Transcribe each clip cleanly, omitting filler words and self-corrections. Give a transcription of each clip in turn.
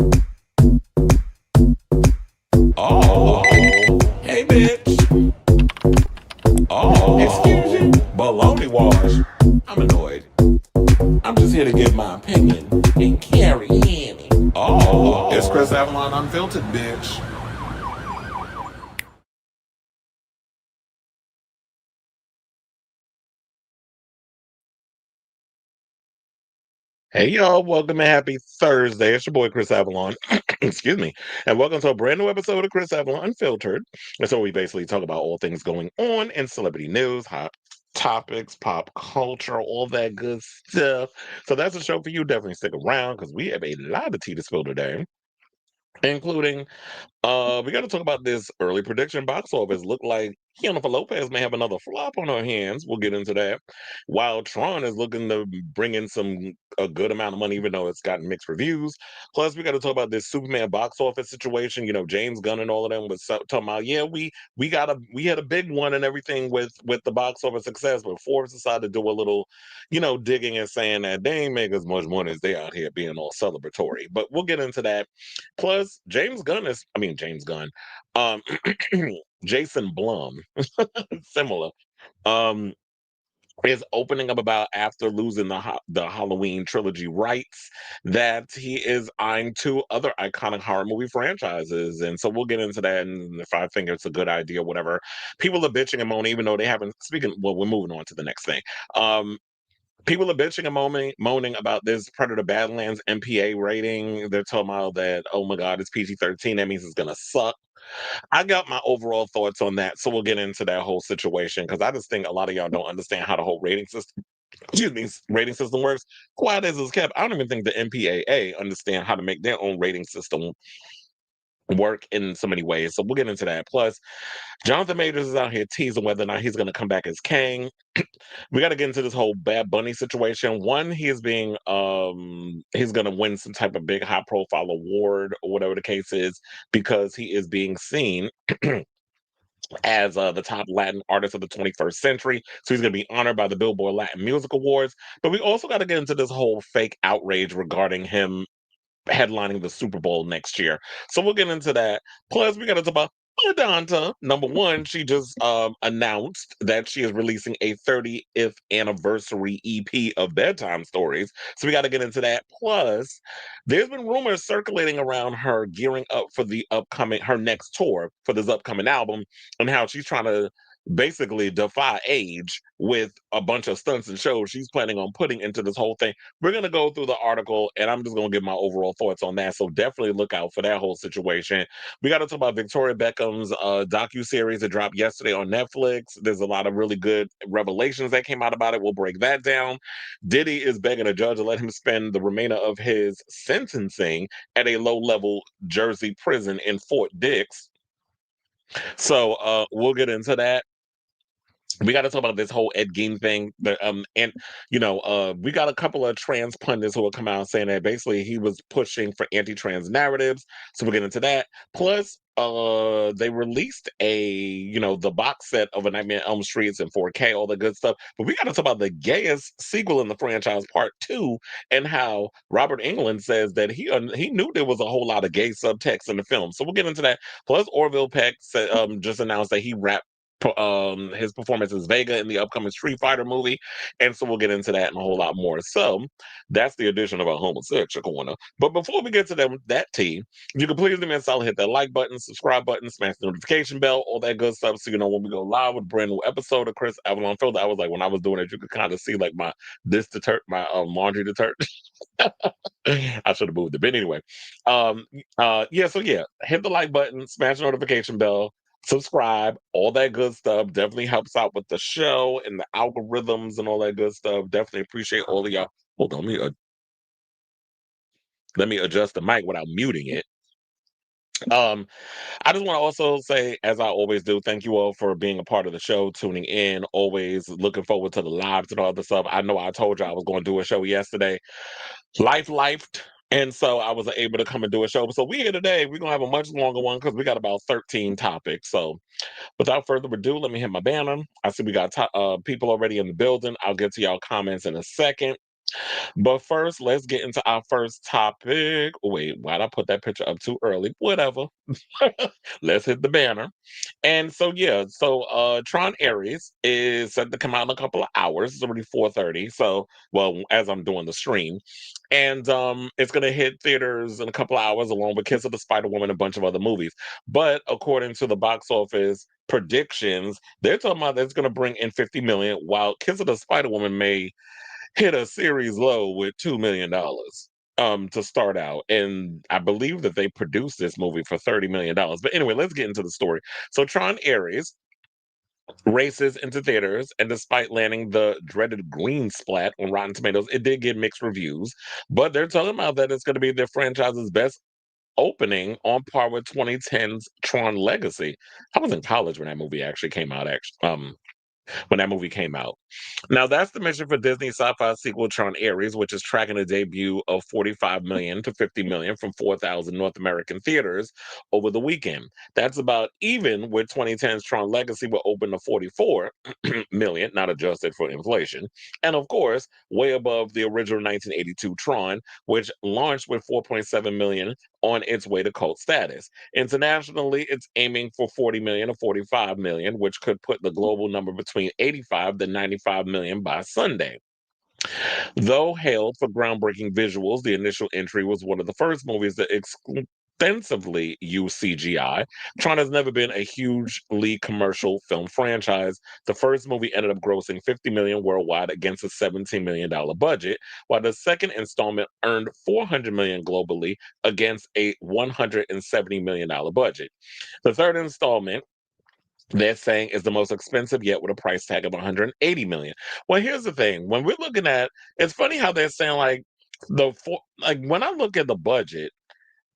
Oh, hey bitch. Oh, excuse you. Baloney wash. I'm annoyed. I'm just here to give my opinion and carry in. Oh, it's Chris Avalon Unfiltered, bitch. Hey y'all, welcome and happy Thursday. It's your boy Chris Avalon. Excuse me. And welcome to a brand new episode of Chris Avalon Unfiltered. And so we basically talk about all things going on in celebrity news, hot topics, pop culture, all that good stuff. So that's a show for you. Definitely stick around because we have a lot of tea to spill today, including we got to talk about this early prediction box office. Look like Jennifer Lopez may have another flop on her hands. We'll get into that. While Tron is looking to bring in a good amount of money, even though it's gotten mixed reviews. Plus, we got to talk about this Superman box office situation. You know, James Gunn and all of them was talking about, yeah, we had a big one and everything with the box office success, but Forbes decided to do a little, digging and saying that they ain't make as much money as they out here being all celebratory. But we'll get into that. Plus, James Gunn, um, Jason Blum, similar, um, is opening up about after losing the Halloween trilogy rights that he is eyeing two other iconic horror movie franchises, and so we'll get into that. And if I think it's a good idea, whatever, people are bitching and moaning, even though they haven't. Speaking, well, we're moving on to the next thing. People are bitching and moaning about this Predator Badlands MPA rating. They're talking about that, oh my God, it's PG-13. That means it's going to suck. I got my overall thoughts on that. So we'll get into that whole situation because I just think a lot of y'all don't understand how the whole rating system, excuse me, rating system works. Quiet as it's kept, I don't even think the MPAA understand how to make their own rating system work in so many ways. So we'll get into that. Plus, Jonathan Majors is out here teasing whether or not he's going to come back as Kang. We got to get into this whole Bad Bunny situation. One, he is being he's going to win some type of big high profile award or whatever the case is because he is being seen as the top Latin artist of the 21st century. So he's going to be honored by the Billboard Latin Music Awards. But we also got to get into this whole fake outrage regarding him headlining the Super Bowl next year. So we'll get into that. Plus, we got to talk about Madonna. Number one, she just announced that she is releasing a 30th anniversary EP of bedtime stories. So we got to get into that. Plus, there's been rumors circulating around her gearing up for her next tour for this upcoming album and how she's trying to basically defy age with a bunch of stunts and shows she's planning on putting into this whole thing. We're going to go through the article and I'm just going to give my overall thoughts on that. So definitely look out for that whole situation. We got to talk about Victoria Beckham's docu-series that dropped yesterday on Netflix. There's a lot of really good revelations that came out about it. We'll break that down. Diddy is begging a judge to let him spend the remainder of his sentencing at a low-level Jersey prison in Fort Dix. So we'll get into that. We got to talk about this whole Ed Gein thing. We got a couple of trans pundits who will come out saying that basically he was pushing for anti-trans narratives. So we'll get into that. Plus, they released the box set of A Nightmare on Elm Streets in 4K, all the good stuff. But we got to talk about the gayest sequel in the franchise, Part 2, and how Robert Englund says that he knew there was a whole lot of gay subtext in the film. So we'll get into that. Plus, Orville Peck just announced that he wrapped his performance as Vega in the upcoming Street Fighter movie, and so we'll get into that and a whole lot more. So that's the addition of our homosexual corner. But before we get to that tea, you can please do me a solid, hit that like button, subscribe button, smash the notification bell, all that good stuff, so you know when we go live with a brand new episode of Chris Avalon Filter. I was like, when I was doing it, you could kind of see like my laundry detergent. I should have moved it, but anyway, hit the like button, smash the notification bell, subscribe, all that good stuff. Definitely helps out with the show and the algorithms and all that good stuff. Definitely appreciate all of y'all. Hold on, let me adjust the mic without muting it. I just want to also say, as I always do, thank you all for being a part of the show, tuning in, always looking forward to the lives and all the stuff. I know I told you I was going to do a show yesterday. Lifed. And so I was able to come and do a show. So we here today. We're going to have a much longer one because we got about 13 topics. So without further ado, let me hit my banner. I see we got people already in the building. I'll get to y'all comments in a second. But first, let's get into our first topic. Wait, why'd I put that picture up too early? Whatever. Let's hit the banner. And so yeah, Tron Ares is set to come out in a couple of hours. It's already 4:30. So well, as I'm doing the stream. And it's gonna hit theaters in a couple of hours along with Kiss of the Spider Woman and a bunch of other movies. But according to the box office predictions, they're talking about that it's gonna bring in 50 million, while Kiss of the Spider Woman may hit a series low with $2 million to start out. And I believe that they produced this movie for $30 million. But anyway, let's get into the story. So Tron Ares races into theaters, and despite landing the dreaded green splat on Rotten Tomatoes, it did get mixed reviews. But they're talking about that it's going to be the franchise's best opening, on par with 2010's Tron Legacy. I was in college when that movie actually came out. When that movie came out. Now, that's the mission for Disney sci-fi sequel Tron Ares, which is tracking a debut of 45 million to 50 million from 4,000 North American theaters over the weekend. That's about even with 2010's Tron Legacy will open to 44 million, not adjusted for inflation. And of course, way above the original 1982 Tron, which launched with 4.7 million on its way to cult status. Internationally, it's aiming for 40 million or 45 million, which could put the global number between 85 to 95 million by Sunday. Though hailed for groundbreaking visuals, the initial entry was one of the first movies that extensively used CGI. Tron has never been a hugely commercial film franchise. The first movie ended up grossing 50 million worldwide against a $17 million budget, while the second installment earned 400 million globally against a $170 million budget. The third installment, they're saying, is the most expensive yet, with a price tag of 180 million. Well, here's the thing: when we're looking at, it's funny how they're saying like like when I look at the budget,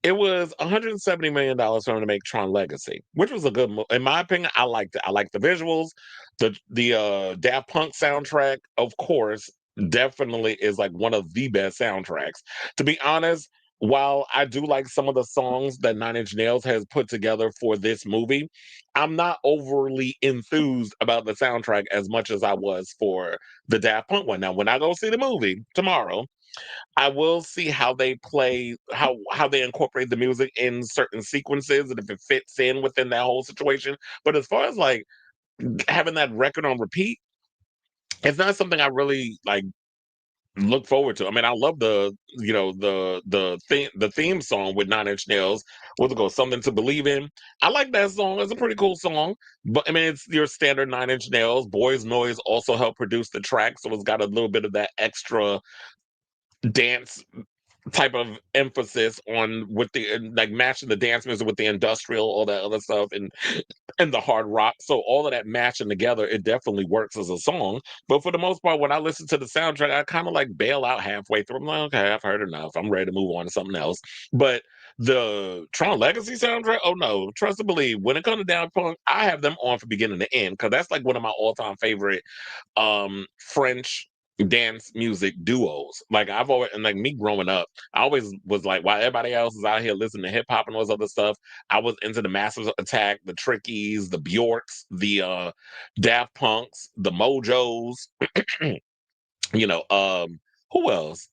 it was $170 million for him to make Tron Legacy, which was a good in my opinion. I liked it. I like the visuals, the Daft Punk soundtrack, of course, definitely is like one of the best soundtracks. To be honest, while I do like some of the songs that Nine Inch Nails has put together for this movie, I'm not overly enthused about the soundtrack as much as I was for the Daft Punk one. Now, when I go see the movie tomorrow, I will see how they play, how they incorporate the music in certain sequences, and if it fits in within that whole situation. But as far as like having that record on repeat, it's not something I really like look forward to. I mean, I love the theme song with Nine Inch Nails. What's it called? Something to Believe in. I like that song. It's a pretty cool song. But I mean, it's your standard Nine Inch Nails. Boys Noise also helped produce the track, so it's got a little bit of that extra dance type of emphasis on with the like matching the dance music with the industrial, all that other stuff, and the hard rock. So all of that matching together, it definitely works as a song. But for the most part, when I listen to the soundtrack, I kind of like bail out halfway through. I'm like, okay, I've heard enough. I'm ready to move on to something else. But the Tron Legacy soundtrack, oh no, trust and believe. When it comes to Down Punk, I have them on from beginning to end because that's like one of my all-time favorite French dance music duos. Like I've always, and like me growing up, I always was like, while everybody else is out here listening to hip hop and all this other stuff, I was into the Massive Attack, the Trickies, the Bjorks, the Daft Punks, the Mojos, you know, who else?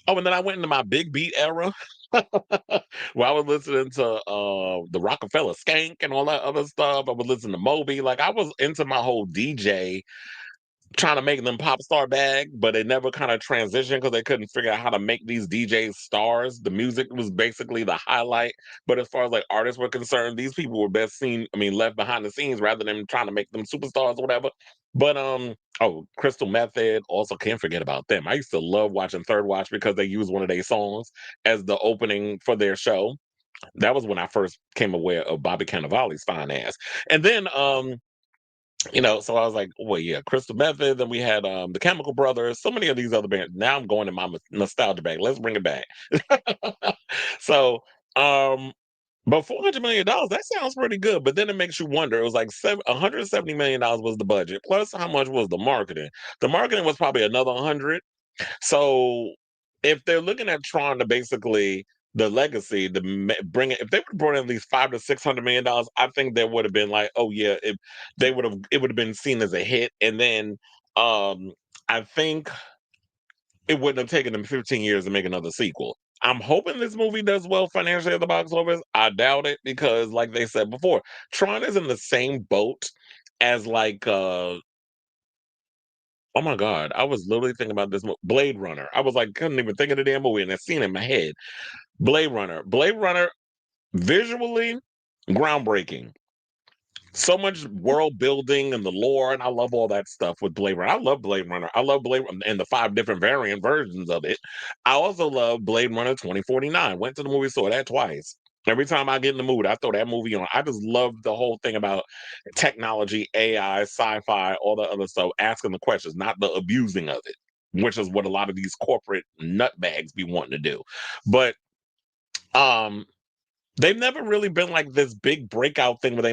Oh, and then I went into my big beat era where I was listening to the Rockefeller Skank and all that other stuff. I was listening to Moby. Like I was into my whole DJ trying to make them pop star bag, but it never kind of transitioned because they couldn't figure out how to make these DJs stars. The music was basically the highlight, but as far as like artists were concerned, these people were best seen, I mean, left behind the scenes rather than trying to make them superstars or whatever. But oh, Crystal Method, also can't forget about them. I used to love watching Third Watch because they used one of their songs as the opening for their show. That was when I first came aware of Bobby Cannavale's fine ass. And then so I was like, well, yeah, Crystal Method. Then we had the Chemical Brothers, so many of these other bands. Now I'm going in my nostalgia bag. Let's bring it back. So, but $400 million, that sounds pretty good. But then it makes you wonder. It was like $170 million was the budget, plus how much was the marketing? The marketing was probably another 100. So if they're looking at Tron to basically the legacy, bring it, if they would have brought in at least 500 to $600 million, I think there would have been like, oh yeah, it would have been seen as a hit. And then I think it wouldn't have taken them 15 years to make another sequel. I'm hoping this movie does well financially at the box office. I doubt it because, like they said before, Tron is in the same boat as oh my god, I was literally thinking about this Blade Runner. I was like, couldn't even think of the damn movie, and I seen it in my head. Blade Runner. Blade Runner, visually groundbreaking. So much world building and the lore, and I love all that stuff with Blade Runner. I love Blade Runner. I love Blade Runner and the 5 different variant versions of it. I also love Blade Runner 2049. Went to the movie, saw that twice. Every time I get in the mood, I throw that movie on. I just love the whole thing about technology, AI, sci-fi, all the other stuff, asking the questions, not the abusing of it, which is what a lot of these corporate nutbags be wanting to do. But um they've never really been like this big breakout thing where they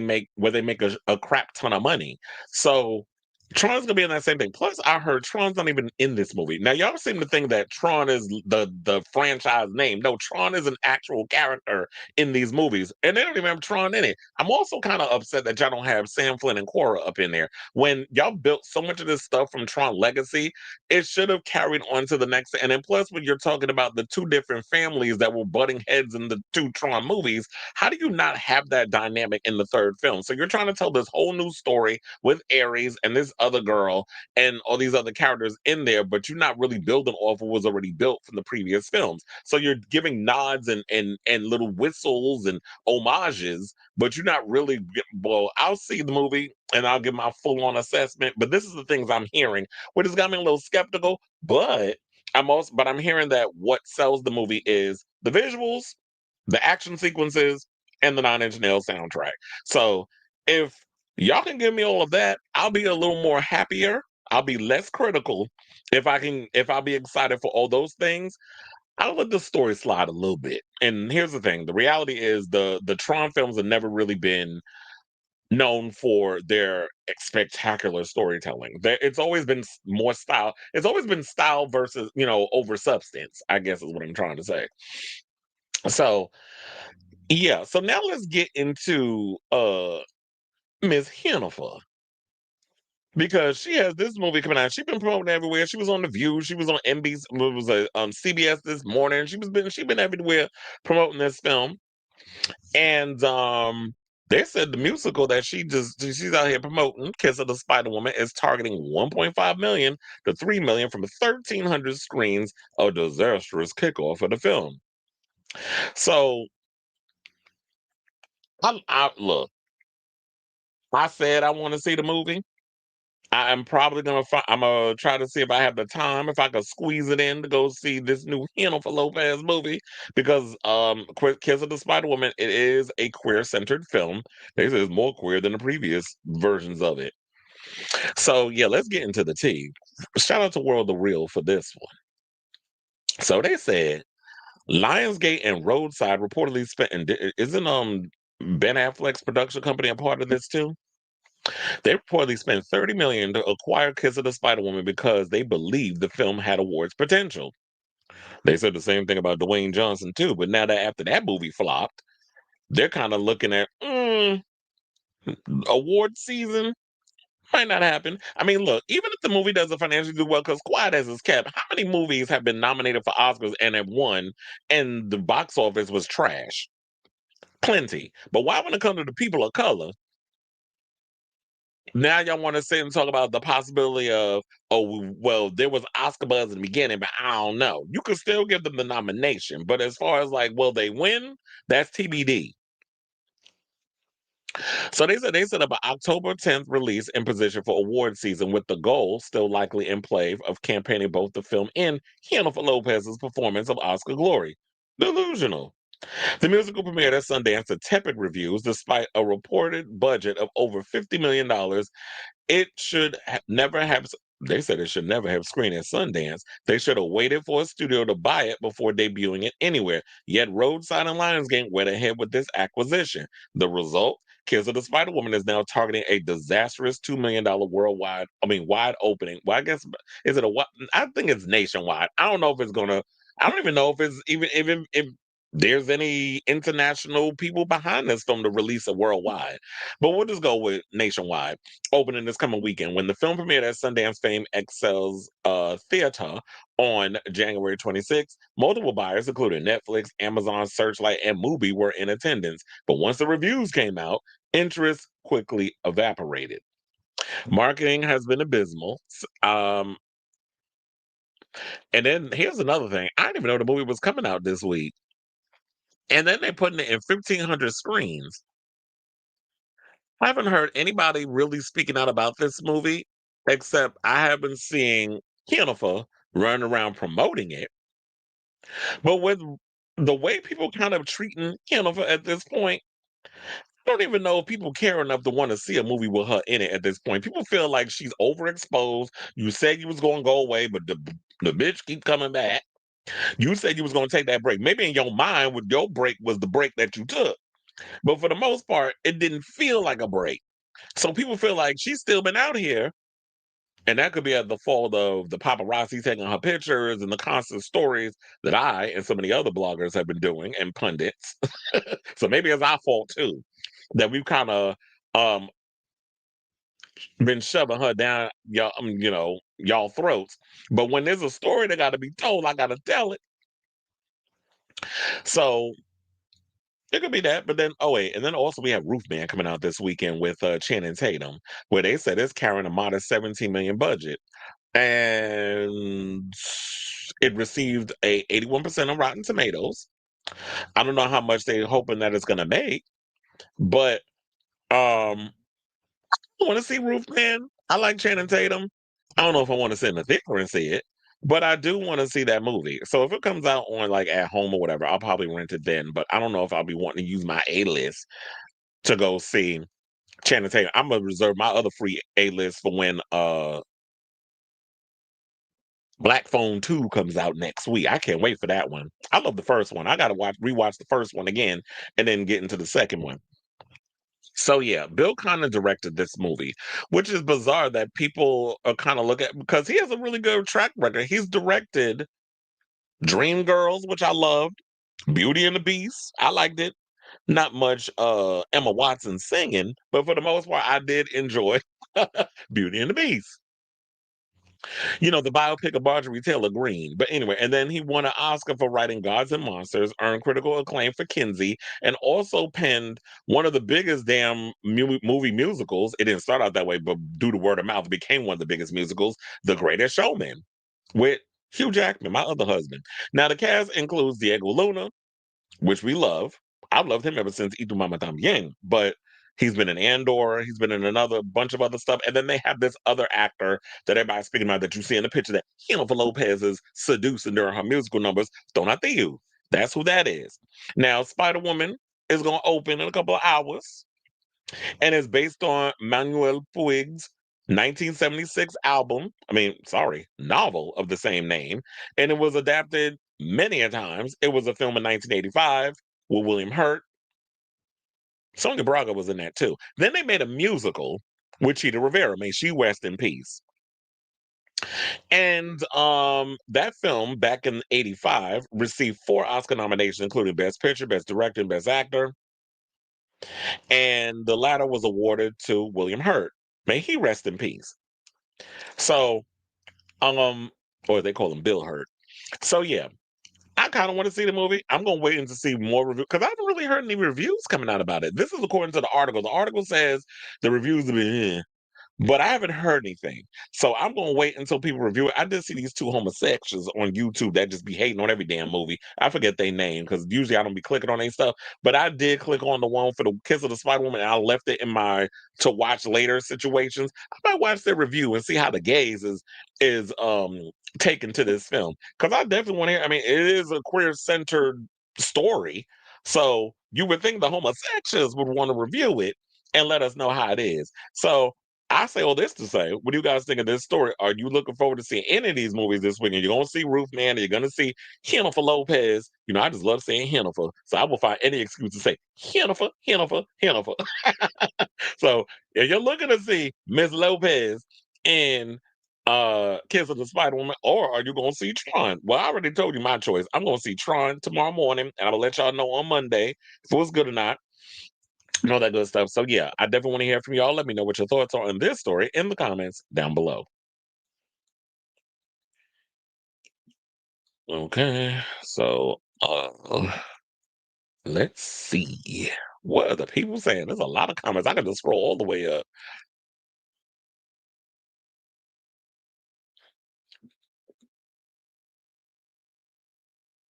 make a crap ton of money. So Tron's gonna be in that same thing. Plus, I heard Tron's not even in this movie. Now, y'all seem to think that Tron is the franchise name. No, Tron is an actual character in these movies, and they don't even have Tron in it. I'm also kind of upset that y'all don't have Sam Flynn and Cora up in there. When y'all built so much of this stuff from Tron Legacy, it should have carried on to the next. And then plus, when you're talking about the 2 different families that were butting heads in the 2 Tron movies, how do you not have that dynamic in the 3rd film? So you're trying to tell this whole new story with Ares and this other girl and all these other characters in there, but you're not really building off of what was already built from the previous films. So you're giving nods and little whistles and homages, but you're not really. Well, I'll see the movie and I'll give my full on assessment. But this is the things I'm hearing, which has got me a little skeptical. But I'm hearing that what sells the movie is the visuals, the action sequences, and the Nine Inch Nails soundtrack. So if y'all can give me all of that, I'll be a little more happier. I'll be less critical if I'll be excited for all those things. I'll let the story slide a little bit. And here's the thing: the reality is the Tron films have never really been known for their spectacular storytelling. It's always been more style. It's always been style versus over substance, I guess is what I'm trying to say. So yeah, so now let's get into Miss Hennifer because she has this movie coming out. She's been promoting everywhere. She was on The View. She was on NBC. It was a CBS this morning. She been everywhere promoting this film. And they said the musical that she's out here promoting, Kiss of the Spider Woman, is targeting 1.5 million to 3 million from 1,300 screens. A disastrous kickoff of the film. So I look. I said I want to see the movie. I'm probably I'm gonna try to see if I have the time, if I can squeeze it in to go see this new Jennifer Lopez movie because Kiss of the Spider Woman, it is a queer centered film. They say it's more queer than the previous versions of it. So yeah, let's get into the tea. Shout out to World of Real for this one. So they said Lionsgate and Roadside reportedly spent. And isn't Ben Affleck's production company a part of this too? They reportedly spent 30 million to acquire Kiss of the Spider Woman because they believed the film had awards potential. They said the same thing about Dwayne Johnson too, but now that after that movie flopped, they're kind of looking at award season might not happen. I mean, look, even if the movie doesn't financially do well, because Quiet as It's Kept, how many movies have been nominated for Oscars and have won, and the box office was trash? Plenty. But why, when it comes to the people of color, now y'all want to sit and talk about the possibility of, oh, well, there was Oscar buzz in the beginning, but I don't know. You could still give them the nomination, but as far as like, will they win? That's TBD. So they set up an October 10th release in position for award season, with the goal still likely in play of campaigning both the film and Jennifer Lopez's performance of Oscar glory. Delusional. The musical premiered at Sundance to tepid reviews despite a reported budget of over $50 million. It should never have. They said it should never have screened at Sundance. They should have waited for a studio to buy it before debuting it anywhere. Yet Roadside and Lionsgate went ahead with this acquisition. The result: Kiss of the Spider Woman is now targeting a disastrous $2 million worldwide. I mean, wide opening. Well, I guess is it a? I think it's nationwide. I don't know if it's gonna. I don't even know if it's even if there's any international people behind this film to release it worldwide. But we'll just go with nationwide, opening this coming weekend. When the film premiered at Sundance Fame Excel's Theater on January 26th, multiple buyers, including Netflix, Amazon, Searchlight, and Mubi, were in attendance. But once the reviews came out, interest quickly evaporated. Marketing has been abysmal. And then here's another thing. I didn't even know the movie was coming out this week. And then they're putting it in 1,500 screens. I haven't heard anybody really speaking out about this movie, except I have been seeing Jennifer running around promoting it. But with the way people kind of treating Jennifer at this point, I don't even know if people care enough to want to see a movie with her in it at this point. People feel like she's overexposed. You said you was going to go away, but the bitch keep coming back. You said you was going to take that break. Maybe in your mind, with your break was the break that you took. But for the most part, it didn't feel like a break. So people feel like she's still been out here, and that could be at the fault of the paparazzi taking her pictures and the constant stories that I and so many other bloggers have been doing and pundits. So maybe it's our fault too, that we've kind of um, been shoving her down y'all, y'all throats. But when there's a story that got to be told, I got to tell it. So it could be that, but then and then also we have Roofman coming out this weekend with Channing Tatum, where they said it's carrying a modest 17 million budget, and it received a 81% on Rotten Tomatoes. I don't know how much they're hoping that it's gonna make, but I want to see Roofman. I like Channing Tatum. I don't know if I want to sit in the theater and see it, but I do want to see that movie. So if it comes out on like at home or whatever, I'll probably rent it then. But I don't know if I'll be wanting to use my A list to go see Channing Tatum. I'm gonna reserve my other free A list for when Black Phone 2 comes out next week. I can't wait for that one. I love the first one. I gotta rewatch the first one again and then get into the second one. So yeah, Bill Conner directed this movie, which is bizarre that people are kind of look at because he has a really good track record. He's directed Dreamgirls, which I loved, Beauty and the Beast. I liked it. Not much Emma Watson singing, but for the most part, I did enjoy Beauty and the Beast. The biopic of Marjorie Taylor Greene. But anyway, and then he won an Oscar for writing Gods and Monsters, earned critical acclaim for Kinsey, and also penned one of the biggest damn movie musicals. It didn't start out that way, but due to word of mouth, it became one of the biggest musicals, The Greatest Showman, with Hugh Jackman, my other husband. Now, the cast includes Diego Luna, which we love. I've loved him ever since Itu Mama También, but he's been in Andor, he's been in another bunch of other stuff. And then they have this other actor that everybody's speaking about that you see in the picture that Jennifer Lopez is seducing during her musical numbers. Donatello. That's who that is. Now, Spider-Woman is going to open in a couple of hours and is based on Manuel Puig's 1976 novel of the same name. And it was adapted many a times. It was a film in 1985 with William Hurt. Sonia Braga was in that too. Then they made a musical with Cheetah Rivera. May she rest in peace. And that film back in '85 received 4 Oscar nominations, including Best Picture, Best Director, and Best Actor. And the latter was awarded to William Hurt. May he rest in peace. So, or they call him Bill Hurt. So yeah, I kind of want to see the movie. I'm going to wait to see more reviews because I haven't really heard any reviews coming out about it. This is according to the article. The article says the reviews have been, but I haven't heard anything. So I'm going to wait until people review it. I did see these 2 homosexuals on YouTube that just be hating on every damn movie. I forget their name because usually I don't be clicking on their stuff. But I did click on the one for the Kiss of the Spider Woman and I left it in my to watch later situations. I might watch their review and see how the gays is taken to this film. Because I definitely want to hear. I mean, it is a queer-centered story. So you would think the homosexuals would want to review it and let us know how it is. So I say all this to say, what do you guys think of this story? Are you looking forward to seeing any of these movies this weekend? You're going to see Roofman, and you're going to see Jennifer Lopez. I just love saying Jennifer, so I will find any excuse to say Jennifer, Jennifer, Jennifer. So if you're looking to see Miss Lopez in Kiss of the Spider Woman, or are you gonna see Tron? Well, I already told you my choice. I'm gonna see Tron tomorrow morning, and I'm gonna let y'all know on Monday if it was good or not, and all that good stuff. So yeah, I definitely want to hear from y'all. Let me know what your thoughts are on this story in the comments down below. Okay, so let's see. What are the people saying? There's a lot of comments. I can just scroll all the way up.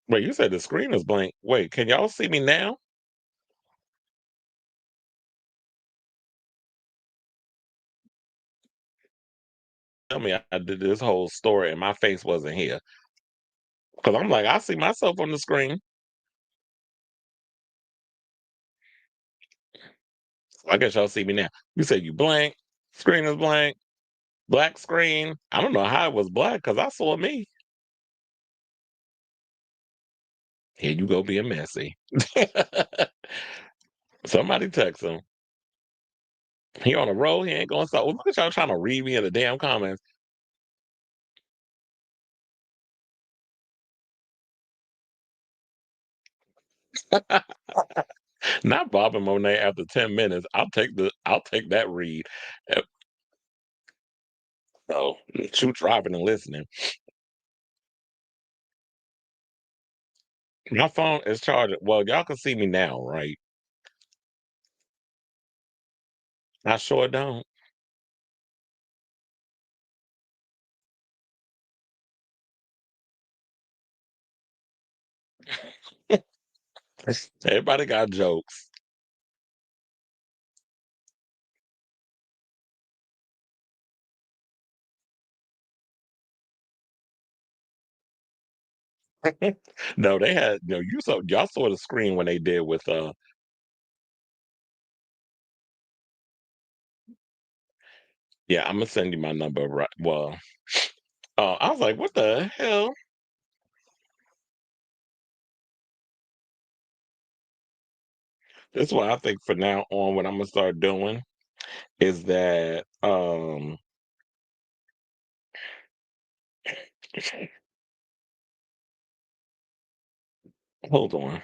Wait, you said the screen is blank. Wait, can y'all see me now? Tell me I did this whole story and my face wasn't here. Because I'm like, I see myself on the screen. I guess y'all see me now. You said you blank. Screen is blank. Black screen. I don't know how it was black because I saw me. Here you go being messy. Somebody text him. He on a roll. He ain't going to stop. Well, look at y'all trying to read me in the damn comments. Not Bob and Monet after 10 minutes. I'll take that read. So shoot driving and listening. My phone is charging. Well, y'all can see me now, right? I sure don't. Everybody got jokes. No, they had y'all saw the screen when they did with yeah, I'm gonna send you my number right. Well, I was like, what the hell? That's why I think for now on, what I'm gonna start doing is that hold on.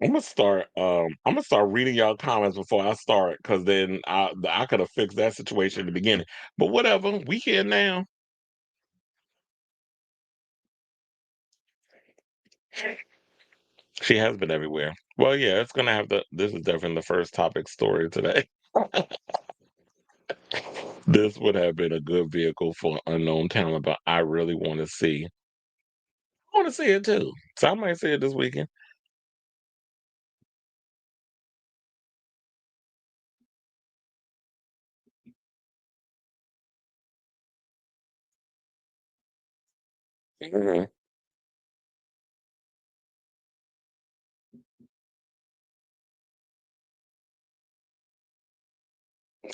I'm gonna start reading y'all comments before I start because then I could have fixed that situation at the beginning. But whatever, we here now. She has been everywhere. Well, yeah, it's gonna have to. This is definitely the first topic story today. This would have been a good vehicle for unknown talent, but I really want to see. I want to see it too, so I might see it this weekend. Mhm.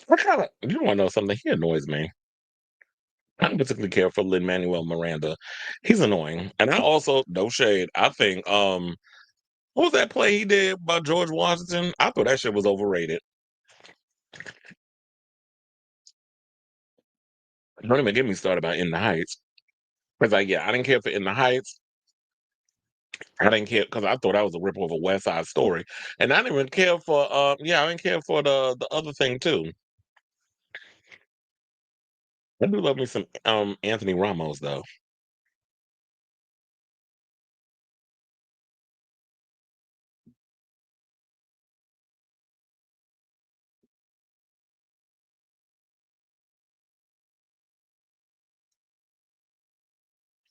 What kind of? You want to know something? He annoys me. I don't particularly care for Lin Manuel Miranda. He's annoying, and I also no shade. I think what was that play he did about George Washington? I thought that shit was overrated. Don't even get me started about In the Heights. Cause like, yeah, I didn't care for In the Heights. I didn't care because I thought that was a rip of a West Side Story, and I didn't even care for. Yeah, I didn't care for the other thing too. I do love me some Anthony Ramos though.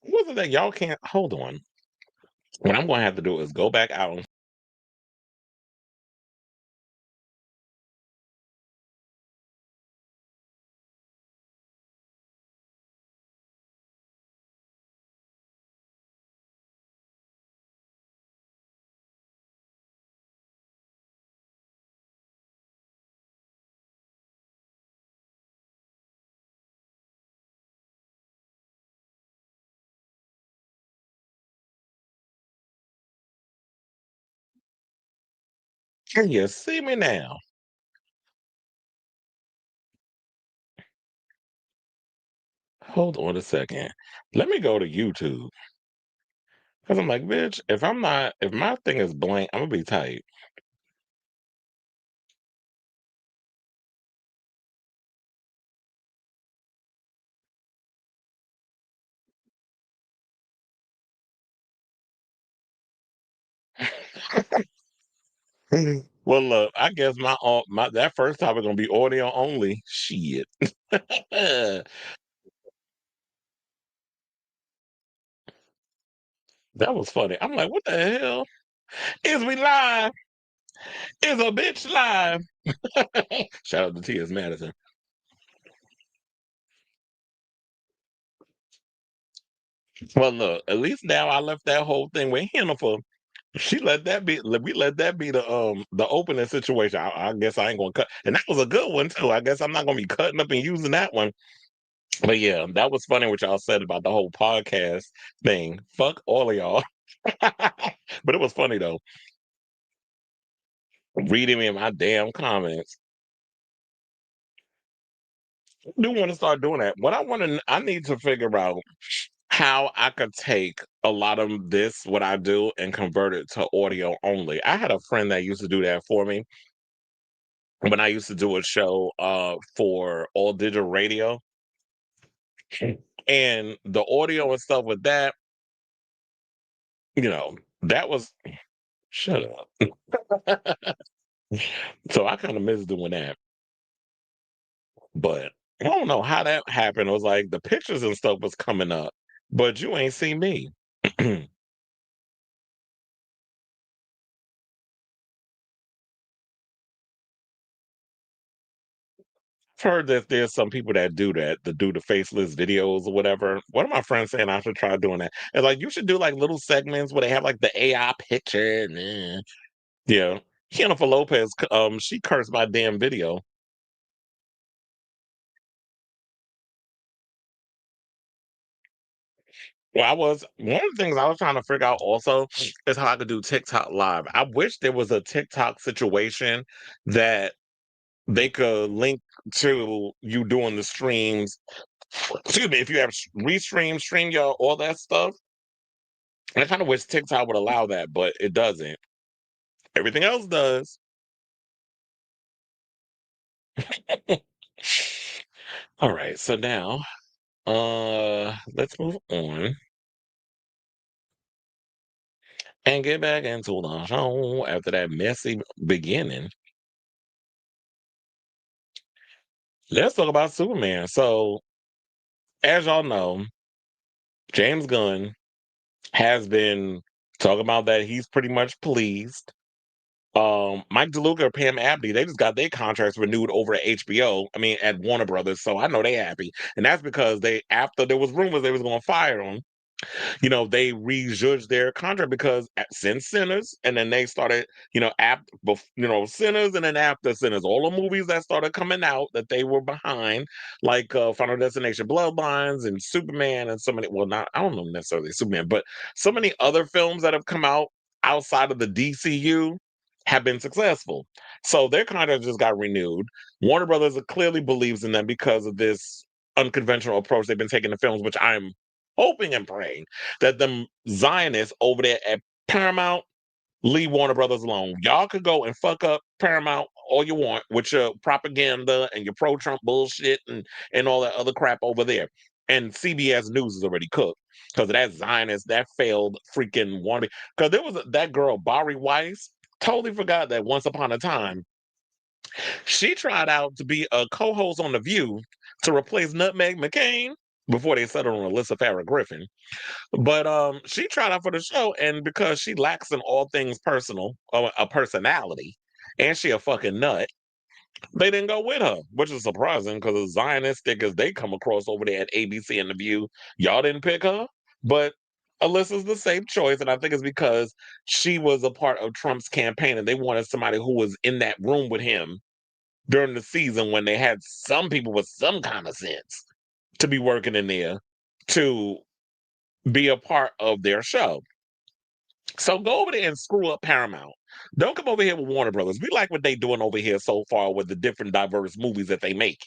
What was it that y'all can't hold on? What I'm going to have to do is go back out. Can you see me now? Hold on a second. Let me go to YouTube. Because I'm like, bitch, if my thing is blank, I'm going to be tight. Well, look, I guess my that first topic gonna be audio only. Shit. That was funny. I'm like, what the hell? Is we live? Is a bitch live? Shout out to T.S. Madison. Well, look, at least now I left that whole thing with Hennifer. She let that be. We let that be the opening situation. I guess I ain't gonna cut, and that was a good one too. I guess I'm not gonna be cutting up and using that one. But yeah, that was funny what y'all said about the whole podcast thing. Fuck all of y'all. But it was funny though. Reading me in my damn comments. I do want to start doing that. What I need to figure out how I could take a lot of this, what I do, and convert it to audio only. I had a friend that used to do that for me when I used to do a show for all digital radio. And the audio and stuff with that, that was shut up. So I kind of miss doing that. But I don't know how that happened. It was like the pictures and stuff was coming up, but you ain't seen me. I've heard that there's some people that do that, that do the faceless videos or whatever. One of my friends saying I should try doing that. And like you should do like little segments where they have like the AI picture. And, yeah. Jennifer Lopez, she cursed my damn video. Well, one of the things I was trying to figure out also is how I could do TikTok live. I wish there was a TikTok situation that they could link to you doing the streams. Excuse me, if you have restream, stream your all that stuff. I kind of wish TikTok would allow that, but it doesn't. Everything else does. All right, so now let's move on and get back into the show after that messy beginning. Let's talk about Superman. So, as y'all know, James Gunn has been talking about that he's pretty much pleased. Mike DeLuca or Pam Abdi, they just got their contracts renewed over at HBO. I mean, at Warner Brothers, so I know they happy, and that's because after there was rumors they was going to fire them, they rejudged their contract because since Sinners, and then they started, Sinners, and then after Sinners, all the movies that started coming out that they were behind, like Final Destination, Bloodlines, and Superman, and so many. Well, not I don't know necessarily Superman, but so many other films that have come out outside of the DCU have been successful. So their contract just got renewed. Warner Brothers clearly believes in them because of this unconventional approach they've been taking to films, which I'm hoping and praying that them Zionists over there at Paramount leave Warner Brothers alone. Y'all could go and fuck up Paramount all you want with your propaganda and your pro-Trump bullshit and all that other crap over there. And CBS News is already cooked because of that Zionist, that failed freaking Warner. Because there was that girl, Bari Weiss, totally forgot that once upon a time, she tried out to be a co-host on The View to replace Nutmeg McCain before they settled on Alyssa Farrah Griffin. But she tried out for the show, and because she lacks in all things personal, or a personality, and she a fucking nut, they didn't go with her, which is surprising because as Zionistic as they come across over there at ABC and The View, y'all didn't pick her. But Alyssa's the safe choice, and I think it's because she was a part of Trump's campaign, and they wanted somebody who was in that room with him during the season when they had some people with some kind of sense to be working in there to be a part of their show. So go over there and screw up Paramount. Don't come over here with Warner Brothers. We like what they doing over here so far with the different diverse movies that they make.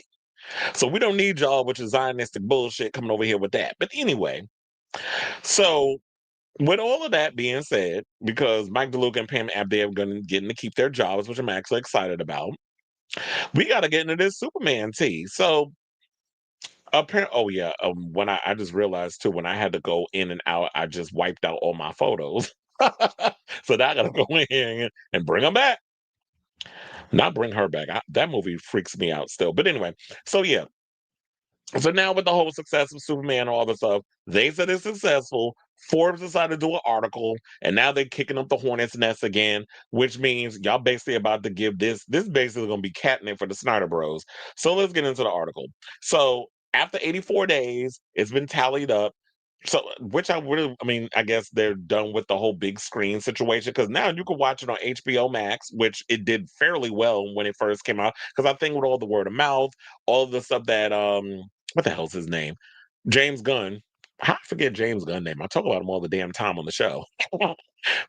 So we don't need y'all with your Zionistic bullshit coming over here with that. But anyway, so with all of that being said, because Mike DeLuca and Pam Abdi are going to getting to keep their jobs, which I'm actually excited about, we got to get into this Superman tea. So apparently, oh yeah, when I just realized too, when I had to go in and out, I just wiped out all my photos. So now I got to go in here and bring them back. Not bring her back. That movie freaks me out still. But anyway, so yeah, so now with the whole success of Superman and all the stuff, they said it's successful. Forbes decided to do an article, and now they're kicking up the hornet's nest again, which means y'all basically about to give this basically going to be catnip for the Snyder Bros. So let's get into the article. So after 84 days, it's been tallied up. So, which I mean, I guess they're done with the whole big screen situation because now you can watch it on HBO Max, which it did fairly well when it first came out. Because I think with all the word of mouth, all of the stuff that what the hell's his name? James Gunn. I forget James Gunn name. I talk about him all the damn time on the show.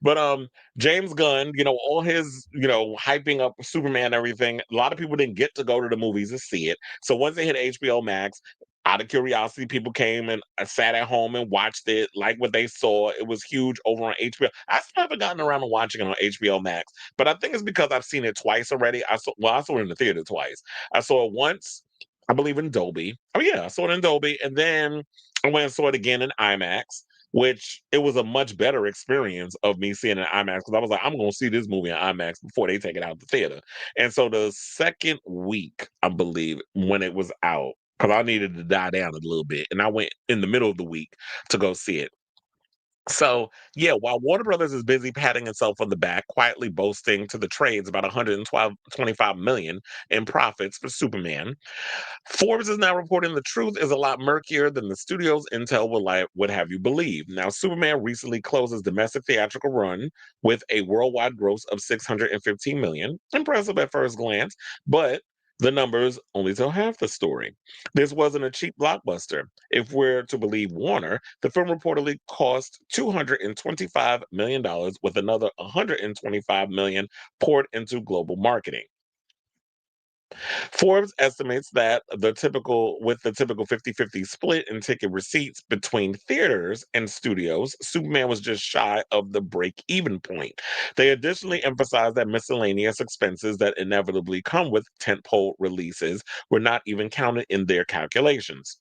But James Gunn, all his, hyping up Superman and everything, a lot of people didn't get to go to the movies to see it. So once they hit HBO Max, out of curiosity, people came and sat at home and watched it, like what they saw. It was huge over on HBO. I still haven't gotten around to watching it on HBO Max, but I think it's because I've seen it twice already. I saw it in the theater twice. I saw it once, I believe in Dolby. Oh yeah, I saw it in Dolby, and then I went and saw it again in IMAX, which it was a much better experience of me seeing it in IMAX because I was like, I'm going to see this movie in IMAX before they take it out of the theater. And so the second week, I believe, when it was out, because I needed to die down a little bit, and I went in the middle of the week to go see it. So, yeah, while Warner Brothers is busy patting itself on the back, quietly boasting to the trades about 125 million in profits for Superman, Forbes is now reporting the truth is a lot murkier than the studio's intel would have you believe. Now, Superman recently closed his domestic theatrical run with a worldwide gross of 615 million. Impressive at first glance, but the numbers only tell half the story. This wasn't a cheap blockbuster. If we're to believe Warner, the film reportedly cost $225 million with another 125 million poured into global marketing. Forbes estimates that the typical 50-50 split in ticket receipts between theaters and studios, Superman was just shy of the break-even point. They additionally emphasized that miscellaneous expenses that inevitably come with tentpole releases were not even counted in their calculations.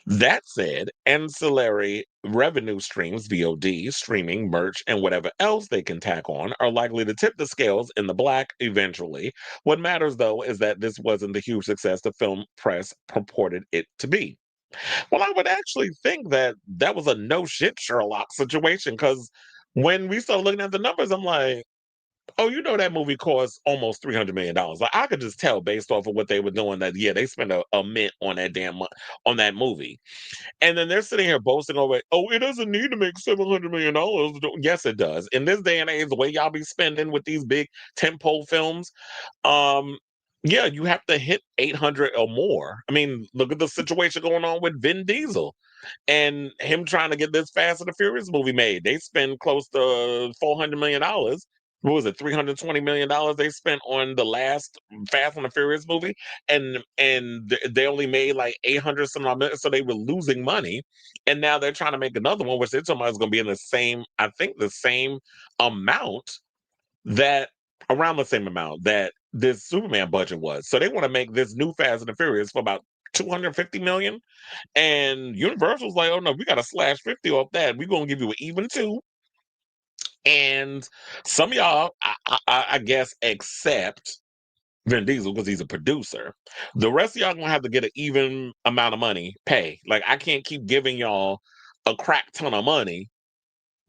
That said, ancillary revenue streams, VOD, streaming, merch, and whatever else they can tack on, are likely to tip the scales in the black eventually. What matters, though, is that this wasn't the huge success the film press purported it to be. Well, I would actually think that that was a no shit Sherlock situation because when we started looking at the numbers, I'm like, oh, that movie cost almost $300 million. Like I could just tell based off of what they were doing that yeah, they spent a mint on that on that movie. And then they're sitting here boasting over, oh, it doesn't need to make $700 million. Yes, it does. In this day and age, the way y'all be spending with these big tentpole films, um, yeah, you have to hit 800 or more. I mean, look at the situation going on with Vin Diesel and him trying to get this Fast and the Furious movie made. They spend close to $400 million. What was it, $320 million they spent on the last Fast and the Furious movie, and they only made like 800 some odd million, so they were losing money. And now they're trying to make another one, which they're talking about is going to be in the same, I think, the same amount that around the same amount that this Superman budget was. So they want to make this new Fast and the Furious for about 250 million. And Universal's like, oh no, we got to slash 50 off that. We're going to give you an even two. And some of y'all, I guess, accept Vin Diesel because he's a producer. The rest of y'all gonna have to get an even amount of money pay. Like I can't keep giving y'all a crack ton of money.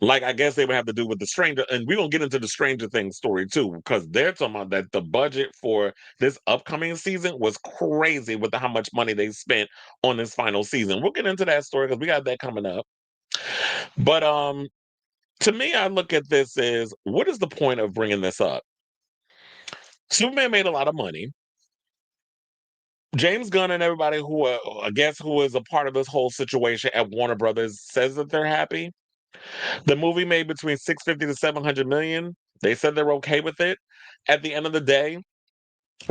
Like I guess they would have to do with the Stranger, and we're gonna get into the Stranger Things story too, because they're talking about that the budget for this upcoming season was crazy with how much money they spent on this final season. We'll get into that story because we got that coming up. But to me, I look at this as what is the point of bringing this up? Superman made a lot of money. James Gunn and everybody who I guess who is a part of this whole situation at Warner Brothers says that they're happy. The movie made between 650 to 700 million. They said they're okay with it. At the end of the day,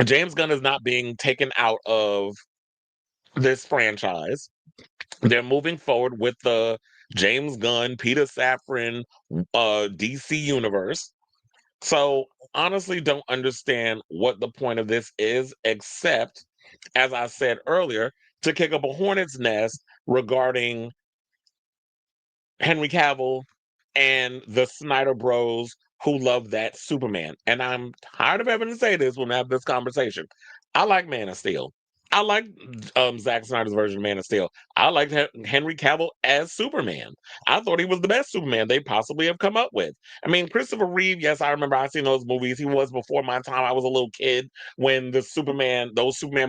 James Gunn is not being taken out of this franchise. They're moving forward with the James Gunn, Peter Safran, DC universe. So honestly, don't understand what the point of this is, except, as I said earlier, to kick up a hornet's nest regarding Henry Cavill and the Snyder Bros who love that Superman. And I'm tired of having to say this when I have this conversation. I like Man of Steel. I like Zack Snyder's version of Man of Steel. I like Henry Cavill as Superman. I thought he was the best Superman they possibly have come up with. I mean, Christopher Reeve, yes, I remember I seen those movies. He was before my time. I was a little kid when those Superman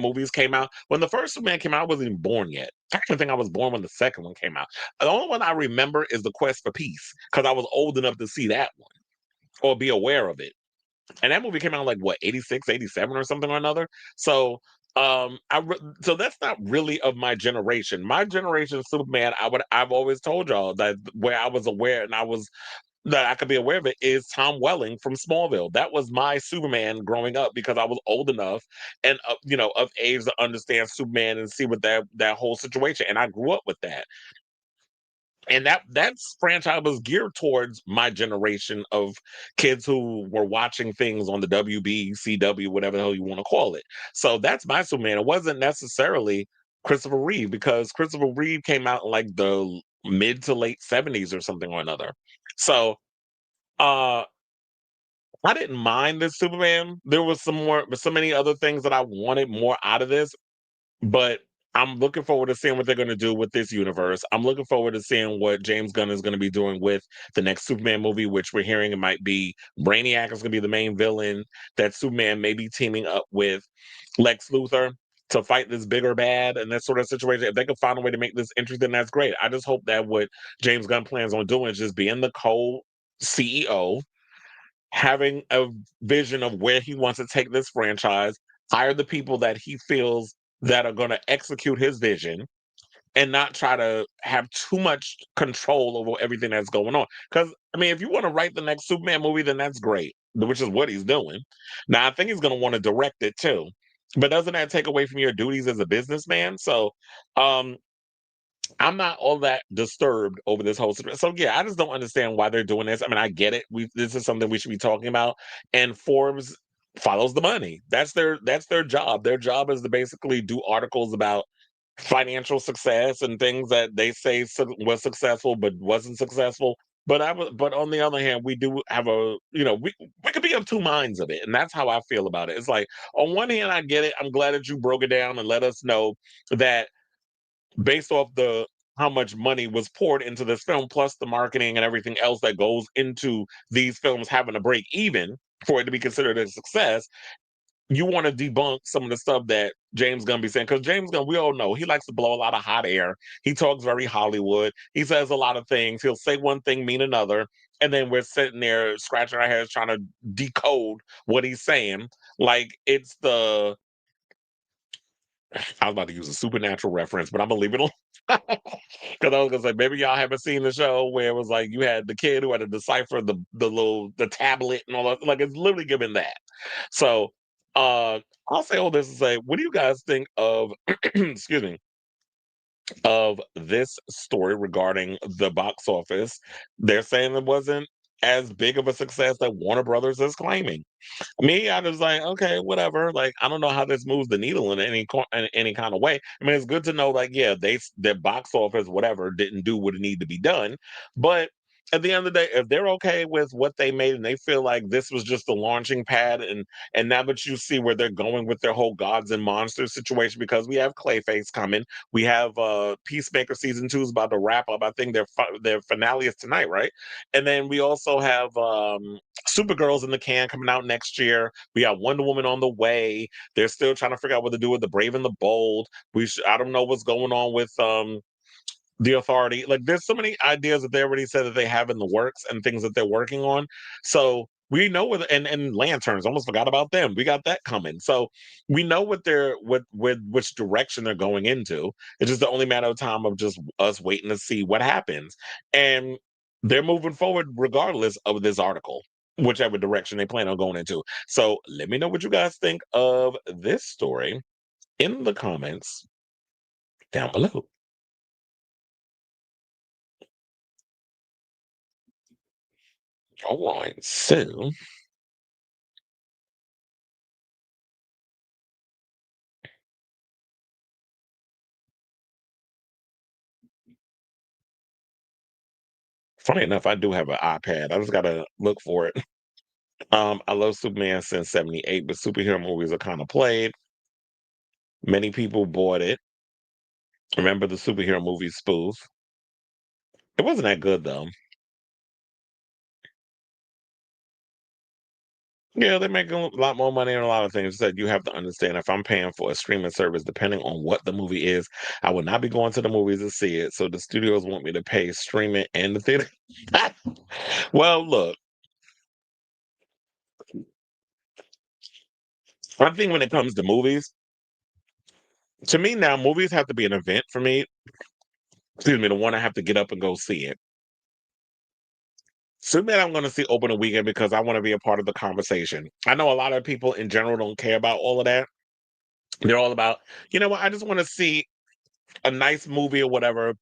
movies came out. When the first Superman came out, I wasn't even born yet. I actually think I was born when the second one came out. The only one I remember is The Quest for Peace because I was old enough to see that one or be aware of it. And that movie came out like what, 86, 87 or something or another. So so that's not really of my generation. My generation of Superman, I've always told y'all that where I was aware and I was that I could be aware of it is Tom Welling from Smallville. That was my Superman growing up because I was old enough and of age to understand Superman and see what that whole situation. And I grew up with that. And that's franchise was geared towards my generation of kids who were watching things on the WB, CW, whatever the hell you want to call it. So that's my Superman. It wasn't necessarily Christopher Reeve because Christopher Reeve came out in like the mid to late 70s or something or another. So uh I didn't mind this Superman. There was so many other things that I wanted more out of this, but I'm looking forward to seeing what they're going to do with this universe. I'm looking forward to seeing what James Gunn is going to be doing with the next Superman movie, which we're hearing it might be Brainiac is going to be the main villain. That Superman may be teaming up with Lex Luthor to fight this bigger bad and that sort of situation. If they could find a way to make this interesting, that's great. I just hope that what James Gunn plans on doing is just being the co-CEO, having a vision of where he wants to take this franchise, hire the people that he feels that are going to execute his vision, and not try to have too much control over everything that's going on. Because I mean, if you want to write the next Superman movie, then that's great, which is what he's doing. Now, I think he's going to want to direct it too. But doesn't that take away from your duties as a businessman? So, um, I'm not all that disturbed over this whole situation. So yeah, I just don't understand why they're doing this. I mean, I get it. This is something we should be talking about. And Forbes follows the money. That's their job. Their job is to basically do articles about financial success and things that they say was successful but wasn't successful. But on the other hand, we do have we could be of two minds of it, and that's how I feel about it. It's like on one hand, I get it. I'm glad that you broke it down and let us know that based off the how much money was poured into this film, plus the marketing and everything else that goes into these films having to break even for it to be considered a success, you want to debunk some of the stuff that James Gunn be saying. Because James Gunn, we all know, he likes to blow a lot of hot air. He talks very Hollywood. He says a lot of things. He'll say one thing, mean another. And then we're sitting there scratching our heads trying to decode what he's saying. Like it's the I was about to use a supernatural reference, but I'm gonna leave it alone. Because I was gonna say maybe y'all haven't seen the show where it was like you had the kid who had to decipher the tablet and all that. Like it's literally given that. So I'll say all this to say, what do you guys think of excuse me of this story regarding the box office? They're saying it wasn't as big of a success that Warner Brothers is claiming. Me, I was like, okay, whatever. Like, I don't know how this moves the needle in any kind of way. I mean, it's good to know, like, yeah, their box office, whatever, didn't do what it needed to be done. But at the end of the day, if they're okay with what they made and they feel like this was just the launching pad, and now that you see where they're going with their whole gods and monsters situation, because we have Clayface coming, we have Peacemaker season 2 is about to wrap up. I think their finale is tonight, right? And then we also have Supergirl's in the can coming out next year. We got Wonder Woman on the way. They're still trying to figure out what to do with the Brave and the Bold. I don't know what's going on with the Authority. Like there's so many ideas that they already said that they have in the works and things that they're working on. So we know what and Lanterns, almost forgot about them. We got that coming. So we know what they're with which direction they're going into. It's just the only matter of time of just us waiting to see what happens. And they're moving forward regardless of this article. whichever direction they plan on going into. So let me know what you guys think of this story in the comments down below. All right, so funny enough, I do have an iPad. I just gotta look for it. I love Superman since '78, but superhero movies are kind of played. Many people bought it. Remember the superhero movie spoof? It wasn't that good though. Yeah, they're making a lot more money on a lot of things that you have to understand. If I'm paying for a streaming service, depending on what the movie is, I will not be going to the movies to see it. So the studios want me to pay streaming and the theater. Well, look, I think when it comes to movies, to me now, movies have to be an event for me. Excuse me, to want to have to get up and go see it. Superman, I'm going to see open a weekend because I want to be a part of the conversation. I know a lot of people in general don't care about all of that. They're all about, you know what, I just want to see a nice movie or whatever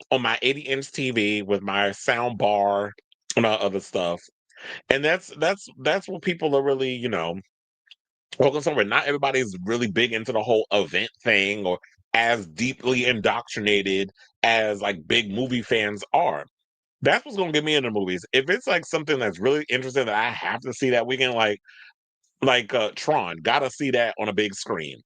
on my 80-inch TV with my sound bar and all other stuff. And that's what people are really, focused on. Not everybody's really big into the whole event thing or as deeply indoctrinated as like big movie fans are. That's what's gonna get me into movies. If it's like something that's really interesting that I have to see that weekend, like Tron, gotta see that on a big screen.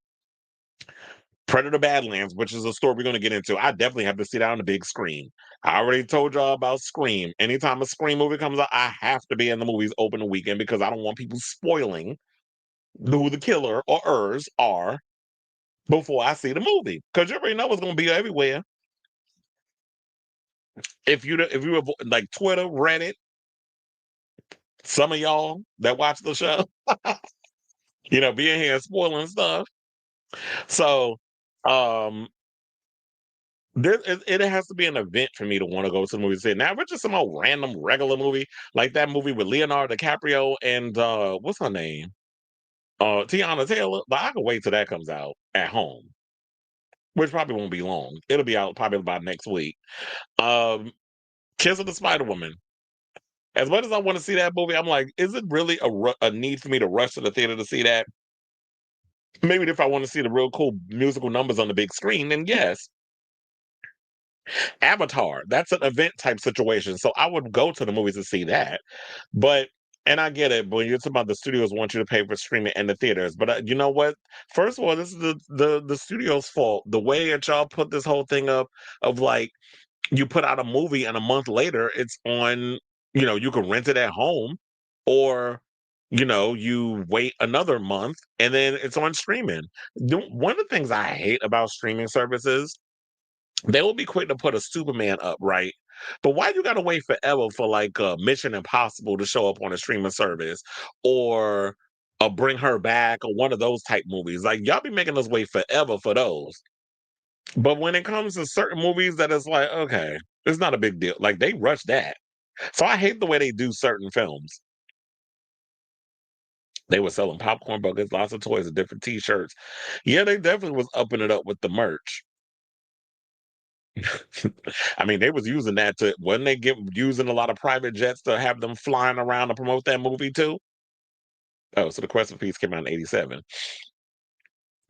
Predator Badlands, which is a story we're going to get into. I definitely have to see that on the big screen. I already told y'all about Scream. Anytime a Scream movie comes out, I have to be in the movies open the weekend because I don't want people spoiling who the killer or ers are before I see the movie. Because you already know it's going to be everywhere. If you like Twitter, Reddit, some of y'all that watch the show, being here spoiling stuff. So, um, it has to be an event for me to want to go to the movie. Say now, if it's just some old random regular movie like that movie with Leonardo DiCaprio and what's her name, Tiana Taylor. But I can wait till that comes out at home, which probably won't be long. It'll be out probably about next week. Um, Kiss of the Spider Woman. As much as I want to see that movie, I'm like, is it really a need for me to rush to the theater to see that? Maybe if I want to see the real cool musical numbers on the big screen, then yes. Avatar, that's an event type situation. So I would go to the movies to see that. But and I get it, but when you're talking about the studios want you to pay for streaming and the theaters. But you know what? First of all, this is the studio's fault. The way that y'all put this whole thing up of like you put out a movie and a month later it's on, you can rent it at home or you wait another month and then it's on streaming. One of the things I hate about streaming services, they will be quick to put a Superman up, right? But why you gotta wait forever for like Mission Impossible to show up on a streaming service or Bring Her Back or one of those type movies? Like y'all be making us wait forever for those. But when it comes to certain movies that it's like, okay, it's not a big deal. Like they rush that. So I hate the way they do certain films. They were selling popcorn buckets, lots of toys, and different T-shirts. Yeah, they definitely was upping it up with the merch. I mean, they was using that to when they get using a lot of private jets to have them flying around to promote that movie too. Oh, so the Quest for Peace came out in '87.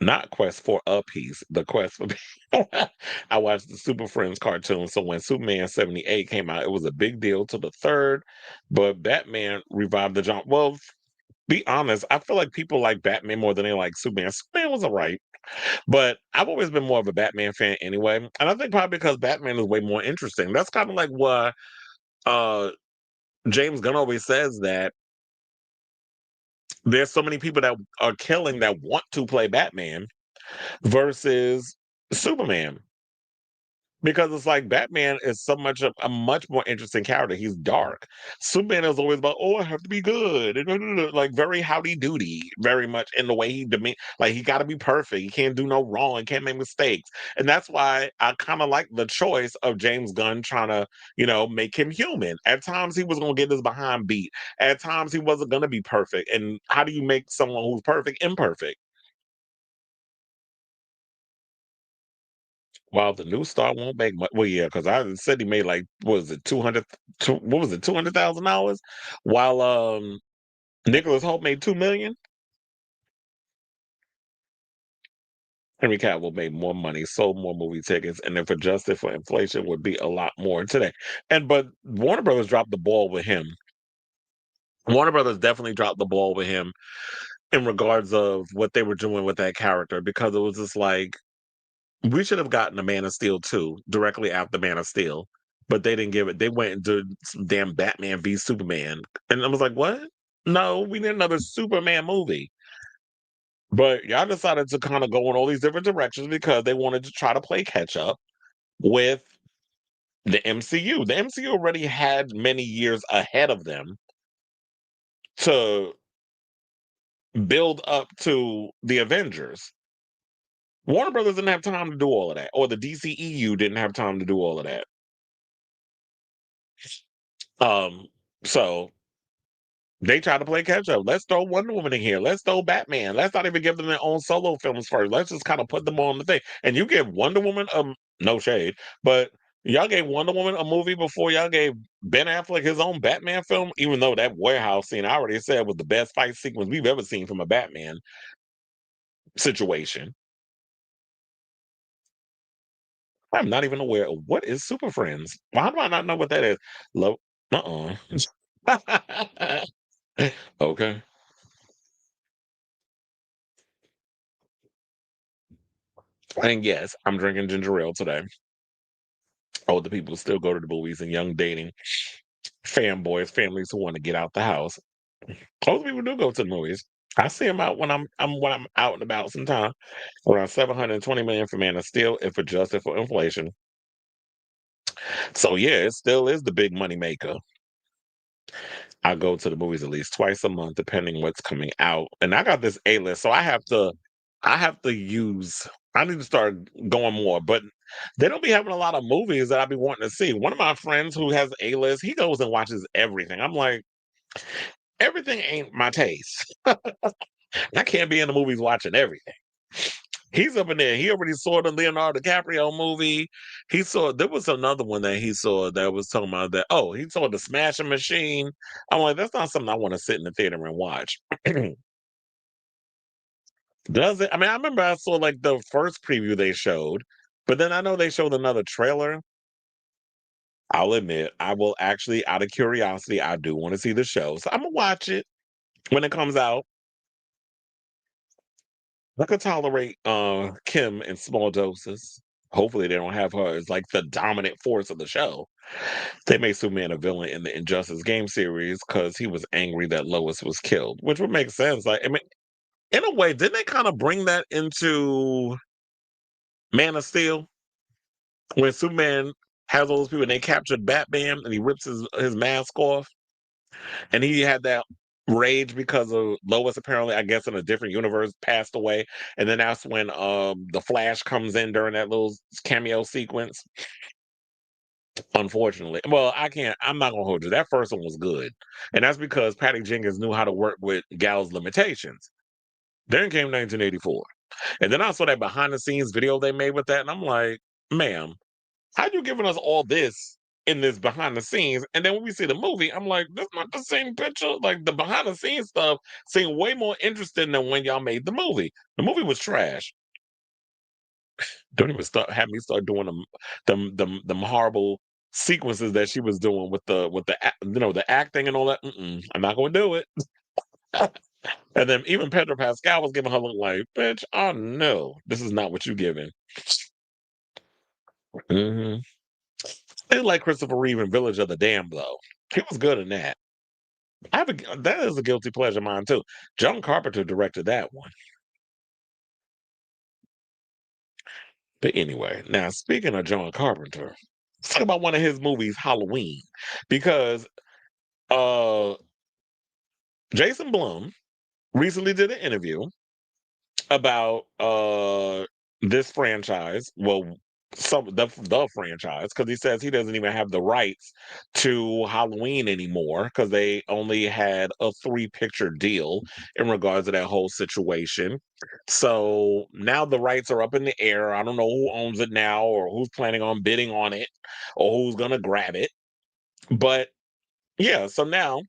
Not Quest for a Piece, the Quest for Peace. I watched the Super Friends cartoon, so when Superman '78 came out, it was a big deal to the third, but Batman revived the genre. Well, be honest, I feel like people like Batman more than they like Superman. Superman was alright, but I've always been more of a Batman fan anyway, and I think probably because Batman is way more interesting. That's kind of like why uh, James Gunn always says that there's so many people that are killing that want to play Batman versus Superman. Because it's like Batman is so much a much more interesting character. He's dark. Superman is always about, oh, I have to be good, and like very howdy doody, very much in the way he demean. Like he got to be perfect. He can't do no wrong. He can't make mistakes, and that's why I kind of like the choice of James Gunn trying to, make him human. At times he was gonna get his behind beat. At times he wasn't gonna be perfect. And how do you make someone who's perfect imperfect? While the new star won't make much, well, yeah, because I said he made like what was it 200? What was it $200,000? While Nicholas Holt made 2 million. Henry Cavill made more money, sold more movie tickets, and if adjusted for inflation, would be a lot more today. And but Warner Brothers dropped the ball with him. Warner Brothers definitely dropped the ball with him in regards of what they were doing with that character because it was just like we should have gotten a Man of Steel 2 directly after Man of Steel, but they didn't give it. They went and did some damn Batman v Superman. And I was like, what? No, we need another Superman movie. But y'all decided to kind of go in all these different directions because they wanted to try to play catch up with the MCU. The MCU already had many years ahead of them to build up to the Avengers. Warner Brothers didn't have time to do all of that, or the DCEU didn't have time to do all of that. Um, so they try to play catch up. Let's throw Wonder Woman in here. Let's throw Batman. Let's not even give them their own solo films first. Let's just kind of put them on the thing. And you give Wonder Woman no shade, but y'all gave Wonder Woman a movie before y'all gave Ben Affleck his own Batman film, even though that warehouse scene I already said was the best fight sequence we've ever seen from a Batman situation. I'm not even aware of what is Super Friends. Why do I not know what that is? Low okay. And yes, I'm drinking ginger ale today. Older people still go to the movies and young dating fanboys, families who want to get out the house. Older people do go to the movies. I see them out when I'm out and about sometime. Around 720 million for Man of Steel if adjusted for inflation. So yeah, it still is the big money maker. I go to the movies at least twice a month, depending what's coming out. And I got this A list, so I have to use. I need to start going more, but they don't be having a lot of movies that I be wanting to see. One of my friends who has A list, he goes and watches everything. I'm like, everything ain't my taste. I can't be in the movies watching everything. He's up in there. He already saw the Leonardo DiCaprio movie. He saw there was another one that he saw that was talking about that. Oh, he saw the Smashing Machine. I'm like, that's not something I want to sit in the theater and watch. Does it? I mean, I remember I saw like the first preview they showed, but then I know they showed another trailer. I'll admit, I will actually, out of curiosity, I do want to see the show. So I'm gonna watch it when it comes out. I could tolerate Kim in small doses. Hopefully they don't have her as like the dominant force of the show. They made Superman a villain in the Injustice game series because he was angry that Lois was killed, which would make sense. Like, I mean, in a way, didn't they kind of bring that into Man of Steel when Superman has all those people and they captured Batman and he rips his mask off and he had that rage because of Lois apparently, I guess in a different universe, passed away. And then that's when the Flash comes in during that little cameo sequence. Unfortunately. Well, I'm not gonna hold you. That first one was good. And that's because Patty Jenkins knew how to work with Gal's limitations. Then came 1984. And then I saw that behind the scenes video they made with that, and I'm like, ma'am, how you giving us all this in this behind the scenes? And then when we see the movie, I'm like, that's not the same picture. Like the behind the scenes stuff seemed way more interesting than when y'all made the movie. The movie was trash. Don't even have me start doing them horrible sequences that she was doing with the acting and all that. I'm not gonna do it. And then even Pedro Pascal was giving her look like, bitch, I know this is not what you giving. hmm They like Christopher Reeve in Village of the Damned though. He was good in that. That is a guilty pleasure of mine too. John Carpenter directed that one. But anyway, now speaking of John Carpenter, let's talk about one of his movies, Halloween, because uh Jason Blum recently did an interview about this franchise. Well, some the franchise, because he says he doesn't even have the rights to Halloween anymore because they only had a 3-picture deal in regards to that whole situation. So now the rights are up in the air. I don't know who owns it now or who's planning on bidding on it or who's gonna grab it. But yeah, so now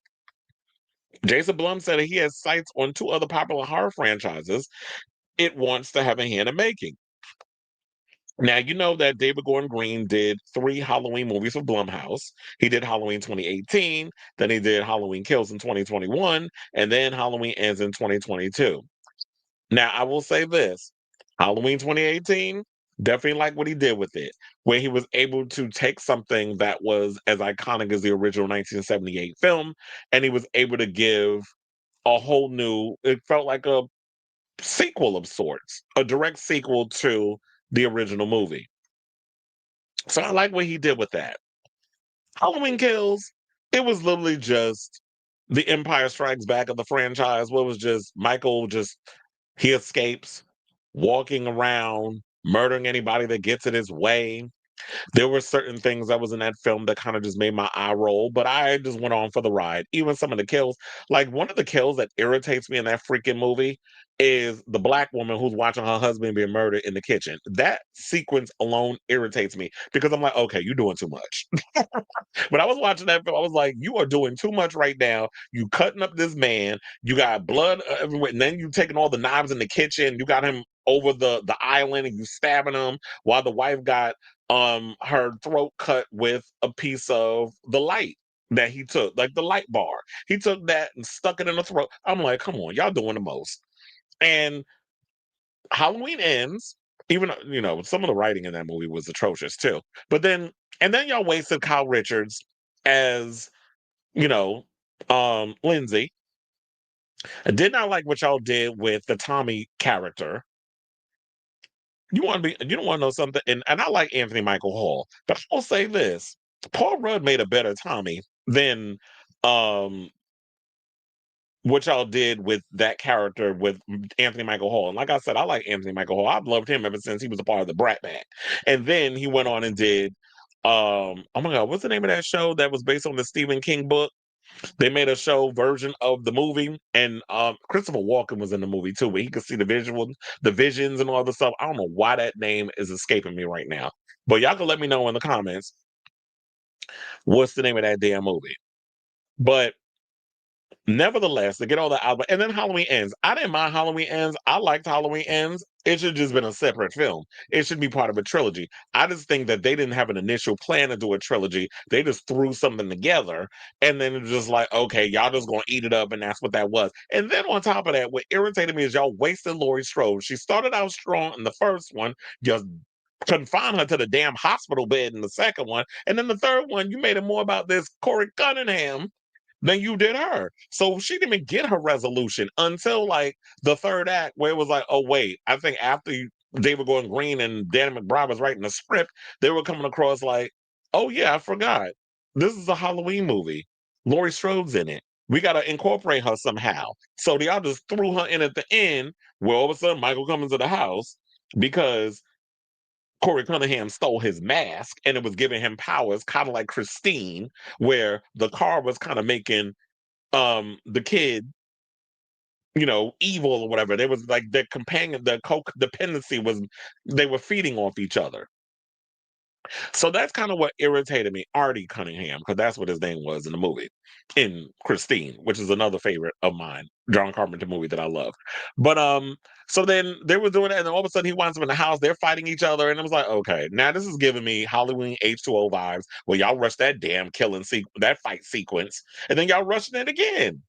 Jason Blum said that he has sights on 2 other popular horror franchises it wants to have a hand in making. Now, you know that David Gordon Green did 3 Halloween movies for Blumhouse. He did Halloween 2018, then he did Halloween Kills in 2021, and then Halloween Ends in 2022. Now, I will say this, Halloween 2018, definitely like what he did with it, where he was able to take something that was as iconic as the original 1978 film, and he was able to give a whole new, it felt like a sequel of sorts, a direct sequel to the original movie. So I like what he did with that. Halloween Kills, it was literally just the Empire Strikes Back of the franchise. What was just Michael just he escapes, walking around, murdering anybody that gets in his way. There were certain things that was in that film that kind of just made my eye roll, but I just went on for the ride. Even some of the kills, like one of the kills that irritates me in that freaking movie is the black woman who's watching her husband being murdered in the kitchen. That sequence alone irritates me because I'm like, okay, you're doing too much. When I was watching that film, I was like, you are doing too much right now. You cutting up this man, you got blood everywhere, and then you taking all the knives in the kitchen, you got him over the island and you stabbing him while the wife got her throat cut with a piece of the light that he took, like the light bar. He took that and stuck it in the throat. I'm like, come on, y'all doing the most. And Halloween Ends, even some of the writing in that movie was atrocious too. But then and then y'all wasted Kyle Richards as, you know, Lindsay. I did not like what y'all did with the Tommy character. You don't want to know something, and I like Anthony Michael Hall, but I will say this: Paul Rudd made a better Tommy than um what y'all did with that character with Anthony Michael Hall. And like I said, I like Anthony Michael Hall. I've loved him ever since he was a part of the Brat Pack. And then he went on and did oh my god, what's the name of that show that was based on the Stephen King book? They made a show version of the movie, and Christopher Walken was in the movie too, where he could see the visions and all the stuff. I don't know why that name is escaping me right now. But y'all can let me know in the comments what's the name of that damn movie. But nevertheless, to get all that out, and then Halloween Ends. I didn't mind Halloween Ends. I liked Halloween Ends. It should have just been a separate film. It should be part of a trilogy. I just think that they didn't have an initial plan to do a trilogy. They just threw something together, and then it was just like, okay, y'all just gonna eat it up, and that's what that was. And then on top of that, what irritated me is y'all wasted Laurie Strode. She started out strong in the first one, just confine her to the damn hospital bed in the second one, and then the third one, you made it more about this Corey Cunningham than you did her. So she didn't even get her resolution until like the third act, where it was like, oh wait, I think after David Gordon Green and Danny McBride was writing the script, they were coming across like, oh yeah, I forgot. This is a Halloween movie. Laurie Strode's in it. We got to incorporate her somehow. So y'all just threw her in at the end, where all of a sudden Michael comes into the house because Corey Cunningham stole his mask and it was giving him powers, kind of like Christine, where the car was kind of making the kid, evil or whatever. They was like their companion, the co-dependency was they were feeding off each other. So that's kind of what irritated me. Artie Cunningham, because that's what his name was in the movie, in Christine, which is another favorite of mine, John Carpenter movie that I love. But so then they were doing it, and then all of a sudden he winds up in the house. They're fighting each other, and it was like, okay, now this is giving me Halloween H2O vibes. Where y'all rush that damn that fight sequence, and then y'all rushing it again.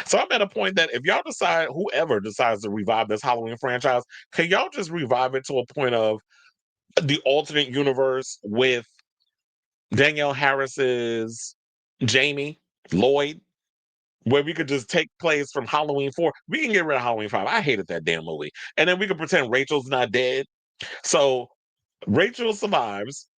So I'm at a point that if y'all decide, whoever decides to revive this Halloween franchise, can y'all just revive it to a point of the alternate universe with Danielle Harris's Jamie Lloyd, where we could just take place from Halloween 4. We can get rid of Halloween 5. I hated that damn movie. And then we could pretend Rachel's not dead. So Rachel survives.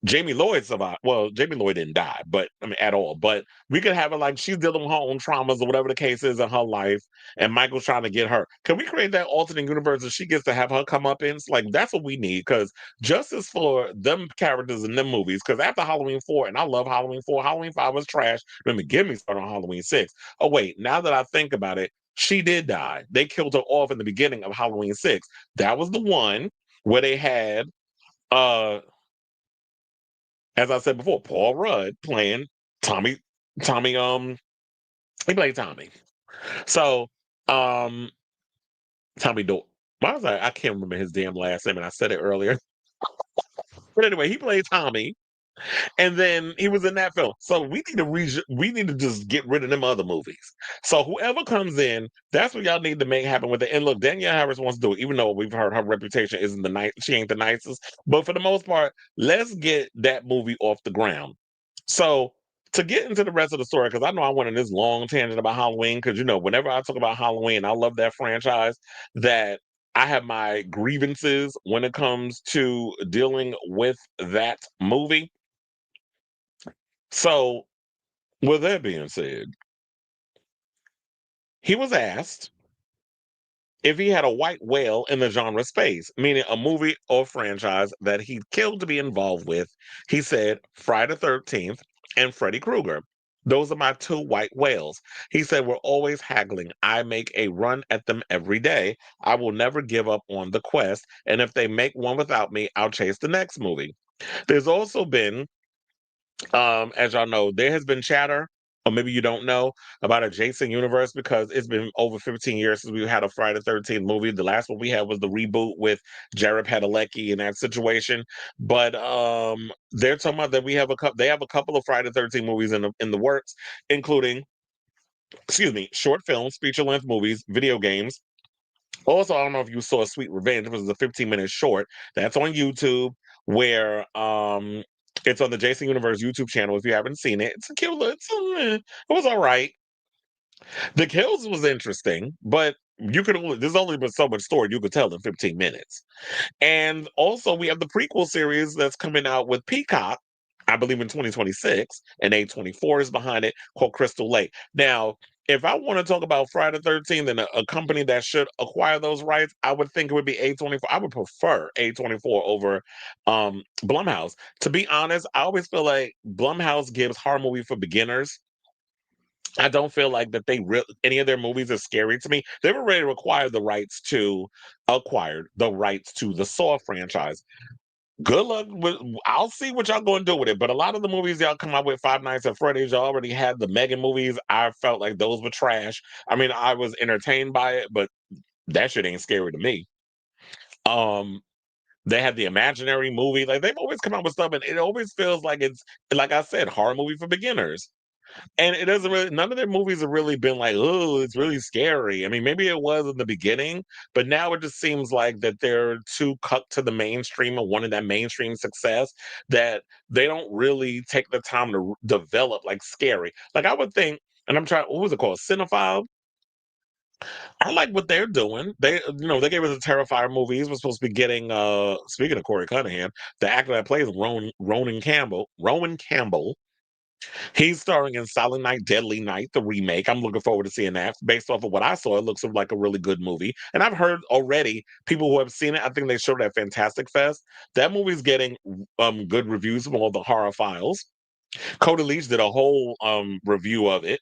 Jamie Lloyd survived. Well, Jamie Lloyd didn't die, but I mean at all. But we could have it like she's dealing with her own traumas or whatever the case is in her life, and Michael's trying to get her. Can we create that alternate universe that she gets to have her come up in? Like that's what we need because justice for them characters in them movies. Because after Halloween 4, and I love Halloween 4, Halloween 5 was trash. Let me give me started on Halloween 6. Oh wait, now that I think about it, she did die. They killed her off in the beginning of Halloween 6. That was the one where they had uh as I said before, Paul Rudd playing Tommy. Tommy, he played Tommy. So, um, Tommy Do. Why was I? I can't remember his damn last name, and I said it earlier. But anyway, he played Tommy, and then he was in that film. So we need to just get rid of them other movies. So whoever comes in, that's what y'all need to make happen with it. And look, Danielle Harris wants to do it, even though we've heard her reputation isn't the nice. She ain't the nicest. But for the most part, let's get that movie off the ground. So to get into the rest of the story, because I know I went on this long tangent about Halloween, because whenever I talk about Halloween, I love that franchise. That I have my grievances when it comes to dealing with that movie. So, with that being said, he was asked if he had a white whale in the genre space, meaning a movie or franchise that he'd killed to be involved with. He said Friday the 13th and Freddy Krueger. Those are my two white whales. He said, we're always haggling. I make a run at them every day. I will never give up on the quest. And if they make one without me, I'll chase the next movie. There's also been as y'all know, there has been chatter, or maybe you don't know, about a Jason universe because it's been over 15 years since we had a Friday the 13th movie. The last one we had was the reboot with Jared Padalecki in that situation. But they're talking about that we have a couple. They have a couple of Friday the 13th movies in the works, including, excuse me, short films, feature length movies, video games. Also, I don't know if you saw Sweet Revenge. It was a 15-minute short that's on YouTube where it's on the Jason Universe YouTube channel. If you haven't seen it, it's a cute. It was all right. The kills was interesting, but there's only been so much story you could tell in 15 minutes. And also, we have the prequel series that's coming out with Peacock, I believe in 2026, and A24 is behind it, called Crystal Lake. Now, if I want to talk about Friday the 13th and a company that should acquire those rights, I would think it would be A24. I would prefer A24 over Blumhouse. To be honest, I always feel like Blumhouse gives horror movie for beginners. I don't feel like that any of their movies are scary to me. They were ready to acquire the rights to the Saw franchise. Good luck with. I'll see what y'all going to do with it. But a lot of the movies y'all come out with, Five Nights at Freddy's, y'all already had the Megan movies. I felt like those were trash. I mean, I was entertained by it, but that shit ain't scary to me. Um, they had the Imaginary movie. Like they've always come out with stuff, and it always feels like it's like I said, horror movie for beginners. And it doesn't really, none of their movies have really been like, oh, it's really scary. I mean, maybe it was in the beginning, but now it just seems like that they're too cut to the mainstream and wanting that mainstream success that they don't really take the time to develop like scary. Like I would think, and I'm trying, what was it called? Cinephile? I like what they're doing. They gave us the Terrifier movies. We're supposed to be getting, speaking of Corey Cunningham, the actor that plays Rowan Campbell, he's starring in Silent Night, Deadly Night, the remake. I'm looking forward to seeing that. Based off of what I saw, it looks like a really good movie. And I've heard already people who have seen it. I think they showed it at Fantastic Fest. That movie's getting good reviews from all the horror files. Cody Leach did a whole review of it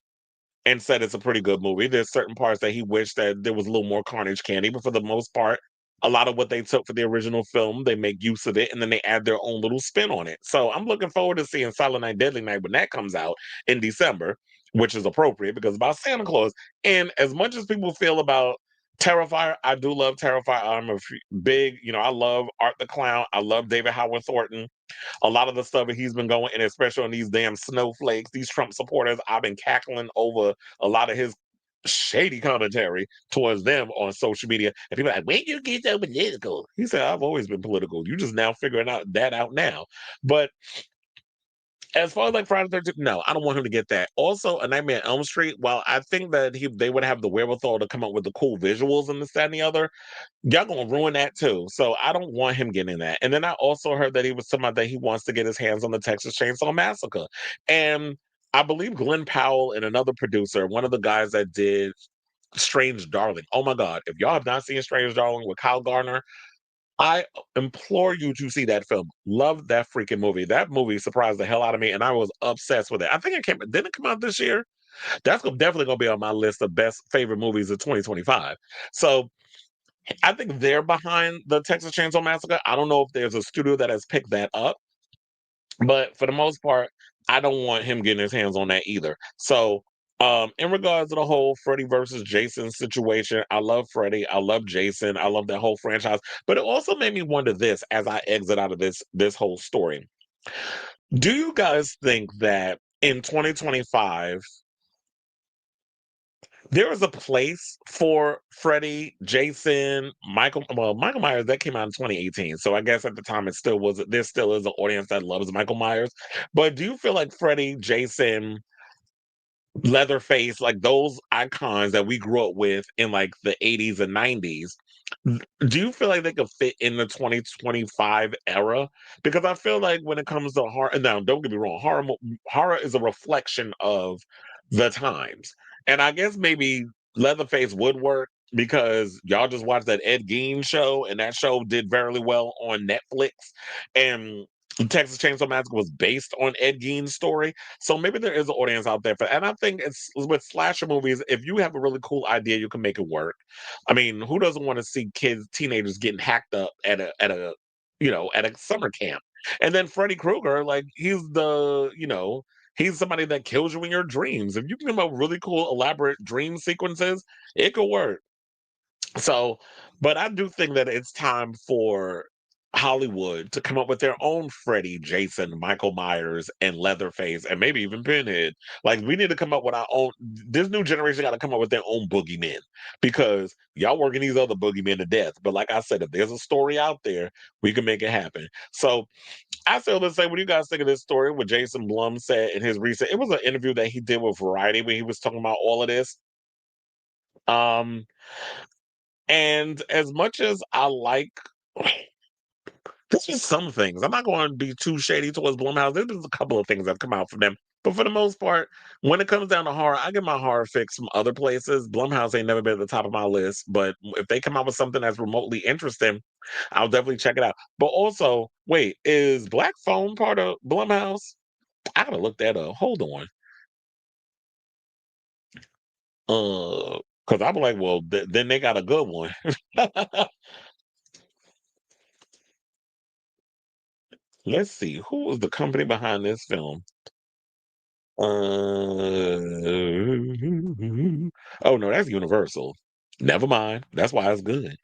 and said it's a pretty good movie. There's certain parts that he wished that there was a little more carnage candy, but for the most part, a lot of what they took for the original film, they make use of it and then they add their own little spin on it. So I'm looking forward to seeing Silent Night, Deadly Night when that comes out in December, which is appropriate because it's about Santa Claus. And as much as people feel about Terrifier, I do love Terrifier. I'm a big, I love Art the Clown. I love David Howard Thornton. A lot of the stuff that he's been going, and especially on these damn snowflakes, these Trump supporters, I've been cackling over a lot of his shady commentary towards them on social media. And people are like, when you get so political? He said, I've always been political. You just now figuring out that out now. But As far as like Friday the 13th, no, I don't want him to get that. Also, A Nightmare on Elm Street, while I think that they would have the wherewithal to come up with the cool visuals and this, that, and the other, y'all gonna ruin that too. So I don't want him getting that. And then I also heard that he was talking about that he wants to get his hands on the Texas Chainsaw Massacre. And I believe Glenn Powell and another producer, one of the guys that did Strange Darling. Oh my God. If y'all have not seen Strange Darling with Kyle Garner, I implore you to see that film. Love that freaking movie. That movie surprised the hell out of me, and I was obsessed with it. I think it came. Didn't it come out this year? That's definitely gonna be on my list of best favorite movies of 2025. So I think they're behind the Texas Chainsaw Massacre. I don't know if there's a studio that has picked that up, but for the most part, I don't want him getting his hands on that either. So, in regards to the whole Freddy versus Jason situation, I love Freddy, I love Jason, I love that whole franchise. But it also made me wonder this as I exit out of this whole story. Do you guys think that in 2025 there is a place for Freddy, Jason, Michael? Well, Michael Myers that came out in 2018, so I guess at the time it still was. There still is an audience that loves Michael Myers. But do you feel like Freddy, Jason, Leatherface, like those icons that we grew up with in like the 80s and 90s, do you feel like they could fit in the 2025 era? Because I feel like when it comes to horror, now don't get me wrong, horror is a reflection of the times. And I guess maybe Leatherface would work because y'all just watched that Ed Gein show, and that show did very well on Netflix. And Texas Chainsaw Massacre was based on Ed Gein's story. So maybe there is an audience out there for, and I think it's with slasher movies, if you have a really cool idea, you can make it work. I mean, who doesn't want to see teenagers getting hacked up at a summer camp? And then Freddy Krueger, like he's somebody that kills you in your dreams. If you can come up with really cool, elaborate dream sequences, it could work. So, but I do think that it's time for Hollywood to come up with their own Freddy, Jason, Michael Myers, and Leatherface, and maybe even Pinhead. Like, we need to come up with our own. This new generation got to come up with their own boogeymen because y'all working these other boogeymen to death. But like I said, if there's a story out there, we can make it happen. So I still let's say, what do you guys think of this story? What Jason Blum said in his recent? It was an interview that he did with Variety where he was talking about all of this. Um, and as much as I like there's just some things. I'm not going to be too shady towards Blumhouse. There's a couple of things that come out from them. But for the most part, when it comes down to horror, I get my horror fix from other places. Blumhouse ain't never been at the top of my list. But if they come out with something that's remotely interesting, I'll definitely check it out. But also, wait, is Black Phone part of Blumhouse? I gotta look that up. Hold on. Because I'm like, well, then they got a good one. Let's see. Who was the company behind this film? Oh no, that's Universal. Never mind. That's why it's good.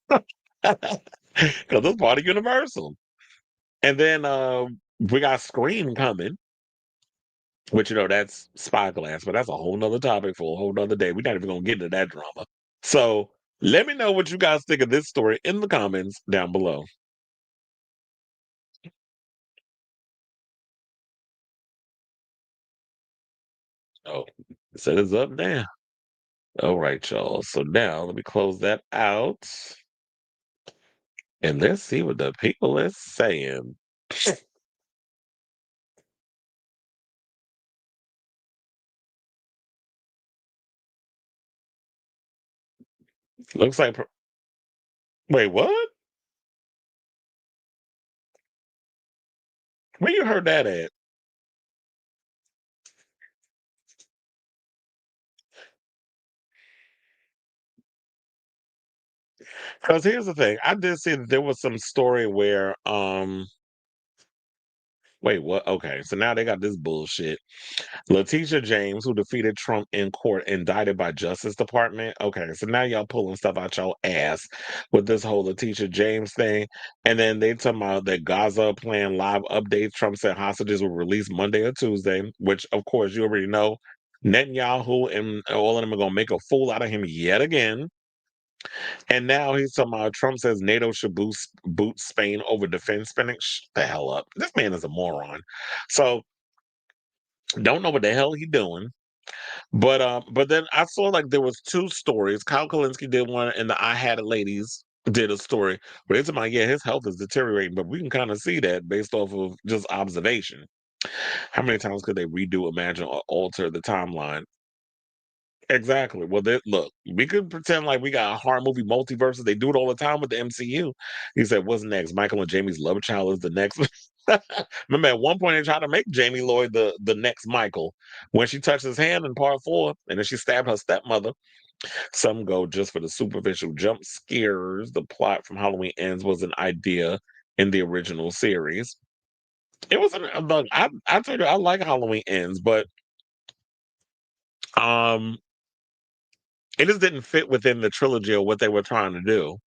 Because it's part of Universal. And then we got Scream coming, which that's Spyglass, but that's a whole nother topic for a whole nother day. We're not even gonna get into that drama. So let me know what you guys think of this story in the comments down below. Oh, set us up now. All right, y'all. So now let me close that out. And let's see what the people is saying. Looks like. Wait, what? Where you heard that at? Because here's the thing. I did see that there was some story where wait, what? Okay, so now they got this bullshit. Letitia James, who defeated Trump in court, indicted by Justice Department. Okay, so now y'all pulling stuff out your ass with this whole Letitia James thing. And then they talking about that Gaza plan live updates. Trump said hostages will release Monday or Tuesday, which of course you already know. Netanyahu and all of them are gonna make a fool out of him yet again. And now he's talking about Trump says NATO should boot Spain over defense spending. Shut the hell up. This man is a moron. So Don't know what the hell he doing. But then I saw like there was two stories. Kyle Kalinske did one, and the I Had It ladies did a story. But it's about his health is deteriorating, but we can kind of see that based off of just observation. How many times could they redo, imagine, or alter the timeline? Exactly. Well, look, we could pretend like we got a horror movie multiverses. They do it all the time with the MCU. He said, "What's next? Michael and Jamie's love child is the next." Remember, at one point they tried to make Jamie Lloyd the next Michael when she touched his hand in part four, and then she stabbed her stepmother. Some go just for the superficial jump scares. The plot from Halloween Ends was an idea in the original series. It was an look. I told you I like Halloween Ends, but um it just didn't fit within the trilogy or what they were trying to do.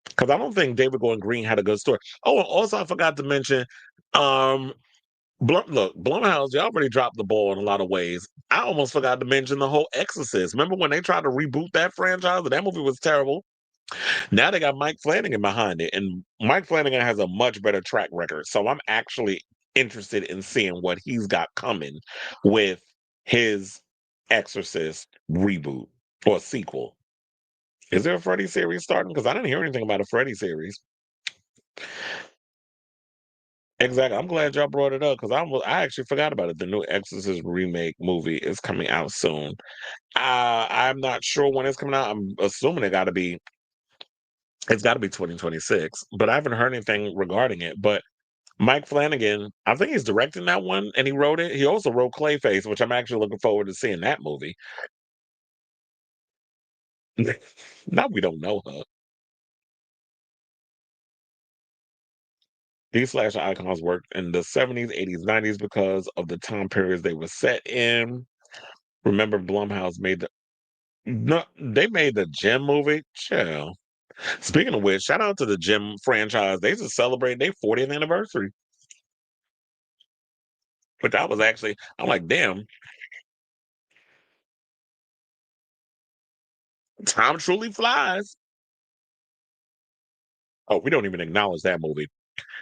Because I don't think David Gordon Green had a good story. Oh, and also I forgot to mention, um, Blumhouse, you already dropped the ball in a lot of ways. I almost forgot to mention the whole Exorcist. Remember when they tried to reboot that franchise? And that movie was terrible. Now they got Mike Flanagan behind it, and Mike Flanagan has a much better track record. So I'm actually interested in seeing what he's got coming with his Exorcist reboot or sequel. Is there a Freddy series starting? Because I didn't hear anything about a Freddy series. Exactly. I'm glad y'all brought it up because I actually forgot about it. The new Exorcist remake movie is coming out soon. I'm not sure when it's coming out. I'm assuming it's got to be 2026, but I haven't heard anything regarding it. But Mike Flanagan, I think he's directing that one and he wrote it. He also wrote Clayface, which I'm actually looking forward to seeing that movie. Now we don't know her. These slasher icons worked in the 70s, 80s, 90s because of the time periods they were set in. Remember, Blumhouse made no, they made the Gem movie. Chill. Speaking of which, shout out to the Gem franchise. They just celebrated their 40th anniversary, which I was actually, I'm like, damn, time truly flies. Oh, we don't even acknowledge that movie.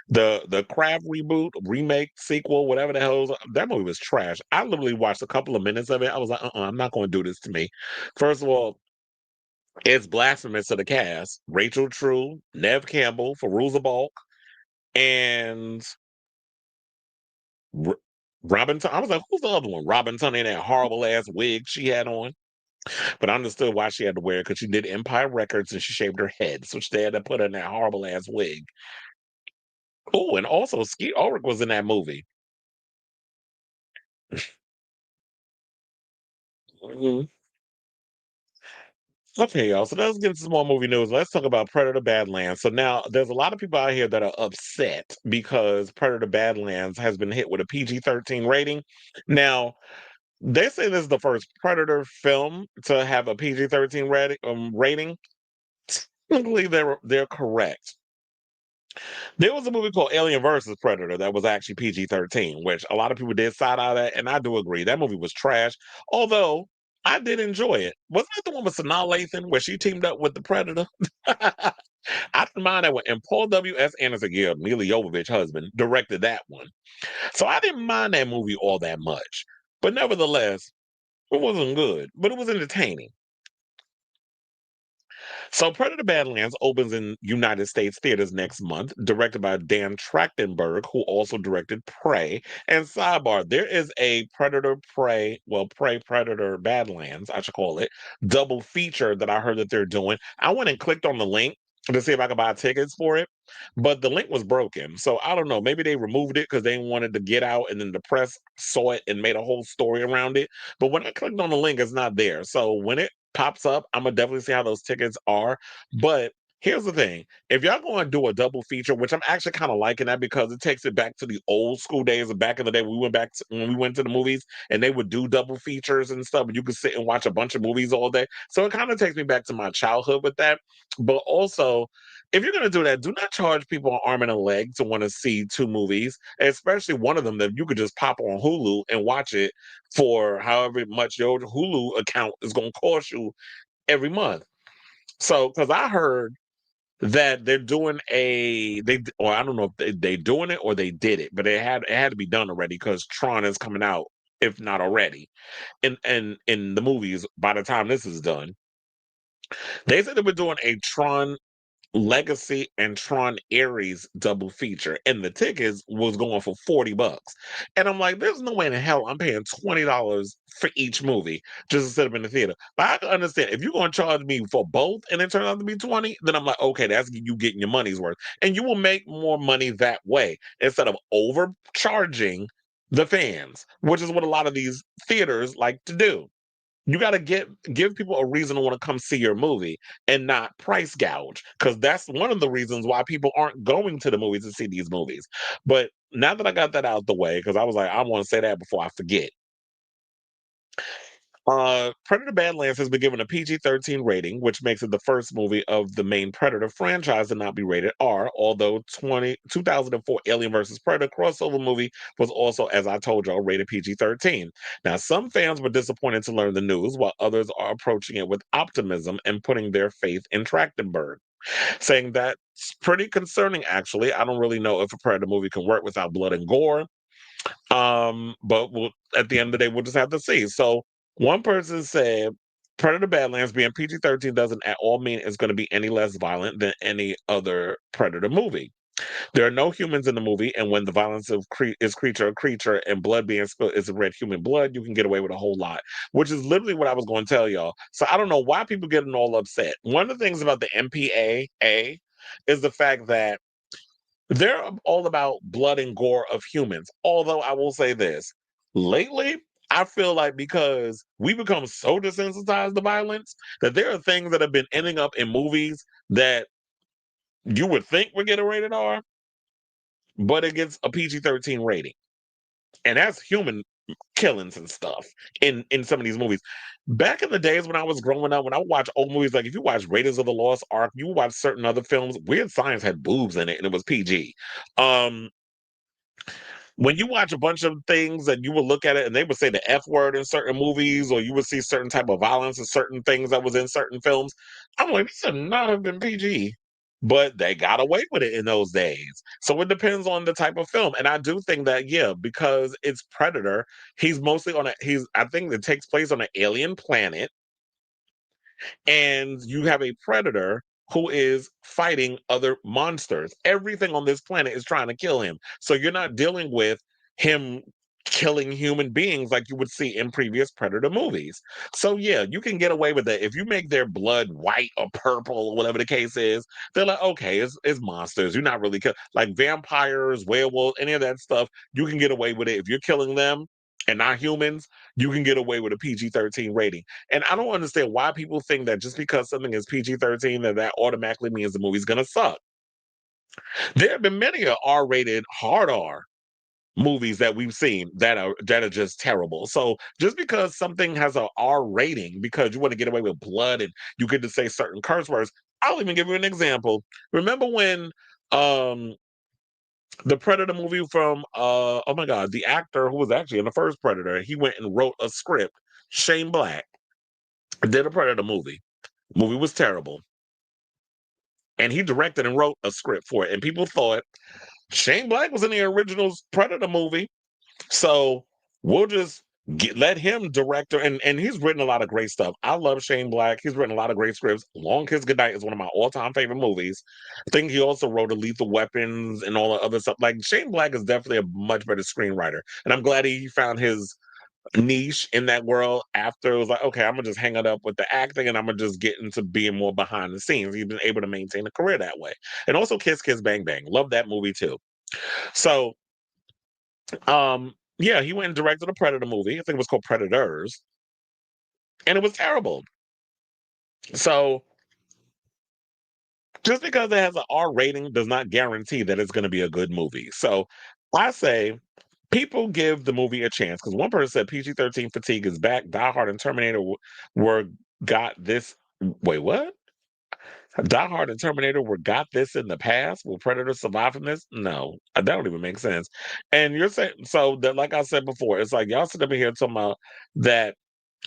The Crab reboot, remake, sequel, whatever the hell, that movie was trash. I literally watched a couple of minutes of it. I was like, I'm not going to do this to me. First of all, it's blasphemous to the cast. Rachel True, Nev Campbell, Fairuza Balk, and R- Robin. I was like, who's the other one? Robin Tunney in that horrible ass wig she had on. But I understood why she had to wear it because she did Empire Records and she shaved her head. So they had to put her in that horrible ass wig. Oh, and also Skeet Ulrich was in that movie. Mhm. Okay, y'all. So let's get into some more movie news. Let's talk about Predator Badlands. So now there's a lot of people out here that are upset because Predator Badlands has been hit with a PG-13 rating. Now, they say this is the first Predator film to have a PG-13 rating. Technically, they're correct. There was a movie called Alien versus Predator that was actually PG-13, which a lot of people did side eye that, and I do agree. That movie was trash, although I did enjoy it. Wasn't that the one with Sanaa Lathan where she teamed up with the Predator? I didn't mind that one. And Paul W.S. Anderson, yeah, Mila Jovovich husband, directed that one. So I didn't mind that movie all that much. But nevertheless, it wasn't good, but it was entertaining. So Predator Badlands opens in United States theaters next month, directed by Dan Trachtenberg, who also directed Prey. And sidebar, there is a Predator Prey, well, Prey Predator Badlands, I should call it, double feature that I heard that they're doing. I went and clicked on the link to see if I could buy tickets for it, but the link was broken. So I don't know. Maybe they removed it because they wanted to get out, and then the press saw it and made a whole story around it. But when I clicked on the link, it's not there. So when it pops up, I'm gonna definitely see how those tickets are. But here's the thing: if y'all going to do a double feature, which I'm actually kind of liking that because it takes it back to the old school days of back in the day, we went back to, when we went to the movies and they would do double features and stuff, and you could sit and watch a bunch of movies all day. So it kind of takes me back to my childhood with that. But also, if you're going to do that, do not charge people an arm and a leg to want to see two movies, especially one of them that you could just pop on Hulu and watch it for however much your Hulu account is going to cost you every month. So, because I heard that they're doing or I don't know if they doing it or they did it, but it had to be done already because Tron is coming out if not already, in the movies by the time this is done. They said they were doing a Tron Legacy and Tron Ares double feature, and the tickets was going for $40. And I'm like, there's no way in hell I'm paying $20 for each movie just to sit up in the theater. But I can understand if you're gonna charge me for both and it turns out to be 20, then I'm like, okay, that's you getting your money's worth. And you will make more money that way instead of overcharging the fans, which is what a lot of these theaters like to do. You got to give people a reason to want to come see your movie and not price gouge, because that's one of the reasons why people aren't going to the movies to see these movies. But now that I got that out the way, because I was like, I want to say that before I forget. Predator Badlands has been given a PG-13 rating, which makes it the first movie of the main Predator franchise to not be rated R, although 2004 Alien vs. Predator crossover movie was also, as I told y'all, rated PG-13. Now, some fans were disappointed to learn the news, while others are approaching it with optimism and putting their faith in Trachtenberg, saying that's pretty concerning, actually. I don't really know if a Predator movie can work without blood and gore. But at the end of the day, we'll just have to see. So one person said Predator Badlands being PG-13 doesn't at all mean it's going to be any less violent than any other Predator movie. There are no humans in the movie, and when the violence of is creature and blood being spilled is red human blood, you can get away with a whole lot, which is literally what I was going to tell y'all. So I don't know why people getting all upset. One of the things about the MPAA is the fact that they're all about blood and gore of humans. Although I will say this, lately, I feel like because we become so desensitized to violence that there are things that have been ending up in movies that you would think would get a rated R, but it gets a PG-13 rating. And that's human killings and stuff in some of these movies. Back in the days when I was growing up, when I watch old movies, like if you watch Raiders of the Lost Ark, you watch certain other films, Weird Science had boobs in it and it was PG. Um, when you watch a bunch of things and you would look at it and they would say the F word in certain movies, or you would see certain type of violence in certain things that was in certain films, I'm like, this should not have been PG. But they got away with it in those days. So it depends on the type of film. And I do think that, yeah, because it's Predator, he's mostly I think it takes place on an alien planet, and you have a predator who is fighting other monsters. Everything on this planet is trying to kill him. So you're not dealing with him killing human beings like you would see in previous Predator movies. So yeah, you can get away with it. If you make their blood white or purple or whatever the case is, they're like, okay, it's monsters. You're not really like vampires, werewolves, any of that stuff. You can get away with it. If you're killing them and not humans, you can get away with a PG-13 rating. And I don't understand why people think that just because something is PG-13 that automatically means the movie's gonna suck. There have been many R-rated hard R movies that we've seen that are just terrible. So just because something has a R rating because you want to get away with blood and you get to say certain curse words, I'll even give you an example. Remember when um the Predator movie from oh my god, the actor who was actually in the first Predator, he went and wrote a script. Shane Black did a Predator movie. Movie was terrible. And he directed and wrote a script for it. And people thought Shane Black was in the original Predator movie. So we'll just let him direct and he's written a lot of great stuff. I love Shane Black. He's written a lot of great scripts. Long Kiss Goodnight is one of my all-time favorite movies. I think he also wrote a Lethal Weapons and all the other stuff. Like Shane Black is definitely a much better screenwriter. And I'm glad he found his niche in that world after it was like, okay, I'm gonna just hang it up with the acting and I'm gonna just get into being more behind the scenes. He's been able to maintain a career that way. And also Kiss Kiss Bang Bang. Love that movie too. So yeah, he went and directed a Predator movie. I think it was called Predators. And it was terrible. So just because it has an R rating does not guarantee that it's gonna be a good movie. So I say people give the movie a chance because one person said PG-13 fatigue is back. Die Hard and Terminator were got this. Wait, what? Die Hard and Terminator were got this in the past. Will Predator survive from this? No, that don't even make sense. And you're saying so that, like I said before, it's like y'all sit up here talking about that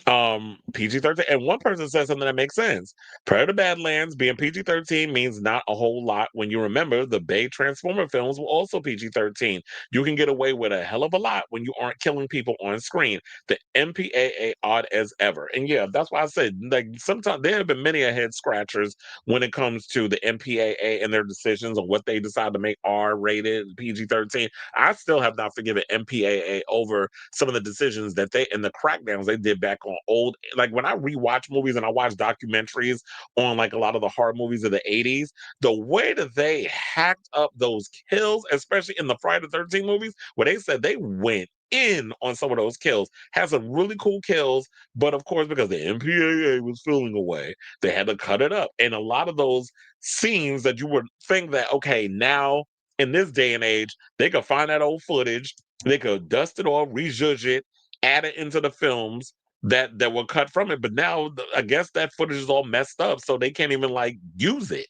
PG-13, and one person said something that makes sense. Predator Badlands being PG-13 means not a whole lot when you remember the Bay Transformer films were also PG-13. You can get away with a hell of a lot when you aren't killing people on screen. The MPAA odd as ever. And yeah, that's why I said, like, sometimes there have been many a head scratchers when it comes to the MPAA and their decisions on what they decide to make R-rated, PG-13. I still have not forgiven MPAA over some of the decisions that they and the crackdowns they did back on old, like when I rewatch movies and I watch documentaries on like a lot of the horror movies of the 80s, the way that they hacked up those kills, especially in the Friday the 13th movies, where they said they went in on some of those kills, has some really cool kills, but of course, because the MPAA was filling away, they had to cut it up. And a lot of those scenes that you would think that, okay, now in this day and age, they could find that old footage, they could dust it off, rejudge it, add it into the films that were cut from it. But now I guess that footage is all messed up, so they can't even like use it.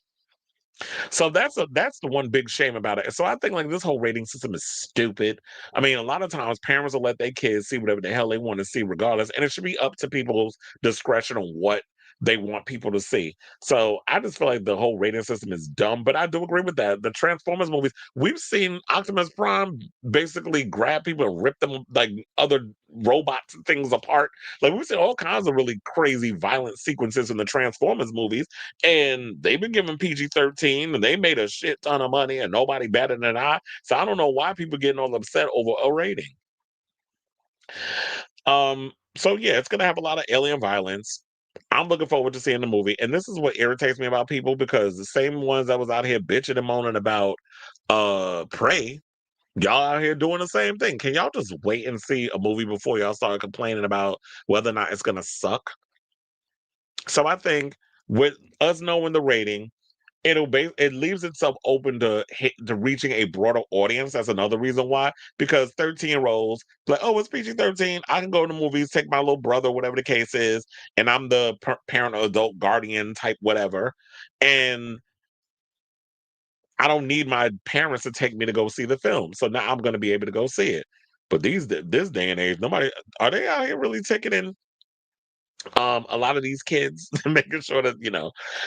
So that's the one big shame about it. So I think like this whole rating system is stupid. I mean, a lot of times parents will let their kids see whatever the hell they want to see, regardless, and it should be up to people's discretion on what they want people to see. So I just feel like the whole rating system is dumb. But I do agree with that. The Transformers movies, we've seen Optimus Prime basically grab people and rip them like other robots and things apart. Like we've seen all kinds of really crazy violent sequences in the Transformers movies, and they've been given PG-13 and they made a shit ton of money and nobody batted an eye. So I don't know why people getting all upset over a rating. So yeah, it's gonna have a lot of alien violence. I'm looking forward to seeing the movie. And this is what irritates me about people, because the same ones that was out here bitching and moaning about Prey, y'all out here doing the same thing. Can y'all just wait and see a movie before y'all start complaining about whether or not it's gonna suck? So I think with us knowing the rating, it leaves itself open to to reaching a broader audience. That's another reason why, because 13-year-olds like, oh, it's PG-13. I can go to the movies, take my little brother, whatever the case is, and I'm the parent or adult guardian type, whatever, and I don't need my parents to take me to go see the film. So now I'm going to be able to go see it. But this day and age, nobody are they out here really taking in a lot of these kids, making sure that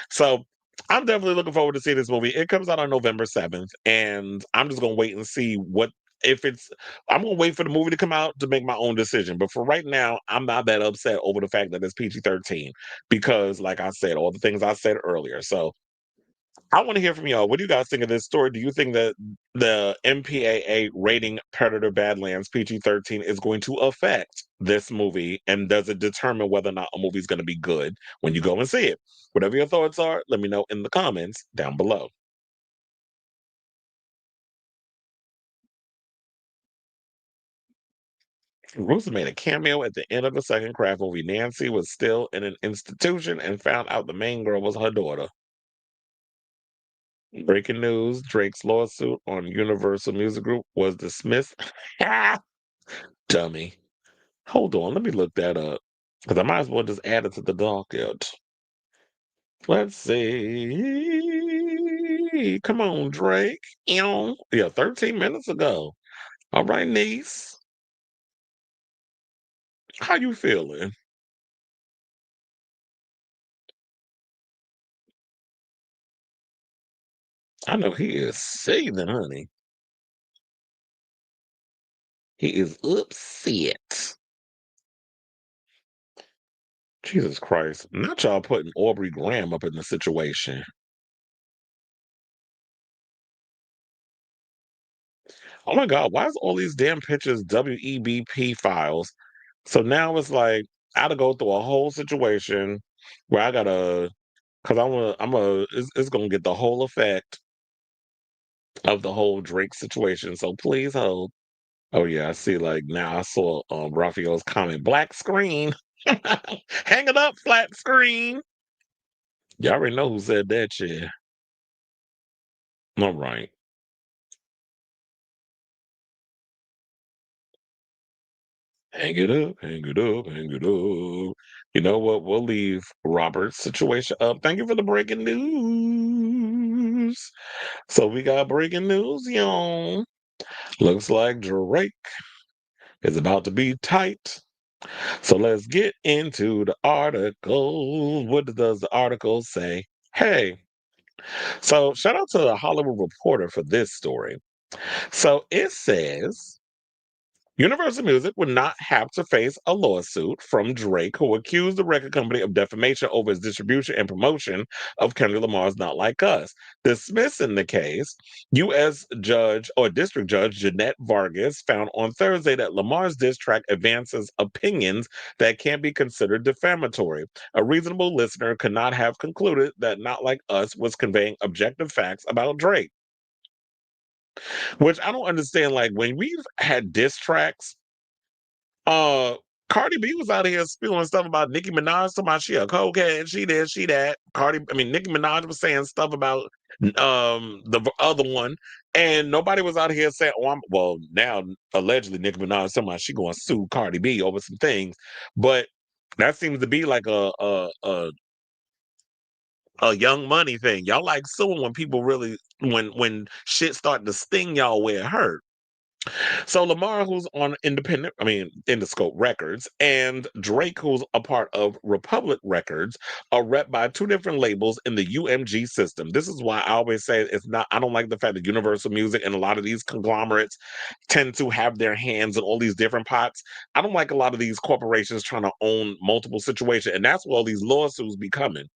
so I'm definitely looking forward to see this movie. It comes out on November 7th, and I'm just gonna wait and see what if it's I'm gonna wait for the movie to come out to make my own decision. But for right now, I'm not that upset over the fact that it's PG-13, because like I said, all the things I said earlier. So I want to hear from y'all. What do you guys think of this story? Do you think that the MPAA rating Predator Badlands PG-13 is going to affect this movie? And does it determine whether or not a movie is going to be good when you go and see it? Whatever your thoughts are, let me know in the comments down below. Ruth made a cameo at the end of the second Craft movie. Nancy was still in an institution and found out the main girl was her daughter. Breaking news: Drake's lawsuit on Universal Music Group was dismissed. Dummy. Hold on, let me look that up, because I might as well just add it to the docket. Let's see. Come on, Drake. Ew. Yeah, 13 minutes ago. All right, niece. How you feeling? I know he is seething, honey. He is upset. Jesus Christ. Not y'all putting Aubrey Graham up in the situation. Oh my God, why is all these damn pictures WEBP files? So now it's like I gotta go through a whole situation where I gotta, because it's gonna get the whole effect of the whole Drake situation. So please hold. Oh yeah, I see. Like now, I saw Raphael's comment. Black screen, hang it up, flat screen. You already know who said that shit. All right, hang it up, hang it up, hang it up. You know what? We'll leave Robert's situation up. Thank you for the breaking news. So we got breaking news, y'all. Looks like Drake is about to be tight So let's get into the article. What does the article say? Hey, so shout out to the Hollywood Reporter for this story. So it says Universal Music would not have to face a lawsuit from Drake, who accused the record company of defamation over his distribution and promotion of Kendrick Lamar's Not Like Us. Dismissing the case, U.S. Judge or District Judge Jeanette Vargas found on Thursday that Lamar's diss track advances opinions that can't be considered defamatory. A reasonable listener could not have concluded that Not Like Us was conveying objective facts about Drake, which I don't understand. Like when we've had diss tracks, uh, Cardi B was out here spewing stuff about Nicki Minaj, talking about she a cokehead, she this, she that. Nicki Minaj was saying stuff about the other one, and nobody was out here saying, "Oh, well." Now allegedly Nicki Minaj talking about she going to sue Cardi B over some things, but that seems to be like a Young Money thing. Y'all like suing when people really when shit start to sting y'all where it hurt. So Lamar, who's on Interscope Records, and Drake, who's a part of Republic Records, are rep by two different labels in the UMG system. This is why I always say it's not. I don't like the fact that Universal Music and a lot of these conglomerates tend to have their hands in all these different pots. I don't like a lot of these corporations trying to own multiple situations, and that's where all these lawsuits be coming.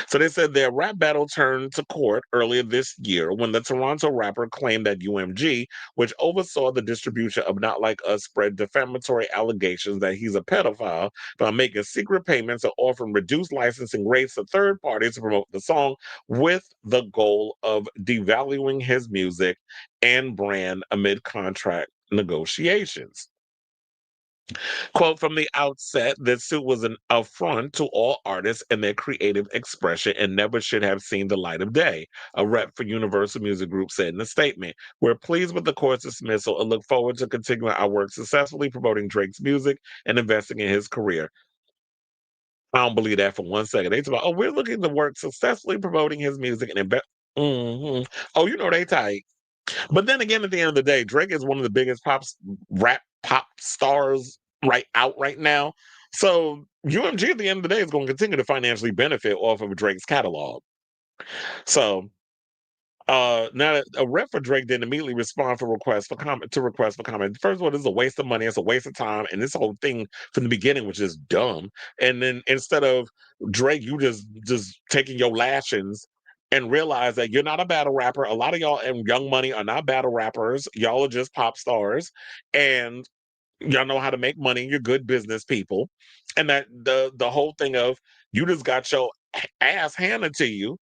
So they said their rap battle turned to court earlier this year when the Toronto rapper claimed that UMG, which oversaw the distribution of Not Like Us, spread defamatory allegations that he's a pedophile by making secret payments or offering reduced licensing rates to third parties to promote the song with the goal of devaluing his music and brand amid contract negotiations. Quote, from the outset, this suit was an affront to all artists and their creative expression and never should have seen the light of day, a rep for Universal Music Group said in a statement. We're pleased with the court's dismissal and look forward to continuing our work successfully promoting Drake's music and investing in his career. I don't believe that for 1 second. They talk about, oh, we're looking to work successfully promoting his music and invest. Oh, you know they tight. But then again, at the end of the day, Drake is one of the biggest rap pop stars right now. So UMG at the end of the day is going to continue to financially benefit off of Drake's catalog. So now that a rep for Drake didn't immediately respond for request for comment. First of all, this is a waste of money, it's a waste of time, and this whole thing from the beginning was just dumb. And then instead of Drake, you just taking your lashings and realize that you're not a battle rapper. A lot of y'all and Young Money are not battle rappers. Y'all are just pop stars, and y'all know how to make money. You're good business people, and that the whole thing of you just got your ass handed to you.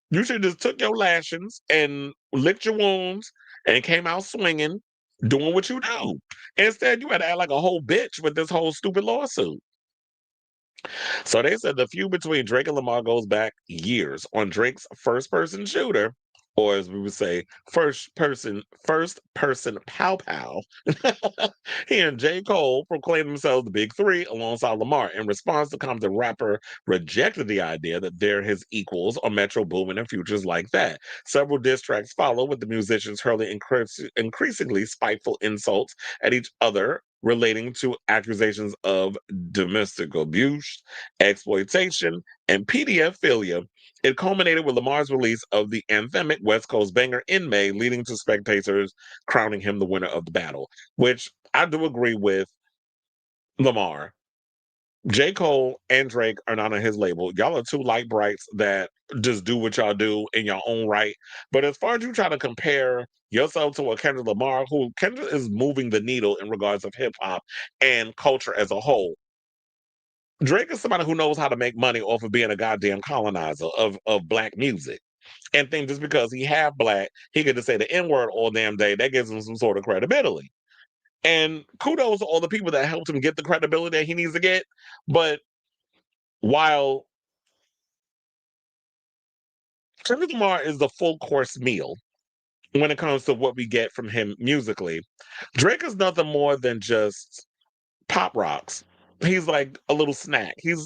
You should just took your lashings and licked your wounds and came out swinging, doing what you do. Instead, you had to act like a whole bitch with this whole stupid lawsuit. So they said the feud between Drake and Lamar goes back years. On Drake's first-person shooter, or as we would say, first person pow pow. He and J. Cole proclaimed themselves the big three alongside Lamar. In response, the Compton rapper rejected the idea that they're his equals on Metro Boomin and futures like that. Several diss tracks follow, with the musicians hurling increasingly spiteful insults at each other relating to accusations of domestic abuse, exploitation, and pedophilia. It culminated with Lamar's release of the anthemic West Coast banger in May, leading to spectators crowning him the winner of the battle, which I do agree with Lamar. J. Cole and Drake are not on his label. Y'all are two light brights that just do what y'all do in your own right. But as far as you try to compare yourself to a Kendrick Lamar, who Kendrick is moving the needle in regards of hip hop and culture as a whole. Drake is somebody who knows how to make money off of being a goddamn colonizer of black music. And think just because he half black, he could just say the N-word all damn day. That gives him some sort of credibility. And kudos to all the people that helped him get the credibility that he needs to get. But while Kendrick Lamar is the full course meal when it comes to what we get from him musically, Drake is nothing more than just pop rocks. He's like a little snack. He's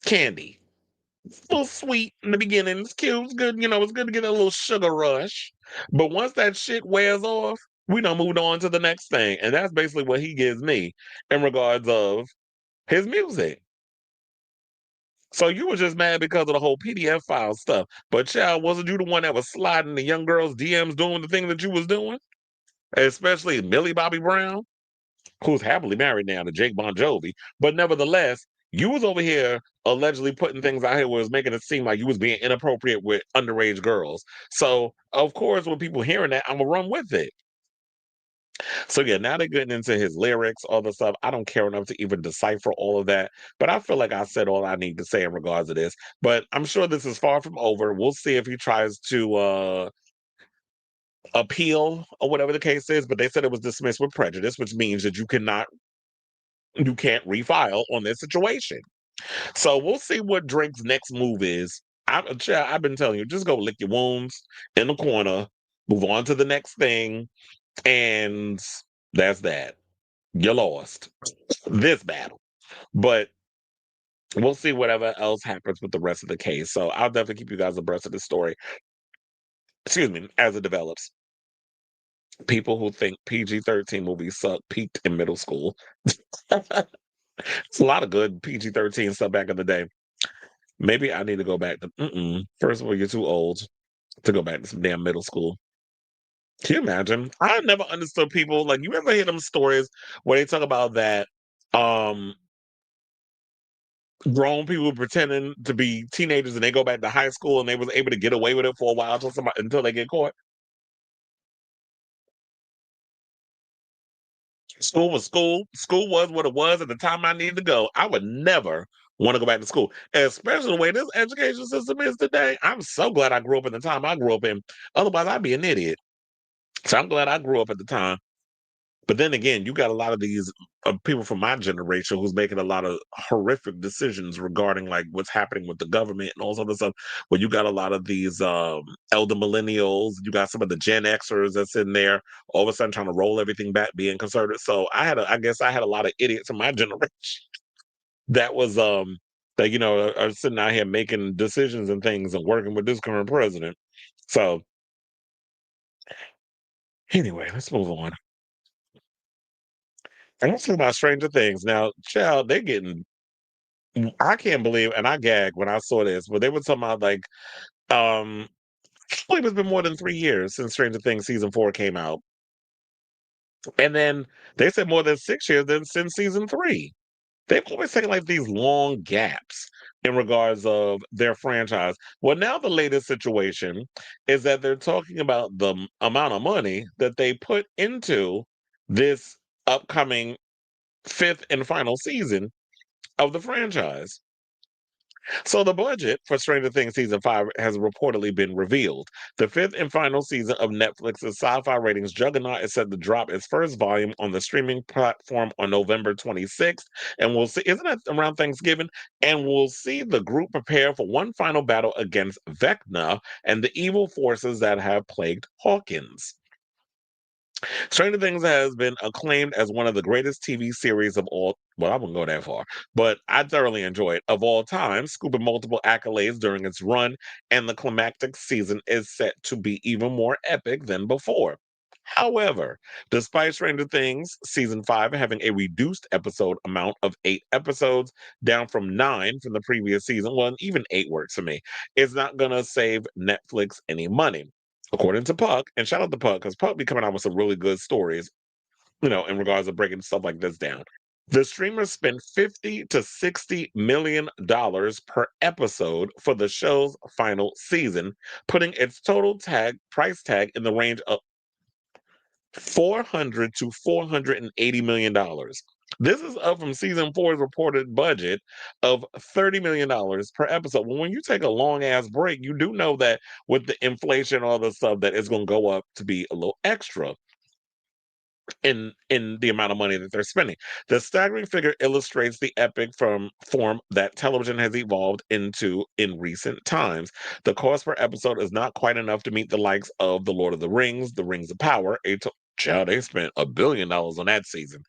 candy. It's a little sweet in the beginning. It's cute. It's good. It's good to get a little sugar rush. But once that shit wears off, We done moved on to the next thing. And that's basically what he gives me in regards of his music. So you were just mad because of the whole PDF file stuff. But child, wasn't you the one that was sliding the young girls' DMs doing the thing that you was doing? Especially Millie Bobby Brown, who's happily married now to Jake Bon Jovi. But nevertheless, you was over here allegedly putting things out here where it was making it seem like you was being inappropriate with underage girls. So of course, when people hearing that, I'm gonna run with it. So yeah, now they're getting into his lyrics, all the stuff. I don't care enough to even decipher all of that. But I feel like I said all I need to say in regards to this. But I'm sure this is far from over. We'll see if he tries to appeal or whatever the case is. But they said it was dismissed with prejudice, which means that you can't refile on this situation. So we'll see what Drake's next move is. I've been telling you, just go lick your wounds in the corner, move on to the next thing, and that's that. You lost this battle. But we'll see whatever else happens with the rest of the case. So I'll definitely keep you guys abreast of the story. Excuse me, as it develops. People who think PG-13 movies suck peaked in middle school. It's a lot of good PG-13 stuff back in the day. Maybe I need to go back to. First of all, you're too old to go back to some damn middle school. Can you imagine? I never understood people like you ever hear them stories where they talk about that grown people pretending to be teenagers and they go back to high school and they was able to get away with it for a while until they get caught. School was school. School was what it was at the time I needed to go. I would never want to go back to school, especially the way this education system is today. I'm so glad I grew up in the time I grew up in. Otherwise, I'd be an idiot. So I'm glad I grew up at the time. But then again, you got a lot of these people from my generation who's making a lot of horrific decisions regarding like what's happening with the government and all sorts of stuff. Where you got a lot of these elder millennials, you got some of the Gen Xers that's in there, all of a sudden trying to roll everything back, being conservative. So I guess I had a lot of idiots in my generation that was that are sitting out here making decisions and things and working with this current president. So anyway, let's move on. And let's talk about Stranger Things. Now, child, they're getting I can't believe, and I gagged when I saw this, but they were talking about like, I believe it's been more than 3 years since Stranger Things season 4 came out, and then they said more than 6 years since season 3. They've always taken like these long gaps in regards of their franchise. Well, now the latest situation is that they're talking about the amount of money that they put into this upcoming fifth and final season of the franchise. So the budget for Stranger Things season 5 has reportedly been revealed. The fifth and final season of Netflix's sci-fi ratings juggernaut is set to drop its first volume on the streaming platform on November 26th, and we'll see. Isn't that around Thanksgiving? And we'll see the group prepare for one final battle against Vecna and the evil forces that have plagued Hawkins. Stranger Things has been acclaimed as one of the greatest TV series of all. Well, I wouldn't go that far, but I thoroughly enjoy it of all time, scooping multiple accolades during its run, and the climactic season is set to be even more epic than before. However, despite Stranger Things season 5 having a reduced episode amount of 8 episodes, down from 9 from the previous season, well, even 8 works for me, it's not going to save Netflix any money. According to Puck, and shout out to Puck, because Puck be coming out with some really good stories, in regards to breaking stuff like this down. The streamers spent 50 to 60 million dollars per episode for the show's final season, putting its total price tag in the range of 400 to 480 million dollars. This is up from season 4's reported budget of $30 million per episode. Well, when you take a long ass break, you do know that with the inflation, all the stuff, that it's going to go up to be a little extra in the amount of money that they're spending. The staggering figure illustrates the epic from form that television has evolved into in recent times. The cost per episode is not quite enough to meet the likes of The Lord of the Rings of Power, Child, they spent $1 billion on that season.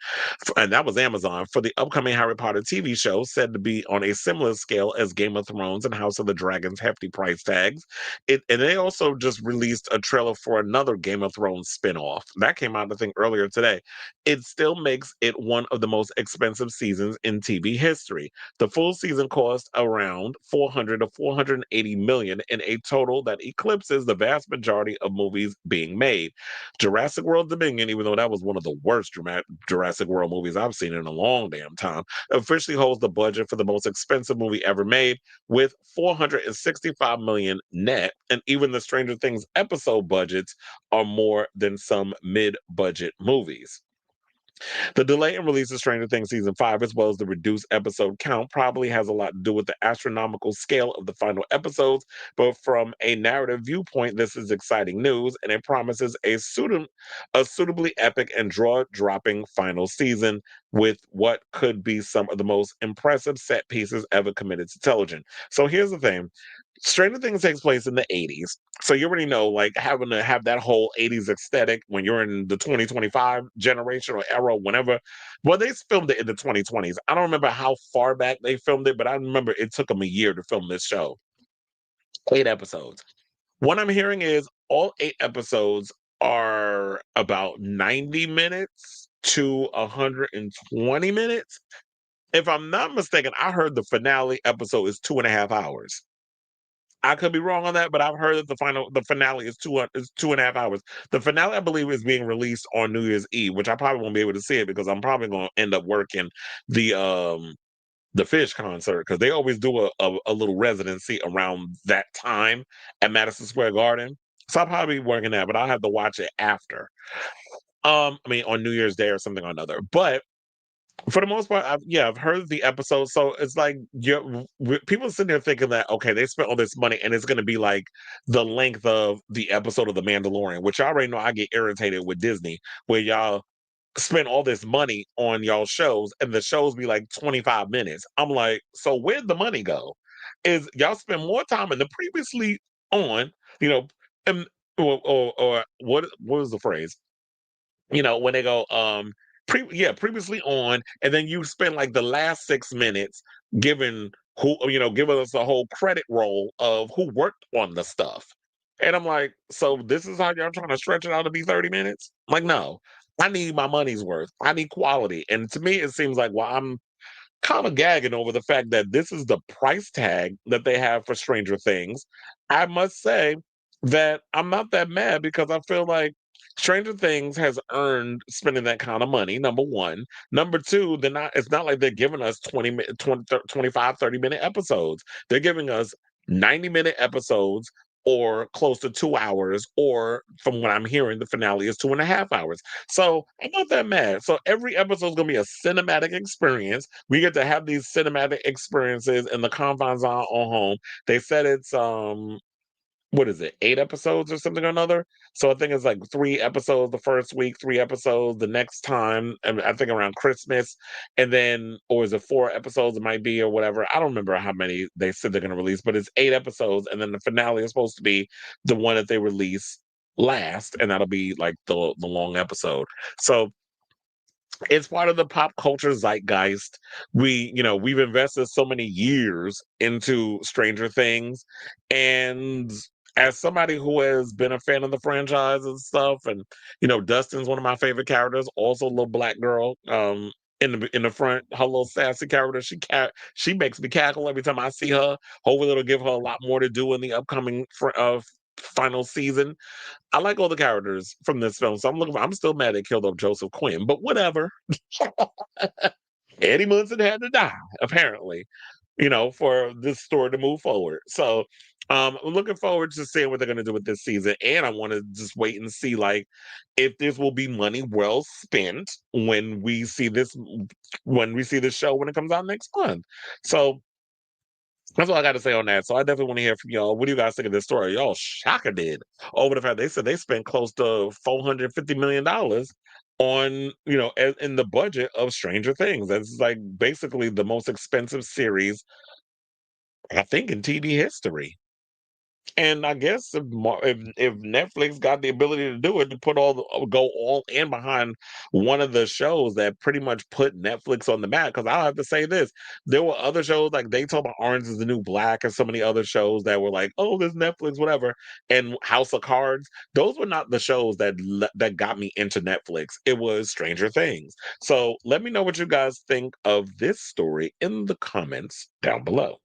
And that was Amazon. For the upcoming Harry Potter TV show, said to be on a similar scale as Game of Thrones and House of the Dragon's hefty price tags. And they also just released a trailer for another Game of Thrones spinoff. That came out, I think, earlier today. It still makes it one of the most expensive seasons in TV history. The full season cost around 400 to 480 million in a total that eclipses the vast majority of movies being made. Jurassic World Dominion, even though that was one of the worst Jurassic World movies I've seen in a long damn time, officially holds the budget for the most expensive movie ever made with 465 million net. And even the Stranger Things episode budgets are more than some mid-budget movies. The delay in release of Stranger Things season 5, as well as the reduced episode count, probably has a lot to do with the astronomical scale of the final episodes. But from a narrative viewpoint, this is exciting news, and it promises a suitably epic and jaw-dropping final season with what could be some of the most impressive set pieces ever committed to television. So here's the thing. Stranger Things takes place in the 80s. So you already know, like, having to have that whole 80s aesthetic when you're in the 2025 generation or era, whenever. Well, they filmed it in the 2020s. I don't remember how far back they filmed it, but I remember it took them a year to film this show. 8 episodes. What I'm hearing is all 8 episodes are about 90 minutes to 120 minutes. If I'm not mistaken, I heard the finale episode is 2.5 hours. I could be wrong on that, but I've heard that the finale is 2.5 hours. The finale, I believe, is being released on New Year's Eve, which I probably won't be able to see it because I'm probably going to end up working the Fish concert because they always do a little residency around that time at Madison Square Garden. So I'll probably be working that, but I'll have to watch it after. I mean, on New Year's Day or something or another. But for the most part, I've heard the episode. So it's like people sitting there thinking that okay, they spent all this money and it's going to be like the length of the episode of The Mandalorian, which I already know I get irritated with Disney, where y'all spend all this money on y'all shows and the shows be like 25 minutes. I'm like, so where'd the money go? Is y'all spend more time in the previously on, you know, and, or what was the phrase? When they go previously on, and then you spend like the last 6 minutes giving giving us a whole credit roll of who worked on the stuff. And I'm like, so this is how y'all trying to stretch it out to be 30 minutes? Like, no, I need my money's worth. I need quality. And to me, it seems like, well, I'm kind of gagging over the fact that this is the price tag that they have for Stranger Things. I must say that I'm not that mad because I feel like Stranger Things has earned spending that kind of money, number one. Number two, it's not like they're giving us 25, 30-minute episodes. They're giving us 90-minute episodes or close to 2 hours, or from what I'm hearing, the finale is 2.5 hours. So I'm not that mad. So every episode is going to be a cinematic experience. We get to have these cinematic experiences in the confines of our own home. They said it's what is it, 8 episodes or something or another? So I think it's like 3 episodes the first week, 3 episodes the next time, and I think around Christmas, and then or is it 4 episodes? It might be or whatever. I don't remember how many they said they're going to release, but it's 8 episodes, and then the finale is supposed to be the one that they release last, and that'll be like the long episode. So it's part of the pop culture zeitgeist. We've invested so many years into Stranger Things, and as somebody who has been a fan of the franchise and stuff, and Dustin's one of my favorite characters, also a little black girl. In the front, her little sassy character, she makes me cackle every time I see her. Hopefully, it'll give her a lot more to do in the upcoming final season. I like all the characters from this film, so I'm still mad they killed off Joseph Quinn, but whatever. Eddie Munson had to die, apparently, for this story to move forward. So I'm looking forward to seeing what they're gonna do with this season. And I want to just wait and see like if this will be money well spent when we see this show when it comes out next month. So that's all I got to say on that. So I definitely want to hear from y'all. What do you guys think of this story? Y'all shocker did over the fact they said they spent close to $450 million on, in the budget of Stranger Things. That's like basically the most expensive series, I think, in TV history. And I guess if Netflix got the ability to do it, to put go all in behind one of the shows that pretty much put Netflix on the map. Because I'll have to say this: there were other shows like they talk about Orange is the New Black and so many other shows that were like, oh, this Netflix, whatever, and House of Cards. Those were not the shows that got me into Netflix. It was Stranger Things. So let me know what you guys think of this story in the comments down below.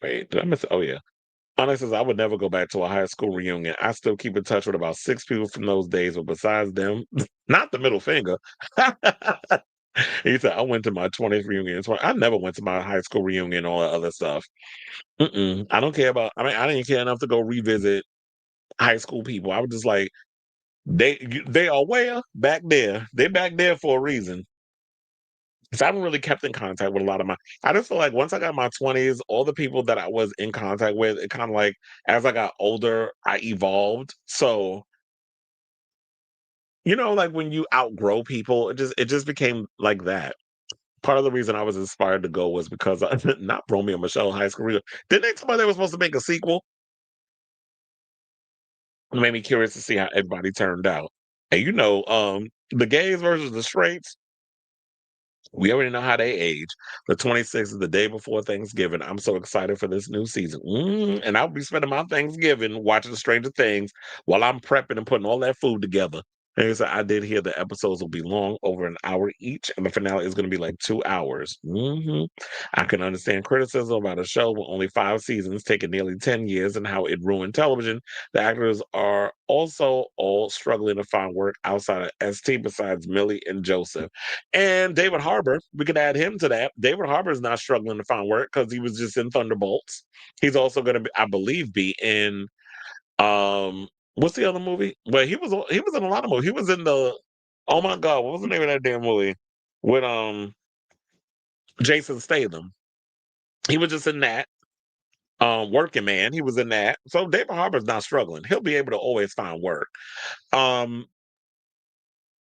Wait, did I miss? Oh yeah. Honestly, I would never go back to a high school reunion. I still keep in touch with about six people from those days, but besides them, not the middle finger. He said, I went to my 20th reunion. I never went to my high school reunion, all that other stuff. I don't care about, I mean, I didn't care enough to go revisit high school people. I was just like, they are where? Back there. They back there for a reason. So I haven't really kept in contact with a lot of I just feel like once I got my 20s, all the people that I was in contact with, it kind of like as I got older, I evolved. So, like when you outgrow people, it just became like that. Part of the reason I was inspired to go was because not Romeo and Michelle High School Reunion. Didn't they tell me they were supposed to make a sequel? It made me curious to see how everybody turned out. And the gays versus the straights, we already know how they age. The 26th is the day before Thanksgiving. I'm so excited for this new season. And I'll be spending my Thanksgiving watching Stranger Things while I'm prepping and putting all that food together. And so I did hear the episodes will be long, over an hour each, and the finale is going to be like 2 hours. I can understand criticism about a show with only 5 seasons, taking nearly 10 years, and how it ruined television. The actors are also all struggling to find work outside of ST besides Millie and Joseph. And David Harbour, we could add him to that. David Harbour is not struggling to find work because he was just in Thunderbolts. He's also going to be, I believe, be in what's the other movie? Well, he was in a lot of movies. He was in the oh my god, what was the name of that damn movie with Jason Statham? He was just in that. Working Man, he was in that. So David Harbour's not struggling. He'll be able to always find work. Um,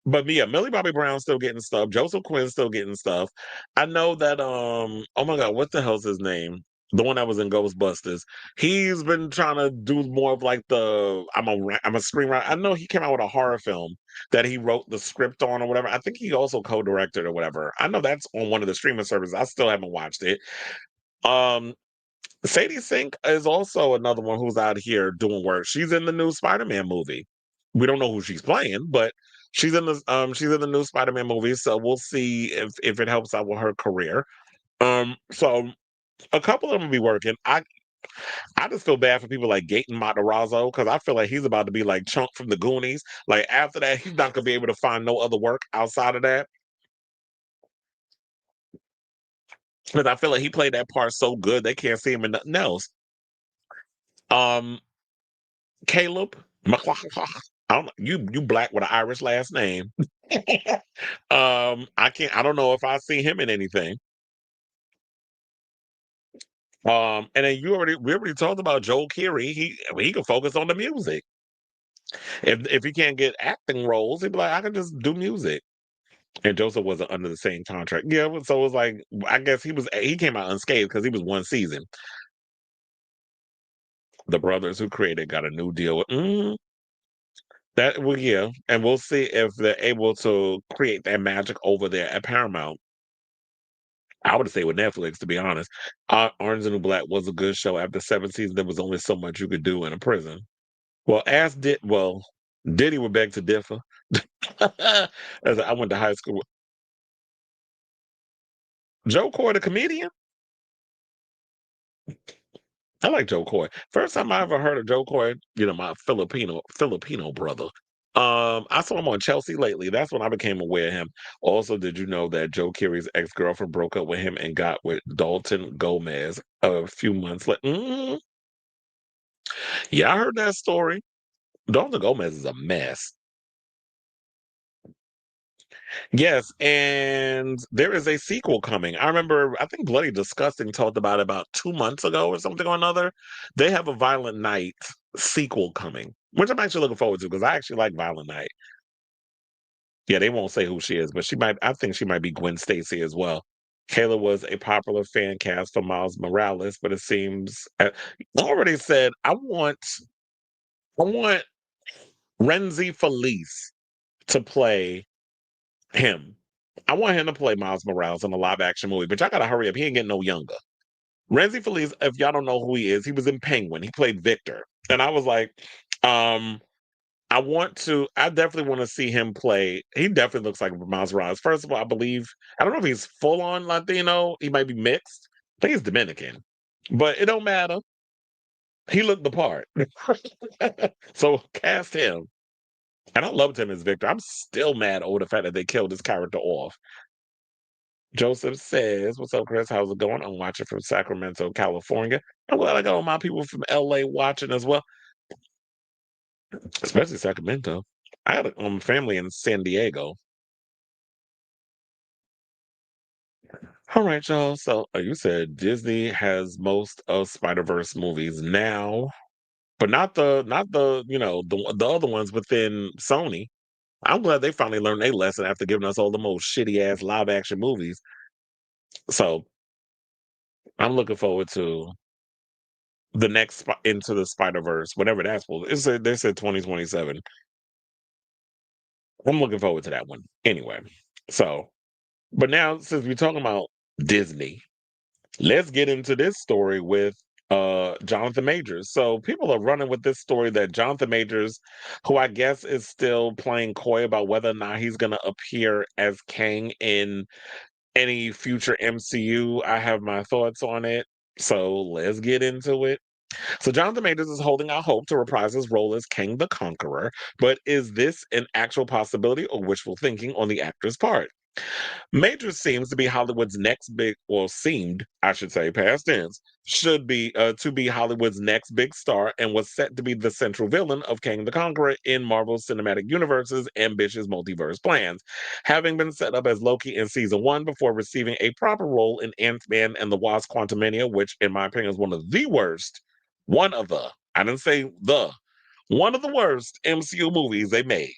But yeah, Millie Bobby Brown's still getting stuff. Joseph Quinn's still getting stuff. I know that oh my god, what the hell's his name? The one that was in Ghostbusters. He's been trying to do more of like I'm a screenwriter. I know he came out with a horror film that he wrote the script on or whatever. I think he also co-directed or whatever. I know that's on one of the streaming services. I still haven't watched it. Um Sadie Sink is also another one who's out here doing work. She's in the new Spider-Man movie. We don't know who she's playing, but she's in the new Spider-Man movie, so we'll see if it helps out with her career. So a couple of them will be working. I just feel bad for people like Gaten Matarazzo because I feel like he's about to be like Chunk from the Goonies. Like after that, he's not gonna be able to find no other work outside of that. Because I feel like he played that part so good they can't see him in nothing else. Um, Caleb, I don't know, you black with an Irish last name. I don't know if I see him in anything. And then we already talked about Joel Keery. He can focus on the music. If he can't get acting roles, he'd be like, I can just do music. And Joseph wasn't under the same contract. Yeah, so it was like I guess he came out unscathed because he was one season. The brothers who created got a new deal with that. Well, yeah, and we'll see if they're able to create that magic over there at Paramount. I would say with Netflix, to be honest. Orange and the Black was a good show. After 7 seasons, there was only so much you could do in a prison. Diddy would beg to differ. As I went to high school. Joe Coy, the comedian. I like Joe Coy. First time I ever heard of Joe Coy, my Filipino brother. I saw him on Chelsea lately. That's when I became aware of him. Also, did you know that Joe Keery's ex-girlfriend broke up with him and got with Dalton Gomez a few months later? Yeah, I heard that story. Dalton Gomez is a mess. Yes, and there is a sequel coming. I remember, I think Bloody Disgusting talked about it about 2 months ago or something or another. They have a Violent Night sequel coming. which I'm actually looking forward to because I actually like Violent Night. Yeah, they won't say who she is, but she might. I think she might be Gwen Stacy as well. Kayla was a popular fan cast for Miles Morales, but it seems I already said I want Renzi Felice to play him. I want him to play Miles Morales in a live action movie, but y'all gotta hurry up. He ain't getting no younger. Renzi Felice, if y'all don't know who he was in Penguin. He played Victor. And I was like, um, I definitely want to see him play. He definitely looks like Miles Morales. First of all, I don't know if he's full on Latino. He might be mixed. I think he's Dominican, but it don't matter. He looked the part. So cast him. And I loved him as Victor. I'm still mad over the fact that they killed his character off. Joseph says, "What's up, Chris? How's it going? I'm watching from Sacramento, California. I'm glad I got all my people from LA watching as well, especially Sacramento. I had a family in San Diego. All right, y'all. So you said Disney has most of Spider-Verse movies now, but not the the other ones within Sony. I'm glad they finally learned their lesson after giving us all the most shitty ass live action movies. So I'm looking forward to the next Into the Spider Verse, whatever that's for. They said 2027. I'm looking forward to that one. Anyway, so but now since we're talking about Disney, let's get into this story with Jonathan Majors. So people are running with this story that Jonathan Majors, who I guess is still playing coy about whether or not he's going to appear as Kang in any future MCU. I have my thoughts on it. So let's get into it. So Jonathan Majors is holding out hope to reprise his role as Kang the Conqueror, but is this an actual possibility or wishful thinking on the actor's part? Majors seems to be Hollywood's next big, well, seemed, I should say, past tense, should be to be Hollywood's next big star and was set to be the central villain of Kang the Conqueror in Marvel's Cinematic Universe's ambitious multiverse plans, having been set up as Loki in season one before receiving a proper role in Ant-Man and the Wasp Quantumania, which, in my opinion, is one of the, I didn't say the, one of the worst MCU movies they made.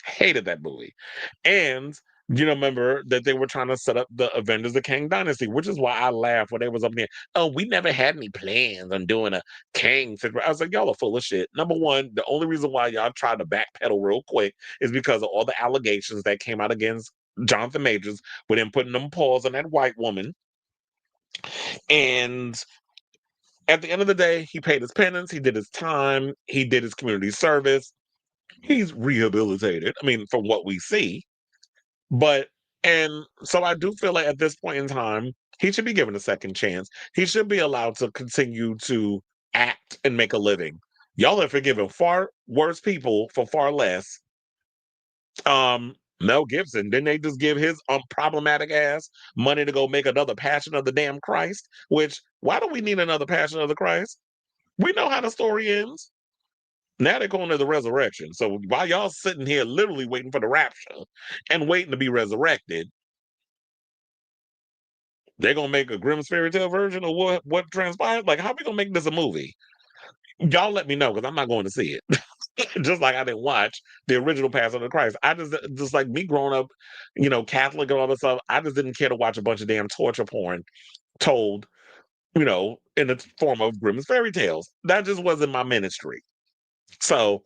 Hated that movie. And remember that they were trying to set up the Avengers the Kang Dynasty, which is why I laughed when they was up there. Oh, we never had any plans on doing a Kang. I was like, y'all are full of shit. Number one, the only reason why y'all tried to backpedal real quick is because of all the allegations that came out against Jonathan Majors with him putting them paws on that white woman. And at the end of the day, he paid his penance, he did his time, he did his community service. He's rehabilitated. I mean, from what we see. But and so I do feel like at this point in time, he should be given a second chance. He should be allowed to continue to act and make a living. Y'all are forgiving far worse people for far less. Mel Gibson, didn't they just give his problematic ass money to go make another Passion of the Damn Christ? Which why do we need another Passion of the Christ? We know how the story ends. Now they're going to the resurrection. So while y'all sitting here literally waiting for the rapture and waiting to be resurrected, they're gonna make a Grimm's fairy tale version of what transpired. Like, how we gonna make this a movie? Y'all let me know because I'm not going to see it. Just like I didn't watch the original Passion of the Christ. I just like me growing up, Catholic and all this stuff. I just didn't care to watch a bunch of damn torture porn told, in the form of Grimm's fairy tales. That just wasn't my ministry. So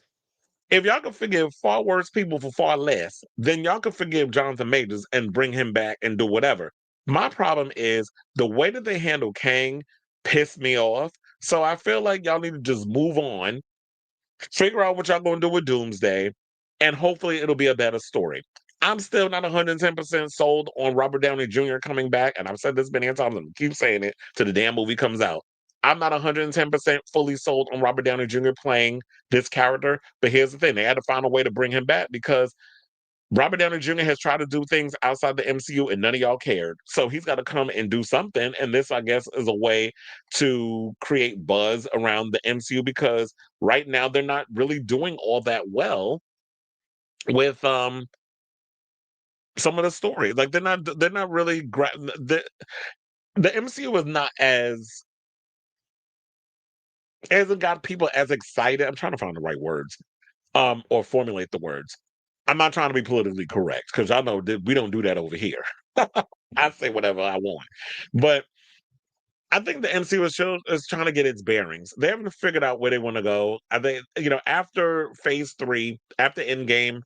if y'all can forgive far worse people for far less, then y'all can forgive Jonathan Majors and bring him back and do whatever. My problem is the way that they handle Kang pissed me off. So I feel like y'all need to just move on, figure out what y'all going to do with Doomsday, and hopefully it'll be a better story. I'm still not 110% sold on Robert Downey Jr. coming back, and I've said this many times and keep saying it till the damn movie comes out. I'm not 110% fully sold on Robert Downey Jr. playing this character, but here's the thing: they had to find a way to bring him back because Robert Downey Jr. has tried to do things outside the MCU and none of y'all cared. So he's got to come and do something. And this, I guess, is a way to create buzz around the MCU because right now they're not really doing all that well with some of the stories. Like they're not really the MCU is not as hasn't got people as excited. I'm trying to find the right words. or formulate the words. I'm not trying to be politically correct because I know that we don't do that over here. I say whatever I want, but I think the MCU is trying to get its bearings. They haven't figured out where they want to go. I think after Phase 3, after Endgame,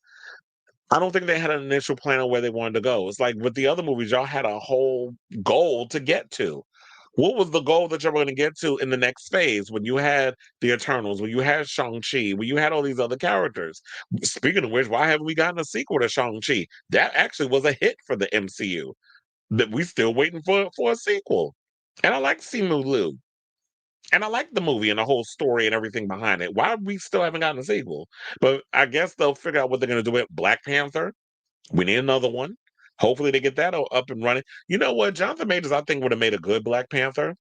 I don't think they had an initial plan on where they wanted to go. It's like with the other movies, y'all had a whole goal to get to. What was the goal that you're going to get to in the next phase when you had the Eternals, when you had Shang-Chi, when you had all these other characters? Speaking of which, why haven't we gotten a sequel to Shang-Chi? That actually was a hit for the MCU. That we still waiting for a sequel. And I like Simu Liu. And I like the movie and the whole story and everything behind it. Why we still haven't gotten a sequel? But I guess they'll figure out what they're going to do with Black Panther. We need another one. Hopefully they get that up and running. You know what? Jonathan Majors, I think, would have made a good Black Panther.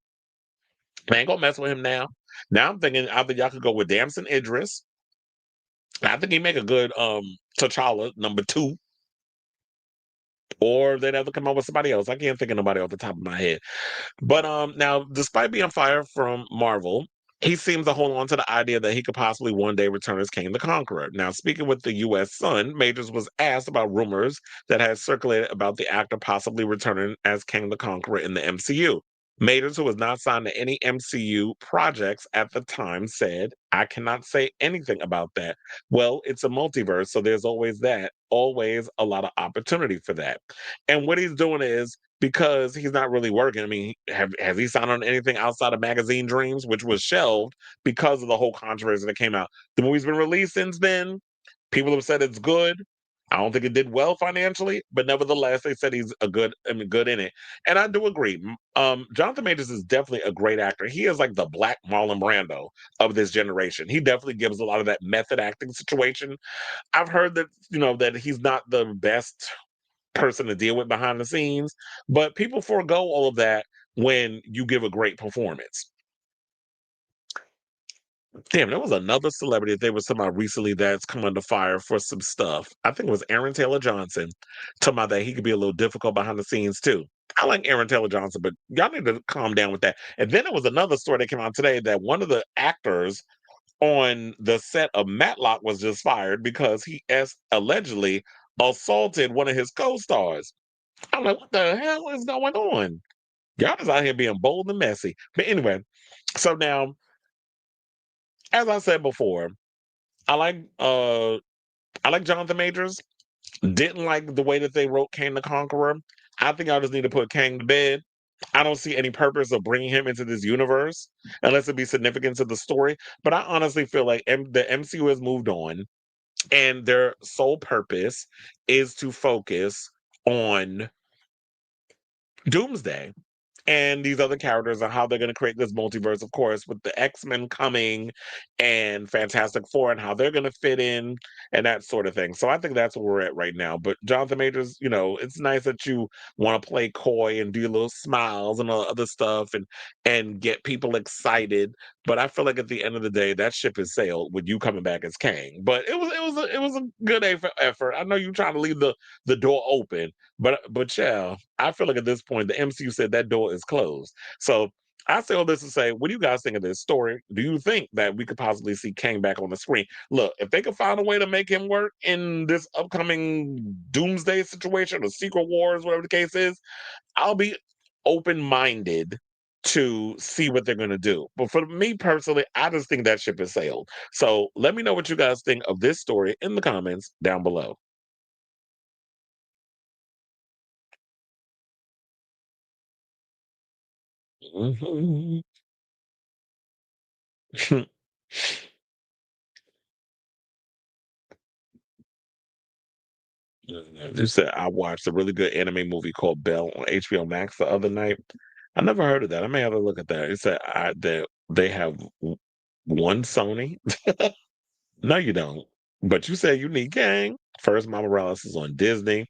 I ain't gonna mess with him now. Now I'm thinking either y'all could go with Damson Idris. I think he make a good T'Challa #2, or they'd have to come up with somebody else. I can't think of nobody off the top of my head. But now, despite being fired from Marvel, he seems to hold on to the idea that he could possibly one day return as King the Conqueror. Now, speaking with the U.S. Sun, Majors was asked about rumors that had circulated about the actor possibly returning as King the Conqueror in the MCU. Majors, who was not signed to any MCU projects at the time, said, I cannot say anything about that. Well, it's a multiverse, so there's always that, always a lot of opportunity for that. And what he's doing is because he's not really working. I mean, has he signed on anything outside of Magazine Dreams, which was shelved because of the whole controversy that came out? The movie's been released since then. People have said it's good. I don't think it did well financially, but nevertheless, they said he's good in it. And I do agree. Jonathan Majors is definitely a great actor. He is like the black Marlon Brando of this generation. He definitely gives a lot of that method acting situation. I've heard that, that he's not the best person to deal with behind the scenes, but people forego all of that when you give a great performance. Damn, there was another celebrity that they were talking about recently that's come under fire for some stuff. I think it was Aaron Taylor Johnson talking about that he could be a little difficult behind the scenes too. I like Aaron Taylor Johnson, but y'all need to calm down with that. And then there was another story that came out today that one of the actors on the set of Matlock was just fired because he allegedly assaulted one of his co-stars. I'm like, what the hell is going on? Y'all just out here being bold and messy. But anyway, so now, as I said before, I like uh I like Jonathan Majors. Didn't like the way that they wrote Kang the Conqueror. I think I just need to put Kang to bed. I don't see any purpose of bringing him into this universe unless it be significant to the story. But I honestly feel like the MCU has moved on, and their sole purpose is to focus on Doomsday and these other characters and how they're going to create this multiverse, of course, with the X-Men coming and Fantastic Four and how they're going to fit in and that sort of thing. So I think that's where we're at right now. But Jonathan Majors, it's nice that you want to play coy and do little smiles and all other stuff and get people excited. But I feel like at the end of the day, that ship has sailed with you coming back as Kang. But it was a good effort. I know you're trying to leave the door open, but yeah, I feel like at this point the MCU said that door is closed. So I say all this to say, what do you guys think of this story? Do you think that we could possibly see Kang back on the screen? Look, if they could find a way to make him work in this upcoming Doomsday situation or Secret Wars, whatever the case is, I'll be open-minded to see what they're going to do. But for me personally, I just think that ship has sailed. So let me know what you guys think of this story in the comments down below. Mhm. You said I watched a really good anime movie called Belle on HBO Max the other night. I never heard of that. I may have to look at that. It said that they have one Sony. No, you don't. But you said you need Gang. First, Mama Morales is on Disney.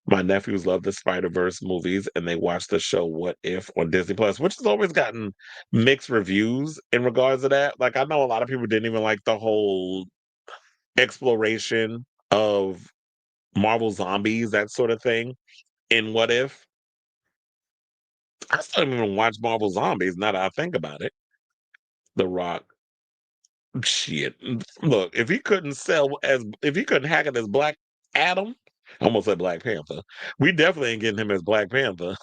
My nephews love the Spider Verse movies, and they watch the show What If on Disney Plus, which has always gotten mixed reviews in regards to that. Like, I know a lot of people didn't even like the whole exploration of Marvel zombies, that sort of thing. In What If, I still haven't even watched Marvel Zombies. Now that I think about it, The Rock. Shit. Look, if he couldn't hack it as Black Adam, I almost said Black Panther. We definitely ain't getting him as Black Panther.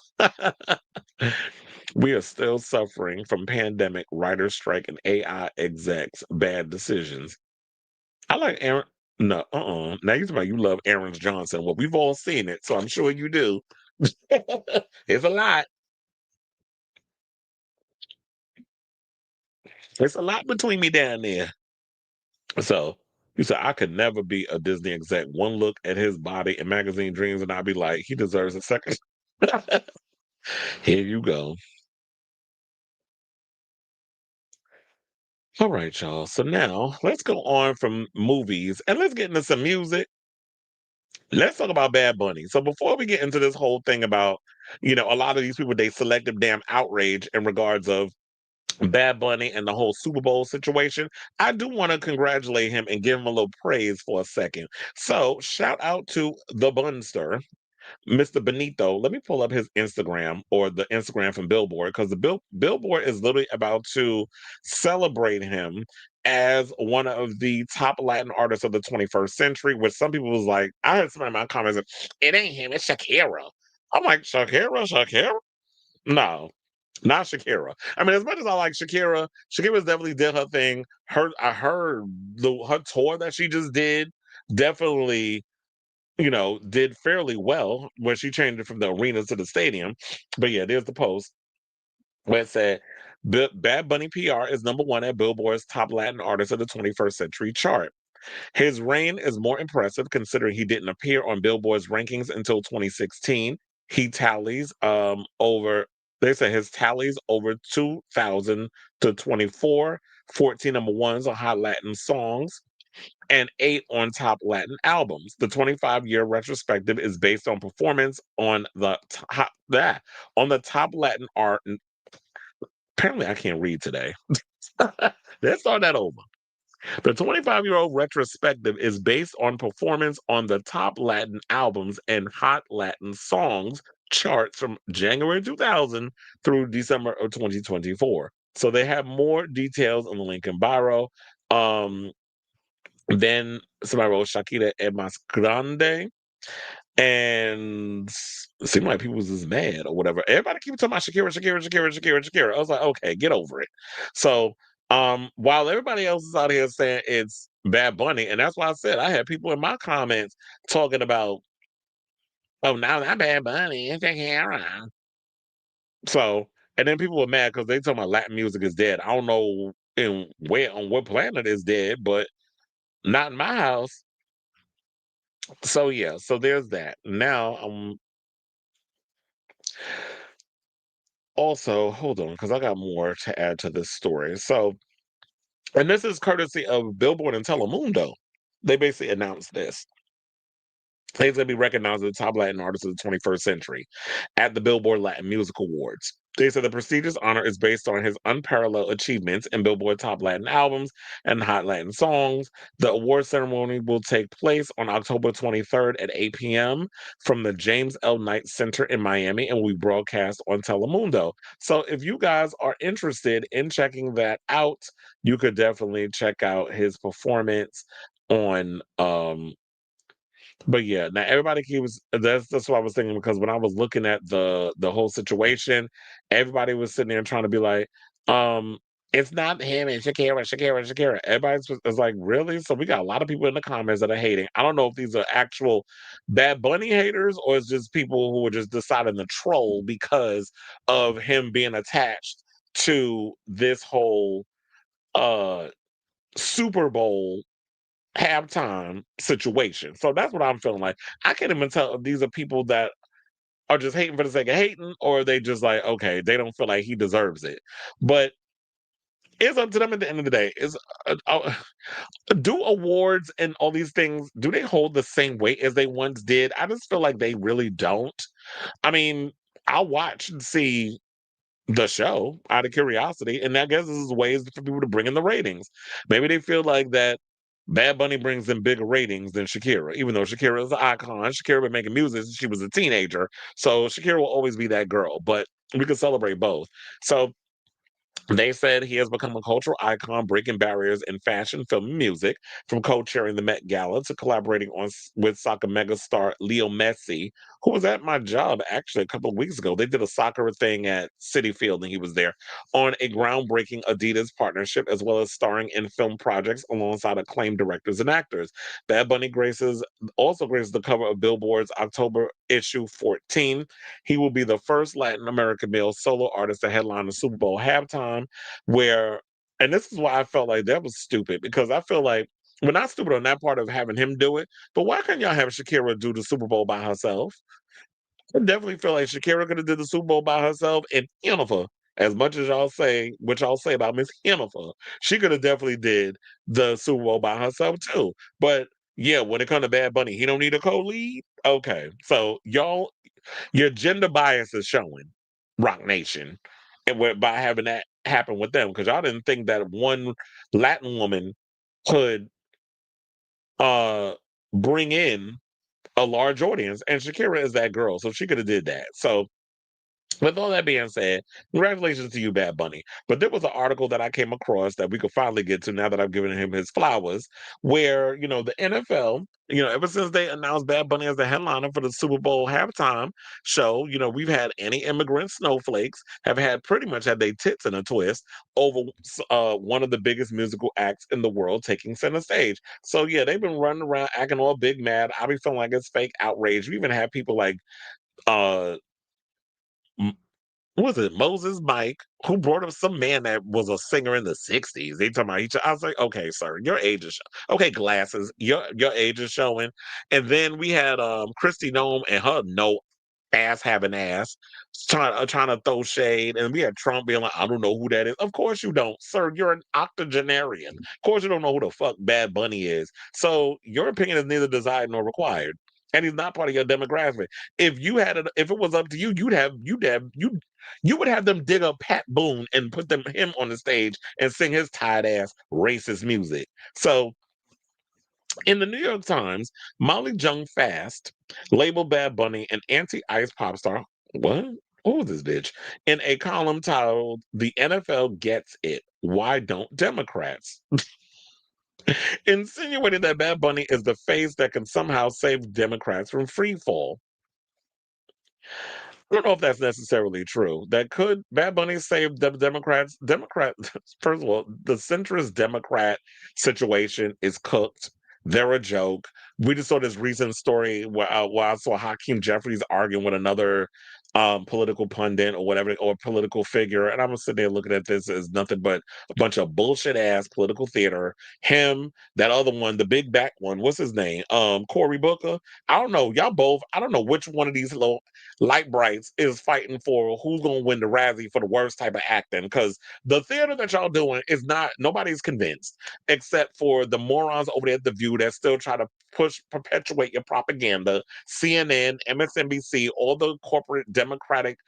We are still suffering from pandemic, writer strike, and AI execs bad decisions. I like Aaron. No, Now you talking about you love Aaron Johnson. Well, we've all seen it, so I'm sure you do. It's a lot. It's a lot between me down there. So you said I could never be a Disney exec. One look at his body in magazine dreams, and I'd be like, he deserves a second. Here you go. All right, y'all. So now let's go on from movies and let's get into some music. Let's talk about Bad Bunny. So before we get into this whole thing about, a lot of these people, they selective damn outrage in regards of Bad Bunny and the whole Super Bowl situation, I do want to congratulate him and give him a little praise for a second. So shout out to the Bunster, Mr. Benito. Let me pull up his Instagram or the Instagram from Billboard because the Billboard is literally about to celebrate him as one of the top Latin artists of the 21st century, which some people was like, I heard somebody in my comments, it ain't him, it's Shakira. I'm like, Shakira? No, not Shakira. I mean, as much as I like Shakira, Shakira's definitely did her thing. I heard her tour that she just did definitely did fairly well when she changed it from the arenas to the stadium. But yeah, there's the post where it said Bad Bunny PR is number one at Billboard's top Latin artist of the 21st century chart. His reign is more impressive considering he didn't appear on Billboard's rankings until 2016. He tallies over they say his tallies over 2,000 to 24, 14 number ones on Hot Latin songs, and 8 on top Latin albums. The 25-year retrospective is based on performance on the top Latin art. Apparently, I can't read today. Let's start that over. The 25-year-old retrospective is based on performance on the top Latin albums and Hot Latin Songs charts from January 2000 through December of 2024. So they have more details on the link in bio. Then somebody wrote Shakira es más grande. And it seemed like people was just mad or whatever. Everybody keep talking about Shakira. I was like, okay, get over it. So while everybody else is out here saying it's Bad Bunny, and that's why I said I had people in my comments talking about, oh, now that Bad Bunny, it's Shakira. So, and then people were mad because they talking about Latin music is dead. I don't know in where on what planet is dead, but not in my house. So yeah, so there's that. Now also, hold on, because I got more to add to this story. So, and this is courtesy of Billboard and Telemundo. They basically announced this. He's going to be recognized as the top Latin artist of the 21st century at the Billboard Latin Music Awards. They said the prestigious honor is based on his unparalleled achievements in Billboard top Latin albums and hot Latin songs. The award ceremony will take place on October 23rd at 8 p.m. from the James L. Knight Center in Miami and will be broadcast on Telemundo. So if you guys are interested in checking that out, you could definitely check out his performance on but yeah, now everybody keeps that's what I was thinking because when I was looking at the whole situation, everybody was sitting there trying to be like, it's not him and Shakira. Everybody's was like, really? So we got a lot of people in the comments that are hating. I don't know if these are actual Bad Bunny haters or it's just people who are just deciding to troll because of him being attached to this whole uh Super Bowl halftime situation. So that's what I'm feeling like. I can't even tell if these are people that are just hating for the sake of hating, or they just like, okay, they don't feel like he deserves it. But it's up to them at the end of the day. Do awards and all these things, do they hold the same weight as they once did? I just feel like they really don't. I mean, I'll watch and see the show out of curiosity. And I guess this is ways for people to bring in the ratings. Maybe they feel like that Bad Bunny brings in bigger ratings than Shakira, even though Shakira is an icon. Shakira been making music since she was a teenager. So Shakira will always be that girl, but we can celebrate both. So They said he has become a cultural icon, breaking barriers in fashion, film, and music, from co-chairing the Met Gala to collaborating with soccer megastar Leo Messi, who was at my job actually a couple of weeks ago. They did a soccer thing at Citi Field, and he was there on a groundbreaking Adidas partnership, as well as starring in film projects alongside acclaimed directors and actors. Bad Bunny also graces the cover of Billboard's October issue 14. He will be the first Latin American male solo artist to headline the Super Bowl halftime, where, and this is why I felt like that was stupid, because I feel like we're not stupid on that part of having him do it, but why couldn't y'all have Shakira do the Super Bowl by herself? I definitely feel like Shakira could have did the Super Bowl by herself, and Jennifer, as much as y'all say what y'all say about Miss Jennifer, she could have definitely did the Super Bowl by herself too. But yeah, when it comes to Bad Bunny, he don't need a co-lead. Okay, so y'all, your gender bias is showing, Rock Nation, and by having that happen with them, because y'all didn't think that one Latin woman could uh bring in a large audience, and Shakira is that girl, so she could have did that. So with all that being said, congratulations to you, Bad Bunny. But there was an article that I came across that we could finally get to now that I've given him his flowers, where, the NFL, ever since they announced Bad Bunny as the headliner for the Super Bowl halftime show, we've had anti-immigrant snowflakes have had pretty much had their tits in a twist over one of the biggest musical acts in the world taking center stage. So yeah, they've been running around acting all big mad. I be feeling like it's fake outrage. We even have people like uh what was it, Moses Mike, who brought up some man that was a singer in the 60s. They talking about each I was like, okay, sir, your age is okay, glasses, your age is showing. And then we had Christy Nome and her no ass having ass trying to throw shade. And we had Trump being like, I don't know who that is. Of course you don't, sir. You're an octogenarian. Of course you don't know who the fuck Bad Bunny is. So your opinion is neither desired nor required. And he's not part of your demographic. If it was up to you, you would have them dig up Pat Boone and put him on the stage and sing his tired ass racist music. So in the New York Times, Molly Jung Fast labeled Bad Bunny an anti-ice pop star. What? Who was this bitch? In a column titled "The NFL Gets It. Why Don't Democrats?" Insinuating that Bad Bunny is the face that can somehow save Democrats from free fall. I don't know if that's necessarily true. That could Bad Bunny save the Democrats? First of all, the centrist Democrat situation is cooked. They're a joke. We just saw this recent story where I saw Hakeem Jeffries arguing with another political pundit or whatever, or political figure, and I'm sitting there looking at this as nothing but a bunch of bullshit ass political theater. Him, that other one, the big back one, what's his name? Cory Booker. I don't know. Y'all both. I don't know which one of these little Light Brights is fighting for who's going to win the Razzie for the worst type of acting, because the theater that y'all doing is not, nobody's convinced except for the morons over there at The View that still try to perpetuate your propaganda. CNN, MSNBC, all the corporate Democratic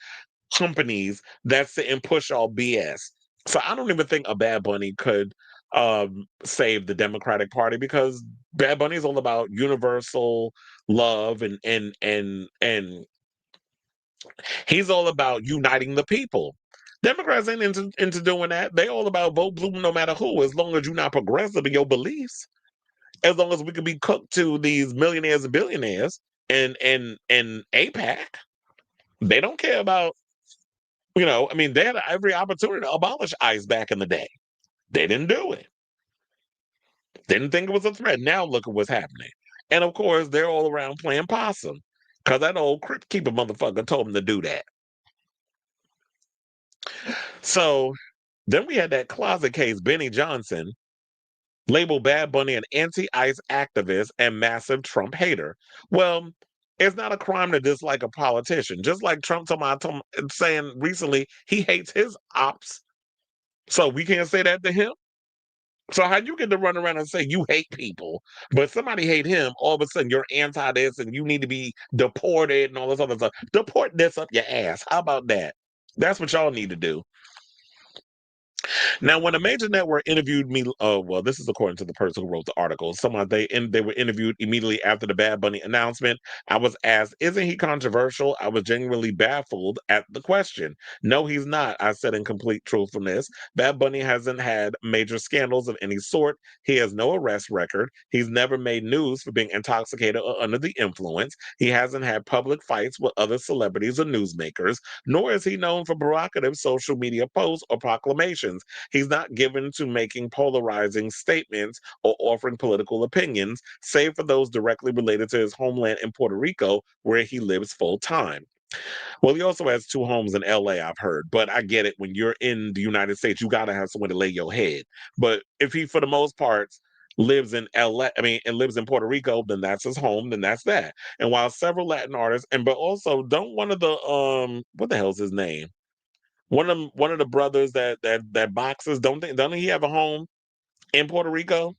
companies that sit and push all BS. So I don't even think a Bad Bunny could save the Democratic Party, because Bad Bunny is all about universal love, and he's all about uniting the people. Democrats ain't into doing that. They all about vote blue no matter who, as long as you're not progressive in your beliefs. As long as we can be cooked to these millionaires and billionaires and APAC, they don't care about, I mean, they had every opportunity to abolish ICE back in the day. They didn't do it. Didn't think it was a threat. Now look at what's happening. And of course, they're all around playing possum, because that old crypt keeper motherfucker told them to do that. So then we had that closet case, Benny Johnson, labeled Bad Bunny an anti-ICE activist and massive Trump hater. Well, it's not a crime to dislike a politician. Just like Trump saying recently he hates his ops. So we can't say that to him. So how you get to run around and say you hate people, but somebody hate him, all of a sudden you're anti this and you need to be deported and all this other stuff. Deport this up your ass. How about that? That's what y'all need to do. Now, when a major network interviewed me, well, this is according to the person who wrote the article. They were interviewed immediately after the Bad Bunny announcement. I was asked, "Isn't he controversial?" I was genuinely baffled at the question. No, he's not. I said in complete truthfulness. Bad Bunny hasn't had major scandals of any sort. He has no arrest record. He's never made news for being intoxicated or under the influence. He hasn't had public fights with other celebrities or newsmakers, nor is he known for provocative social media posts or proclamations. He's not given to making polarizing statements or offering political opinions, save for those directly related to his homeland in Puerto Rico, where he lives full time. Well, he also has two homes in LA, I've heard, but I get it. When you're in the United States, you got to have somewhere to lay your head. But if he, for the most part, lives in LA, I mean, and lives in Puerto Rico, then that's his home, then that's that. And while several Latin artists, but also don't one of the what the hell's his name? One of the brothers that boxes, don't he have a home in Puerto Rico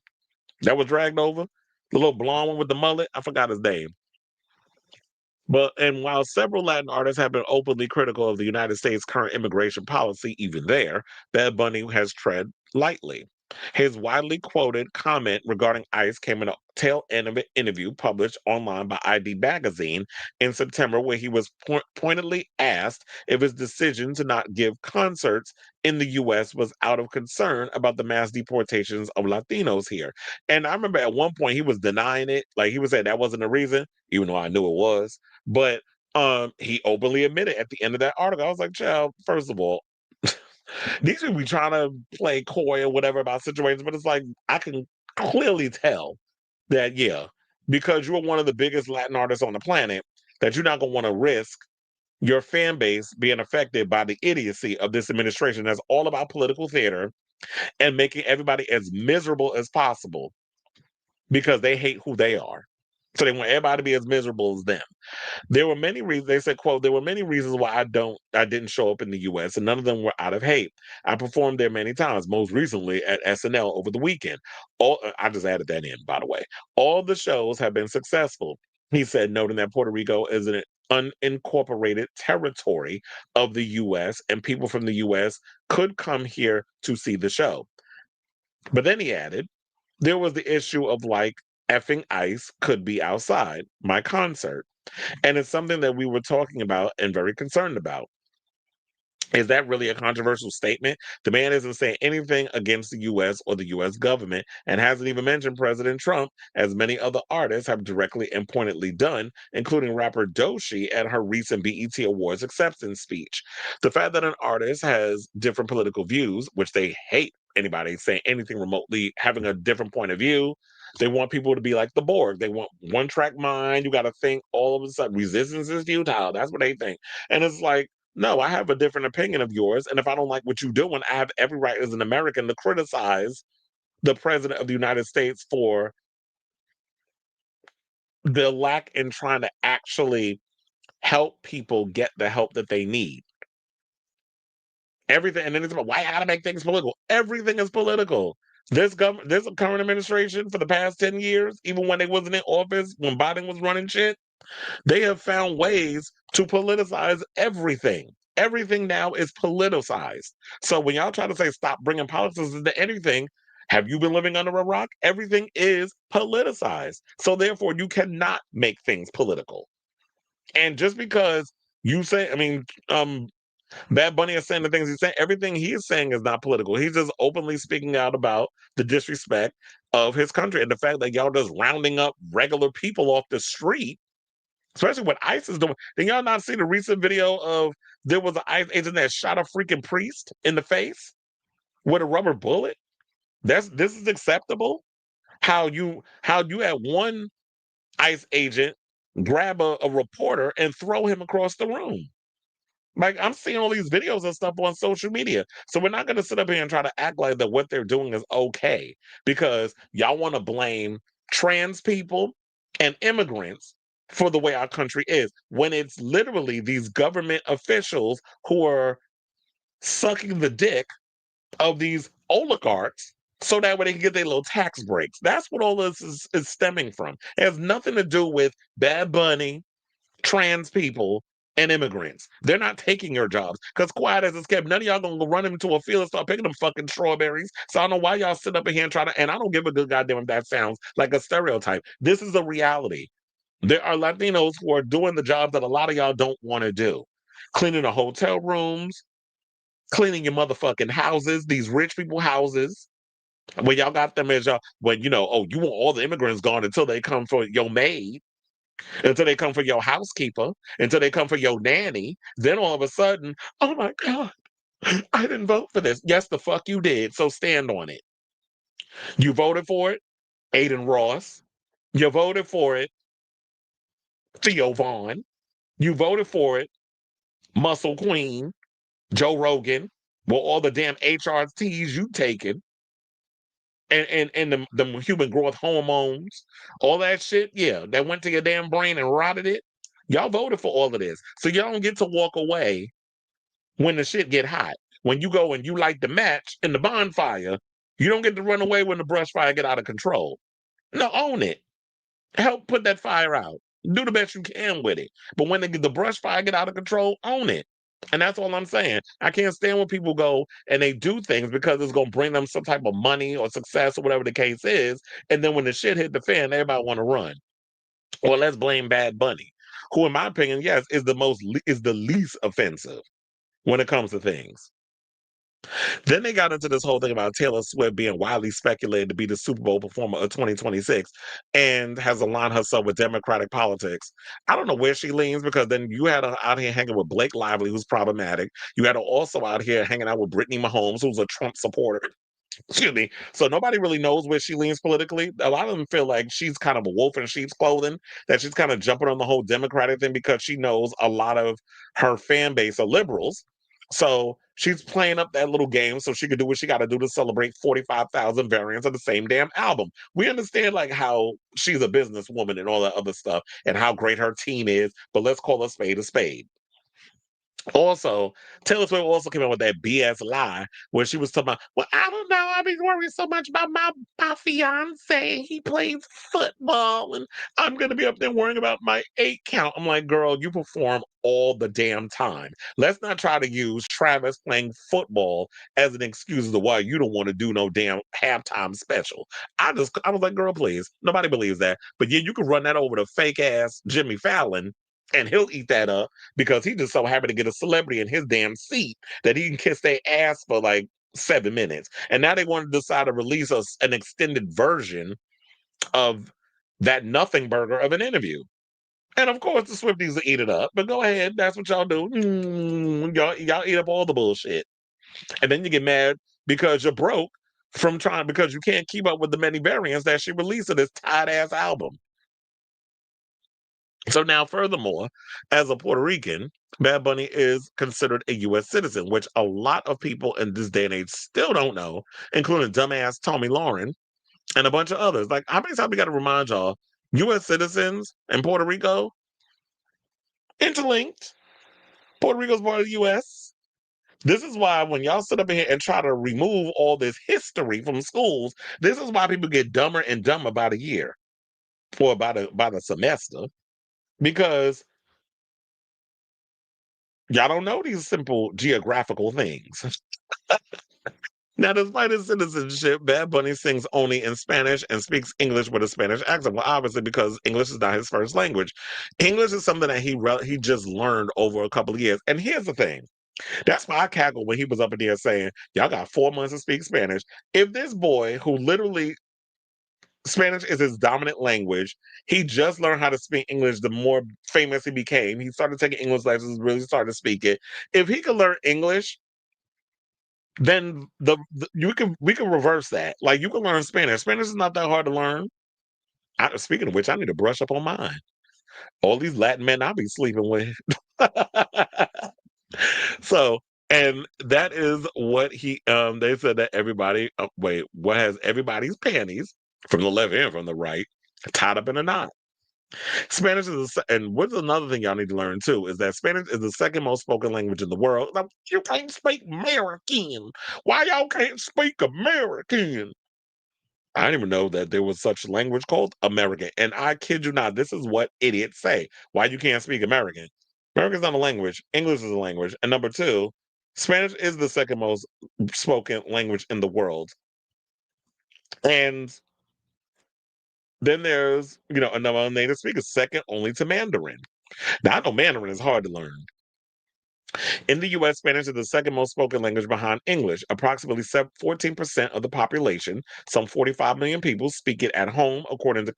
that was dragged over? The little blonde one with the mullet? I forgot his name. But and while several Latin artists have been openly critical of the United States' current immigration policy, even there, Bad Bunny has tread lightly. His widely quoted comment regarding ICE came in a tail end of an interview published online by ID Magazine in September, where he was pointedly asked if his decision to not give concerts in the U.S. was out of concern about the mass deportations of Latinos here. And I remember at one point he was denying it, like he was saying that wasn't the reason, even though I knew it was. But he openly admitted at the end of that article, I was like, child, first of all, these people be trying to play coy or whatever about situations, but it's like I can clearly tell that, yeah, because you're one of the biggest Latin artists on the planet, that you're not gonna want to risk your fan base being affected by the idiocy of this administration that's all about political theater and making everybody as miserable as possible because they hate who they are. So they want everybody to be as miserable as them. There were many reasons. They said, "quote There were many reasons why I didn't show up in the U.S. and none of them were out of hate. I performed there many times, most recently at SNL over the weekend. All I just added that in, by the way. All the shows have been successful." He said, noting that Puerto Rico is an unincorporated territory of the U.S. and people from the U.S. could come here to see the show. But then he added, there was the issue of like effing ICE could be outside my concert. And it's something that we were talking about and very concerned about. Is that really a controversial statement? The man isn't saying anything against the US or the US government and hasn't even mentioned President Trump, as many other artists have directly and pointedly done, including rapper Doshi at her recent BET Awards acceptance speech. The fact that an artist has different political views, which they hate anybody saying anything remotely having a different point of view. They want people to be like the Borg. They want one track mind. You got to think all of a sudden resistance is futile. That's what they think. And it's like, no, I have a different opinion of yours. And if I don't like what you're doing, I have every right as an American to criticize the president of the United States for the lack in trying to actually help people get the help that they need. Everything, and then it's about why I gotta make things political. Everything is political. This current administration for the past 10 years, even when they wasn't in office, when Biden was running shit, they have found ways to politicize everything. Everything now is politicized. So when y'all try to say stop bringing politics into anything, have you been living under a rock? Everything is politicized. So therefore, you cannot make things political. And just because you say, I mean, Bad Bunny is saying the things he's saying, everything he is saying is not political. He's just openly speaking out about the disrespect of his country and the fact that y'all just rounding up regular people off the street, especially what ICE is doing. Did y'all not see the recent video of there was an ICE agent that shot a freaking priest in the face with a rubber bullet? This is acceptable? How you had one ICE agent grab a reporter and throw him across the room? Like I'm seeing all these videos and stuff on social media. So we're not gonna sit up here and try to act like that what they're doing is okay because y'all want to blame trans people and immigrants for the way our country is when it's literally these government officials who are sucking the dick of these oligarchs so that way they can get their little tax breaks. That's what all this is stemming from. It has nothing to do with Bad Bunny, trans people, and immigrants. They're not taking your jobs. Because quiet as it's kept, none of y'all gonna go run into a field and start picking them fucking strawberries. So I don't know why y'all sit up in here and try to, and I don't give a good goddamn if that sounds like a stereotype. This is a reality. There are Latinos who are doing the jobs that a lot of y'all don't want to do. Cleaning the hotel rooms, cleaning your motherfucking houses, these rich people houses. When y'all got them as y'all, when oh, you want all the immigrants gone until they come for your maid, until they come for your housekeeper, until they come for your nanny. Then all of a sudden, oh my God, I didn't vote for this. Yes, the fuck you did. So stand on it. You voted for it, Aiden Ross. You voted for it, Theo Vaughn. You voted for it, Muscle Queen, Joe Rogan. Well, all the damn HRTs you taken. And the human growth hormones, all that shit, yeah, that went to your damn brain and rotted it. Y'all voted for all of this. So y'all don't get to walk away when the shit get hot. When you go and you light the match in the bonfire, you don't get to run away when the brush fire get out of control. No, own it. Help put that fire out. Do the best you can with it. But when the brush fire get out of control, own it. And that's all I'm saying. I can't stand when people go and they do things because it's going to bring them some type of money or success or whatever the case is. And then when the shit hit the fan, everybody want to run. Well, let's blame Bad Bunny, who, in my opinion, yes, is the least offensive when it comes to things. Then they got into this whole thing about Taylor Swift being widely speculated to be the Super Bowl performer of 2026 and has aligned herself with Democratic politics. I don't know where she leans because then you had her out here hanging with Blake Lively, who's problematic. You had her also out here hanging out with Brittany Mahomes, who's a Trump supporter. Excuse me. So nobody really knows where she leans politically. A lot of them feel like she's kind of a wolf in sheep's clothing, that she's kind of jumping on the whole Democratic thing because she knows a lot of her fan base are liberals. So she's playing up that little game so she could do what she got to do to celebrate 45,000 variants of the same damn album. We understand like how she's a businesswoman and all that other stuff and how great her team is, but let's call a spade a spade. Also, Taylor Swift also came out with that BS lie where she was talking about, well, I don't know, I've been worried so much about my fiance. He plays football, and I'm gonna be up there worrying about my 8 count. I'm like, girl, you perform all the damn time. Let's not try to use Travis playing football as an excuse as to why you don't want to do no damn halftime special. I was like, girl, please. Nobody believes that. But yeah, you can run that over to fake ass Jimmy Fallon and he'll eat that up because he's just so happy to get a celebrity in his damn seat that he can kiss their ass for like 7 minutes. And now they want to decide to release an extended version of that nothing burger of an interview. And of course, the Swifties will eat it up. But go ahead, that's what y'all do. Y'all eat up all the bullshit, and then you get mad because you're broke because you can't keep up with the many variants that she released of this tight ass album. So now, furthermore, as a Puerto Rican, Bad Bunny is considered a U.S. citizen, which a lot of people in this day and age still don't know, including dumbass Tommy Lauren and a bunch of others. Like, how many times we got to remind y'all, U.S. citizens in Puerto Rico, interlinked. Puerto Rico's part of the U.S. This is why when y'all sit up in here and try to remove all this history from schools, this is why people get dumber and dumber by the year or by the semester, because y'all don't know these simple geographical things. Now, despite his citizenship, Bad Bunny sings only in Spanish and speaks English with a Spanish accent. Well, obviously, because English is not his first language. English is something that he just learned over a couple of years. And here's the thing. That's why I cackled when he was up in there saying, y'all got 4 months to speak Spanish. If this boy, who literally Spanish is his dominant language, he just learned how to speak English the more famous he became. He started taking English lessons, really started to speak it. If he could learn English, then we can reverse that. Like you can learn Spanish. Spanish is not that hard to learn. Speaking of which, I need to brush up on mine. All these Latin men I be sleeping with. So, and that is what they said that everybody, what has everybody's panties from the left and from the right tied up in a knot. Spanish and what's another thing y'all need to learn too is that Spanish is the second most spoken language in the world. Now, you can't speak American. Why y'all can't speak American? I didn't even know that there was such language called American. And I kid you not, this is what idiots say. Why you can't speak American? American's not a language. English is a language. And number two, Spanish is the second most spoken language in the world. And then there's, another native speaker, second only to Mandarin. Now, I know Mandarin is hard to learn. In the US, Spanish is the second most spoken language behind English. Approximately 14% of the population, some 45 million people, speak it at home, according to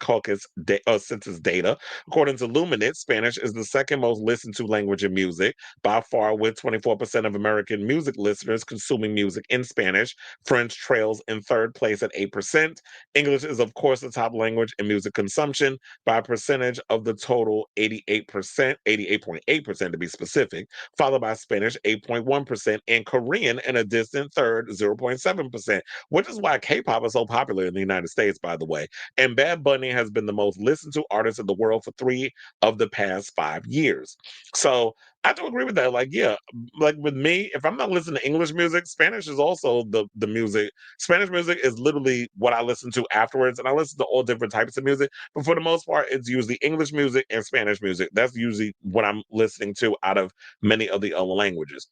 census data. According to Luminate, Spanish is the second most listened to language in music, by far, with 24% of American music listeners consuming music in Spanish. French trails in third place at 8%. English is, of course, the top language in music consumption by a percentage of the total 88%, 88.8% to be specific, followed by Spanish 8.1%, and Korean in a distant third 0.7%, which is why K-pop is so popular in the United States, by the way. And Bad Bunny has been the most listened to artist in the world for 3 of the past 5 years. So I do agree with that. Like, yeah, like with me, if I'm not listening to English music, Spanish is also the music. Spanish music is literally what I listen to afterwards, and I listen to all different types of music. But for the most part, it's usually English music and Spanish music. That's usually what I'm listening to out of many of the other languages.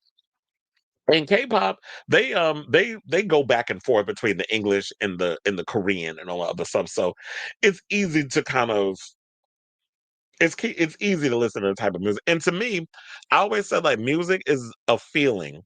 In K-pop, they go back and forth between the English and the Korean and all the other stuff. So it's easy to kind of it's easy to listen to the type of music. And to me, I always said like music is a feeling.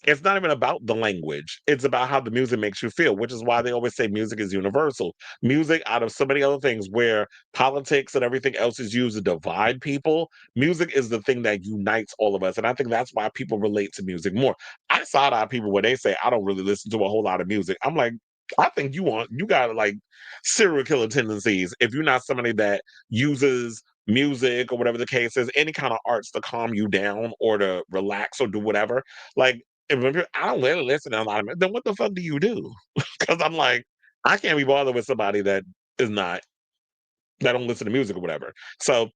It's not even about the language. It's about how the music makes you feel, which is why they always say music is universal. Music, out of so many other things where politics and everything else is used to divide people, music is the thing that unites all of us. And I think that's why people relate to music more. I side eye people when they say I don't really listen to a whole lot of music. I'm like, I think you got like serial killer tendencies if you're not somebody that uses music or whatever the case is, any kind of arts to calm you down or to relax or do whatever. Like if I don't really listen to a lot of it, then what the fuck do you do? Because I'm like, I can't be bothered with somebody that is not that don't listen to music or whatever. So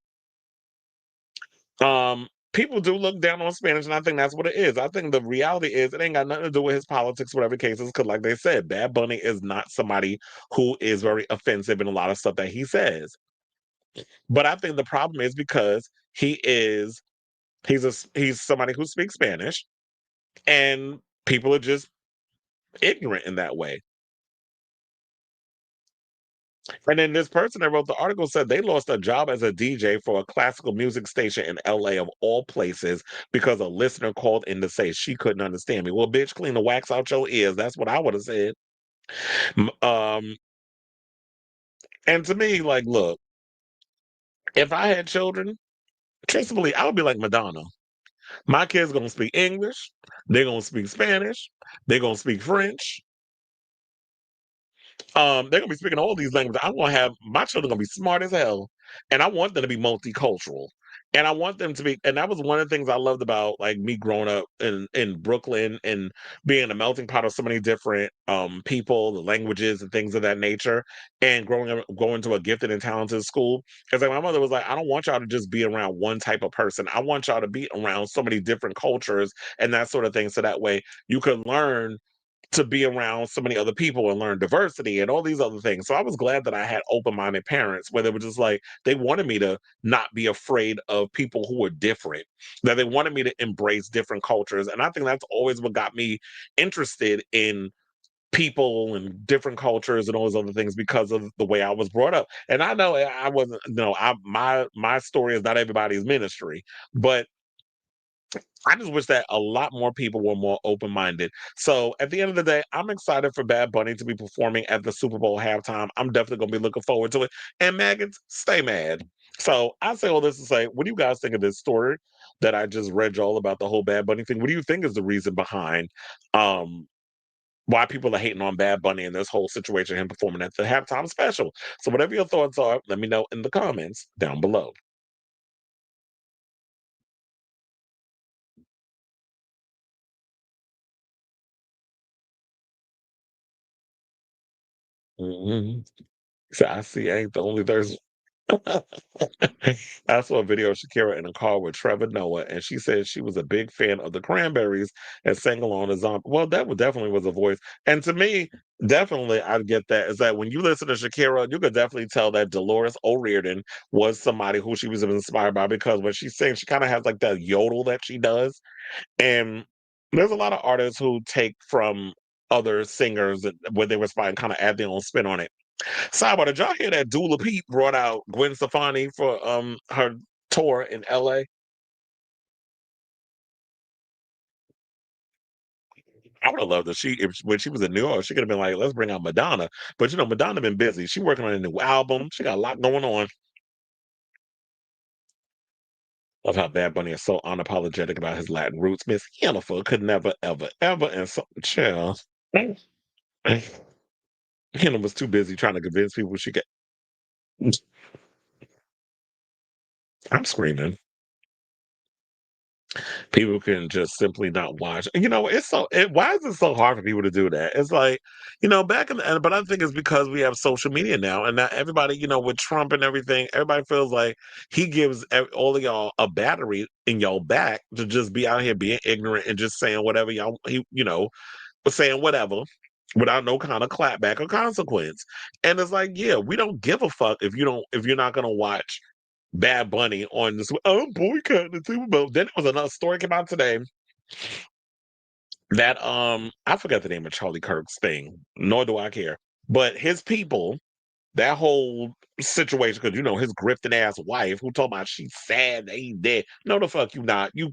people do look down on Spanish, and I think that's what it is. I think the reality is it ain't got nothing to do with his politics, whatever cases, because like they said, Bad Bunny is not somebody who is very offensive in a lot of stuff that he says. But I think the problem is because he's somebody who speaks Spanish, and people are just ignorant in that way. And then this person that wrote the article said they lost a job as a DJ for a classical music station in LA of all places because a listener called in to say she couldn't understand me. Well, bitch, clean the wax out your ears. That's what I would have said. M- Um, and to me, like, look, if I had children, truthfully, I would be like Madonna. My kids gonna speak English, they're gonna speak Spanish, they're gonna speak French, they're gonna be speaking all these languages. I want to have my children gonna be smart as hell, and I want them to be multicultural. And I want them to be, and that was one of the things I loved about like me growing up in Brooklyn and being a melting pot of so many different people, the languages and things of that nature. And growing up, going to a gifted and talented school, it's like my mother was like, I don't want y'all to just be around one type of person. I want y'all to be around so many different cultures and that sort of thing. So that way you can learn to be around so many other people and learn diversity and all these other things. So I was glad that I had open-minded parents where they were just like they wanted me to not be afraid of people who were different, that they wanted me to embrace different cultures. And I think that's always what got me interested in people and different cultures and all those other things because of the way I was brought up. And I know I wasn't, my story is not everybody's ministry, but I just wish that a lot more people were more open minded. So at the end of the day, I'm excited for Bad Bunny to be performing at the Super Bowl halftime. I'm definitely going to be looking forward to it. And maggots, stay mad. So I say all this to say, what do you guys think of this story that I just read you all about the whole Bad Bunny thing? What do you think is the reason behind um, why people are hating on Bad Bunny and this whole situation, him performing at the halftime special? So whatever your thoughts are, let me know in the comments down below. Mhm. So I see, ain't the only there's I saw a video of Shakira in a car with Trevor Noah, and she said she was a big fan of the Cranberries and sang along as on. Well, that definitely was a voice, and to me, definitely, I get that. Is that when you listen to Shakira, you could definitely tell that Dolores O'Riordan was somebody who she was inspired by because when she sings, she kind of has like that yodel that she does, and there's a lot of artists who take from other singers where they were inspired and kind of add their own spin on it. Sidebar, did y'all hear that Dula Peep brought out Gwen Stefani for her tour in LA? I would have loved if when she was in New York, she could have been like, let's bring out Madonna. But Madonna been busy. She working on a new album. She got a lot going on. Love how Bad Bunny is so unapologetic about his Latin roots. Miss Jennifer could never, ever, ever, and so chill. Hannah was too busy trying to convince people she could. I'm screaming. People can just simply not watch. It's why is it so hard for people to do that? It's like, back in the but I think it's because we have social media now and now everybody, with Trump and everything, everybody feels like he gives all of y'all a battery in y'all back to just be out here being ignorant and just saying whatever saying whatever without no kind of clapback or consequence. And it's like, yeah, we don't give a fuck if you're not gonna watch Bad Bunny on this. Oh, boycotting the Super Bowl. Then it was another story came out today that I forgot the name of Charlie Kirk's thing. Nor do I care. But his people, that whole situation, because his grifting ass wife who told about she's sad that he dead. No, the fuck you not. You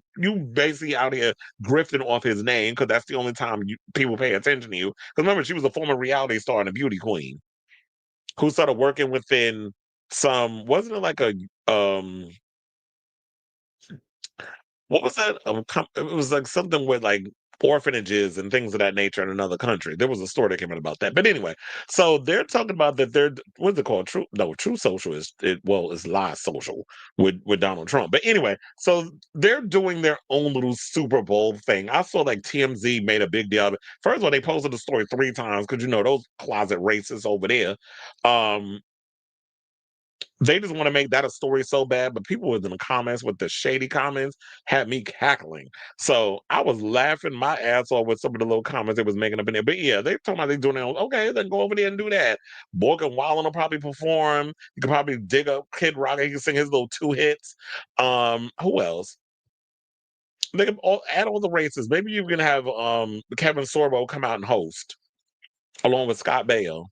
basically out here grifting off his name because that's the only time people pay attention to you. Because remember, she was a former reality star and a beauty queen who started working within wasn't it like a um what was that? It was like something with like orphanages and things of that nature in another country. There was a story that came out about that. But anyway, so they're talking about that they're what's it called? True Social is Lie Social with Donald Trump. But anyway, so they're doing their own little Super Bowl thing. I saw like TMZ made a big deal of it. First of all, they posted the story 3 times because those closet racists over there. Um, they just want to make that a story so bad, but people in the comments with the shady comments had me cackling. So I was laughing my ass off with some of the little comments they was making up in there. But yeah, they talking about they doing their own. Okay, then go over there and do that. Morgan Wallen will probably perform. You could probably dig up Kid Rock. He can sing his little 2 hits. Who else? They can add all the races. Maybe you can have Kevin Sorbo come out and host along with Scott Baio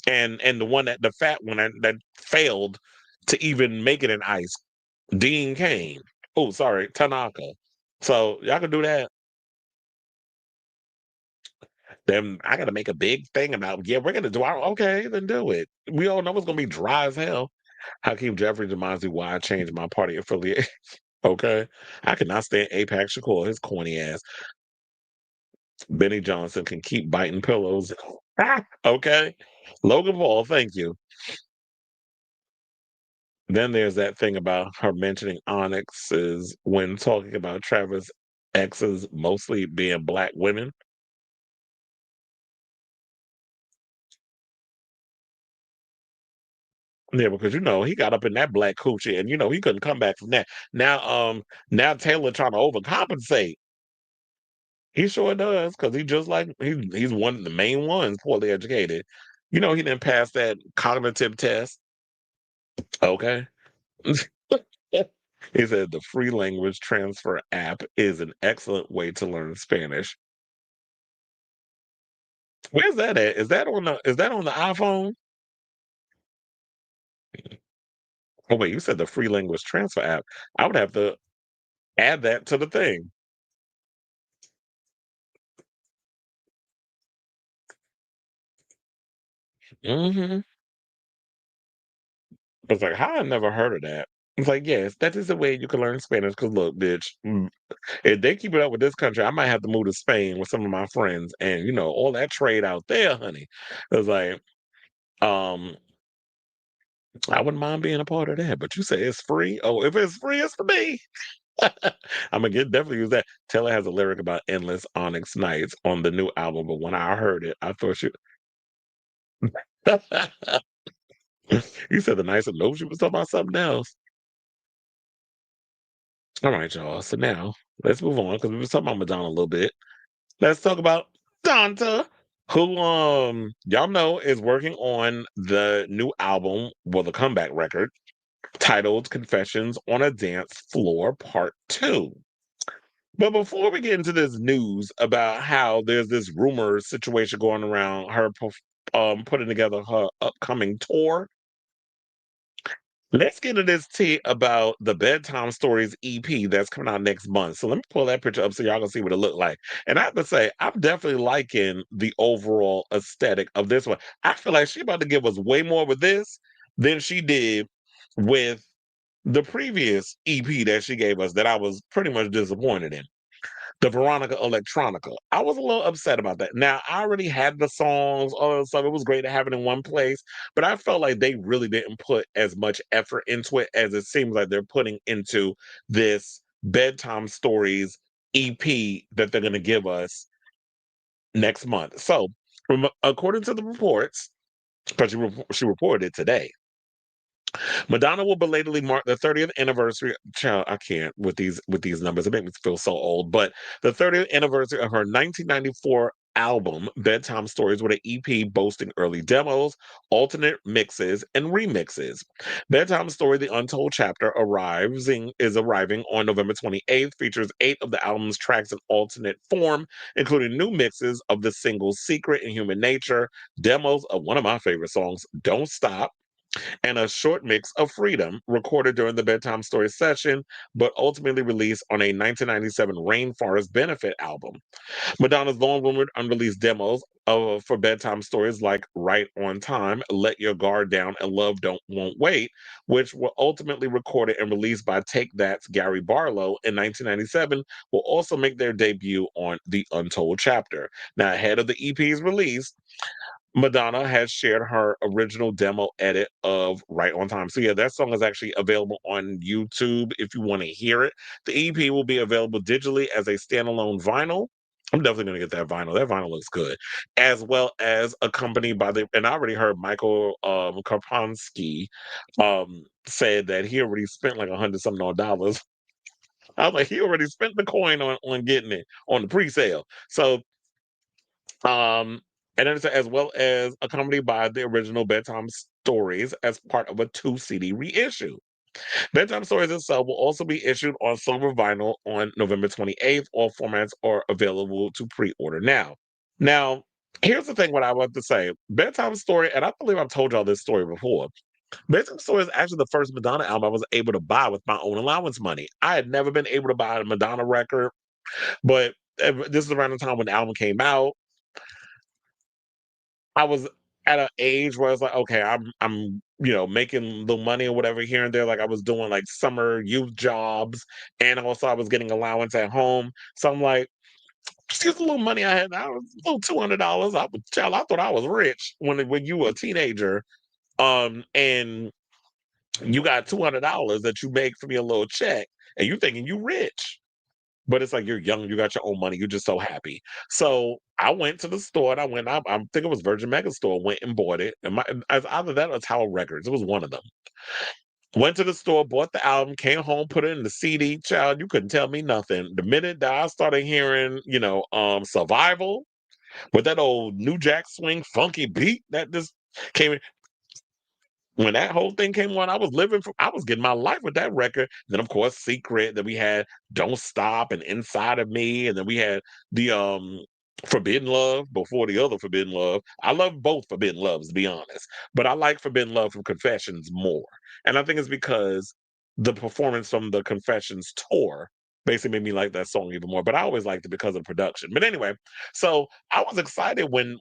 and the one the fat one that failed to even make it in ice, Dean Kane. Oh, sorry, Tanaka. So y'all can do that. Then I got to make a big thing about. Yeah, we're gonna do our okay. Then do it. We all know it's gonna be dry as hell. Hakeem Jeffries reminds me why I changed my party affiliate. Okay, I cannot stand Apex Shakur. His corny ass. Benny Johnson can keep biting pillows. Okay, Logan Paul. Thank you. Then there's that thing about her mentioning Onyx's when talking about Travis exes mostly being black women. Yeah, because he got up in that black coochie and he couldn't come back from that. Now Taylor trying to overcompensate. He sure does, because he just like he's one of the main ones, poorly educated. He didn't pass that cognitive test. Okay. He said the free language transfer app is an excellent way to learn Spanish. Where's that at? Is that on the iPhone? Oh wait, you said the free language transfer app. I would have to add that to the thing. Hmm. It's like, how I never heard of that. It's like, yes, that is the way you can learn Spanish. Because look, bitch, if they keep it up with this country, I might have to move to Spain with some of my friends, and all that trade out there, honey. It's like, um, I wouldn't mind being a part of that. But you say it's free. Oh, if it's free, it's for me. I'm gonna definitely use that. Taylor has a lyric about endless onyx nights on the new album, but when I heard it, I thought she. You said the nice and note. She was talking about something else. All right, y'all. So now let's move on because we was talking about Madonna a little bit. Let's talk about Donta, who y'all know is working on the new album, well, the comeback record titled "Confessions on a Dance Floor Part 2." But before we get into this news about how there's this rumor situation going around her putting together her upcoming tour, let's get into this tea about the Bedtime Stories EP that's coming out next month. So let me pull that picture up so y'all can see what it looked like. And I have to say, I'm definitely liking the overall aesthetic of this one. I feel like she about to give us way more with this than she did with the previous EP that she gave us that I was pretty much disappointed in. The Veronica Electronica. I was a little upset about that. Now, I already had the songs, all that stuff. It was great to have it in one place, but I felt like they really didn't put as much effort into it as it seems like they're putting into this Bedtime Stories EP that they're going to give us next month. So, according to the reports, because she reported it today, Madonna will belatedly mark the 30th anniversary. Child, I can't with these numbers. It makes me feel so old. But the 30th anniversary of her 1994 album, Bedtime Stories, with an EP boasting early demos, alternate mixes, and remixes. Bedtime Story, The Untold Chapter, is arriving on November 28th, features 8 of the album's tracks in alternate form, including new mixes of the singles Secret and Human Nature, demos of one of my favorite songs, Don't Stop, and a short mix of Freedom, recorded during the Bedtime Story session, but ultimately released on a 1997 Rainforest Benefit album. Madonna's long rumored unreleased demos for bedtime stories like Right on Time, Let Your Guard Down, and Love Don't Won't Wait, which were ultimately recorded and released by Take That's Gary Barlow in 1997, will also make their debut on The Untold Chapter. Now, ahead of the EP's release, Madonna has shared her original demo edit of Right on Time. So yeah, that song is actually available on YouTube if you want to hear it. The EP will be available digitally as a standalone vinyl. I'm definitely gonna get that vinyl. That vinyl looks good, as well as accompanied by the. And I already heard Michael Karponsky said that he already spent like 100 something on dollars. I was like, he already spent the coin on getting it on the pre-sale. So um, and then it's as well as accompanied by the original Bedtime Stories as part of a 2 CD reissue. Bedtime Stories itself will also be issued on silver vinyl on November 28th. All formats are available to pre-order now. Now, here's the thing what I want to say. Bedtime Story, and I believe I've told y'all this story before. Bedtime Story is actually the first Madonna album I was able to buy with my own allowance money. I had never been able to buy a Madonna record, but this is around the time when the album came out. I was at an age where I was like, okay, I'm making the money or whatever here and there. Like I was doing like summer youth jobs, and also I was getting allowance at home. So I'm like, excuse the little money I had. I was a little $200. Child, I thought I was rich when you were a teenager. And you got $200 that you make from your little check, and you thinking you rich. But it's like you're young, you got your own money, you're just so happy. So I went to the store and I think it was Virgin Mega Store, went and bought it. And as either that or Tower Records, it was one of them. Went to the store, bought the album, came home, put it in the CD. Child, you couldn't tell me nothing. The minute that I started hearing, Survival with that old New Jack Swing funky beat that just came in, when that whole thing came on, I was getting my life with that record. Then of course Secret, then we had Don't Stop and Inside of Me, and then we had the Forbidden Love before the other Forbidden Love. I love both Forbidden Loves, to be honest. But I like Forbidden Love from Confessions more. And I think it's because the performance from the Confessions tour basically made me like that song even more. But I always liked it because of production. But anyway, so I was excited when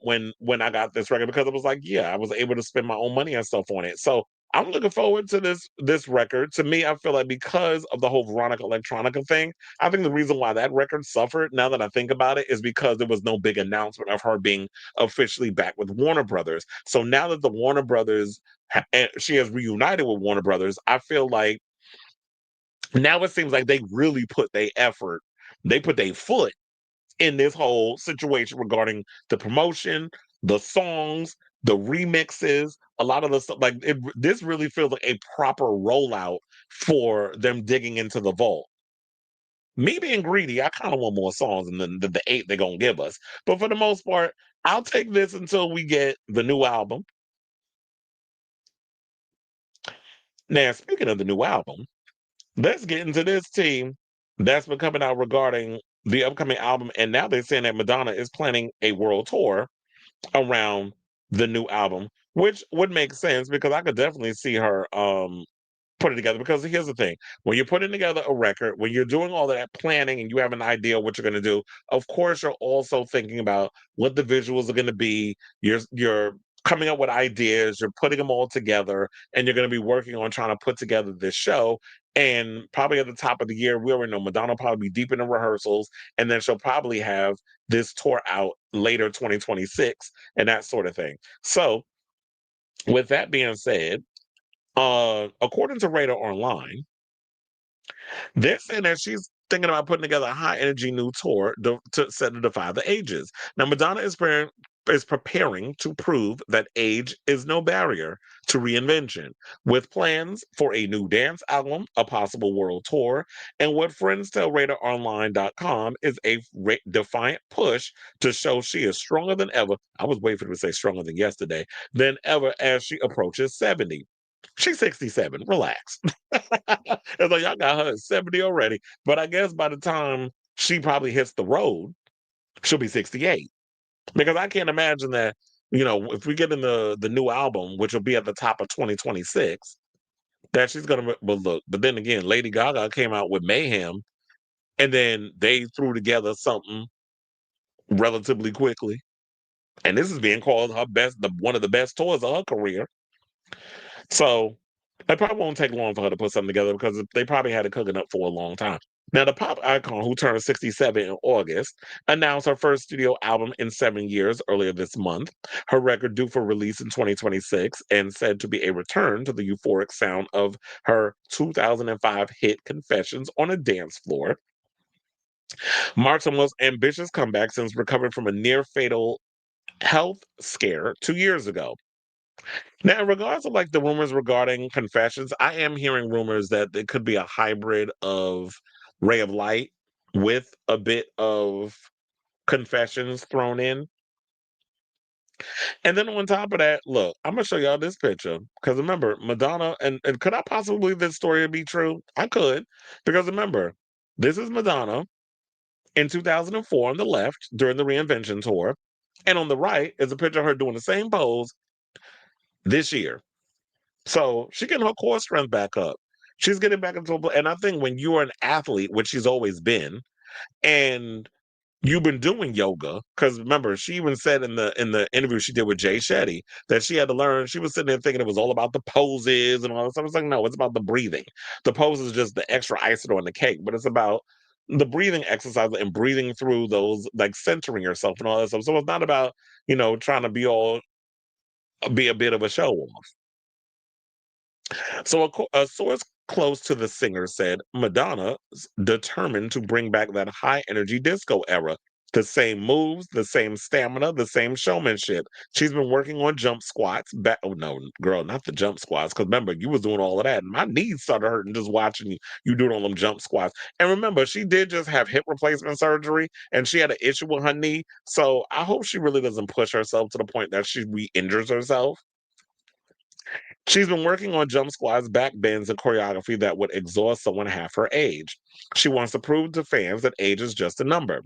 I got this record because it was like, yeah, I was able to spend my own money and stuff on it. So I'm looking forward to this record. To me, I feel like because of the whole Veronica Electronica thing, I think the reason why that record suffered, now that I think about it, is because there was no big announcement of her being officially back with Warner Brothers. So now that the Warner Brothers, she has reunited with Warner Brothers, I feel like now it seems like they really put their effort, they put their foot in this whole situation regarding the promotion, the songs, the remixes, a lot of the stuff. Like this really feels like a proper rollout for them digging into the vault. Me being greedy, I kind of want more songs than the 8 they're gonna give us. But for the most part, I'll take this until we get the new album. Now, speaking of the new album, let's get into this team that's been coming out regarding the upcoming album. And now they're saying that Madonna is planning a world tour around the new album, which would make sense because I could definitely see her put it together. Because here's the thing: when you're putting together a record, when you're doing all of that planning and you have an idea of what you're going to do, of course you're also thinking about what the visuals are going to be. You're coming up with ideas, you're putting them all together, and you're going to be working on trying to put together this show. And probably at the top of the year, we already know Madonna will probably be deep in the rehearsals, and then she'll probably have this tour out later 2026 and that sort of thing. So, with that being said, according to Radar Online, they're saying that she's thinking about putting together a high energy new tour to set to defy the ages. Now, Madonna is preparing to prove that age is no barrier to reinvention, with plans for a new dance album, a possible world tour, and what friends tell RadarOnline.com is a defiant push to show she is stronger than ever. I was waiting for her to say stronger than yesterday, than ever as she approaches 70. She's 67. Relax. It's like y'all got her at 70 already. But I guess by the time she probably hits the road, she'll be 68. Because I can't imagine that, if we get in the new album, which will be at the top of 2026, that she's gonna well look. But then again, Lady Gaga came out with Mayhem, and then they threw together something relatively quickly. And this is being called her best, one of the best tours of her career. So it probably won't take long for her to put something together because they probably had it cooking up for a long time. Now, the pop icon, who turned 67 in August, announced her first studio album in 7 years earlier this month. Her record due for release in 2026 and said to be a return to the euphoric sound of her 2005 hit Confessions on a Dance Floor. Marks her most ambitious comeback since recovering from a near fatal health scare 2 years ago. Now, in regards to like the rumors regarding Confessions, I am hearing rumors that it could be a hybrid of Ray of Light with a bit of Confessions thrown in. And then on top of that, look, I'm gonna show y'all this picture because remember Madonna, and could I possibly believe this story to be true? I could, because remember, this is Madonna in 2004 on the left during the reinvention tour, and on the right is a picture of her doing the same pose this year. So she getting her core strength back up. She's getting back into and I think when you're an athlete, which she's always been, and you've been doing yoga, because remember, she even said in the interview she did with Jay Shetty that she had to learn. She was sitting there thinking it was all about the poses and all that stuff. I was like, no, it's about the breathing. The pose is just the extra icing on the cake, but it's about the breathing exercise and breathing through those, like centering yourself and all that stuff. So it's not about trying to be a bit of a show off. So a source close to the singer said Madonna is determined to bring back that high energy disco era. The same moves, the same stamina, the same showmanship. She's been working on jump squats. Oh no, girl, not the jump squats. Because remember, you was doing all of that, and my knees started hurting just watching you doing all them jump squats. And remember, she did just have hip replacement surgery, and she had an issue with her knee. So I hope she really doesn't push herself to the point that she re-injures herself. She's been working on jump squats, back bends, and choreography that would exhaust someone half her age. She wants to prove to fans that age is just a number.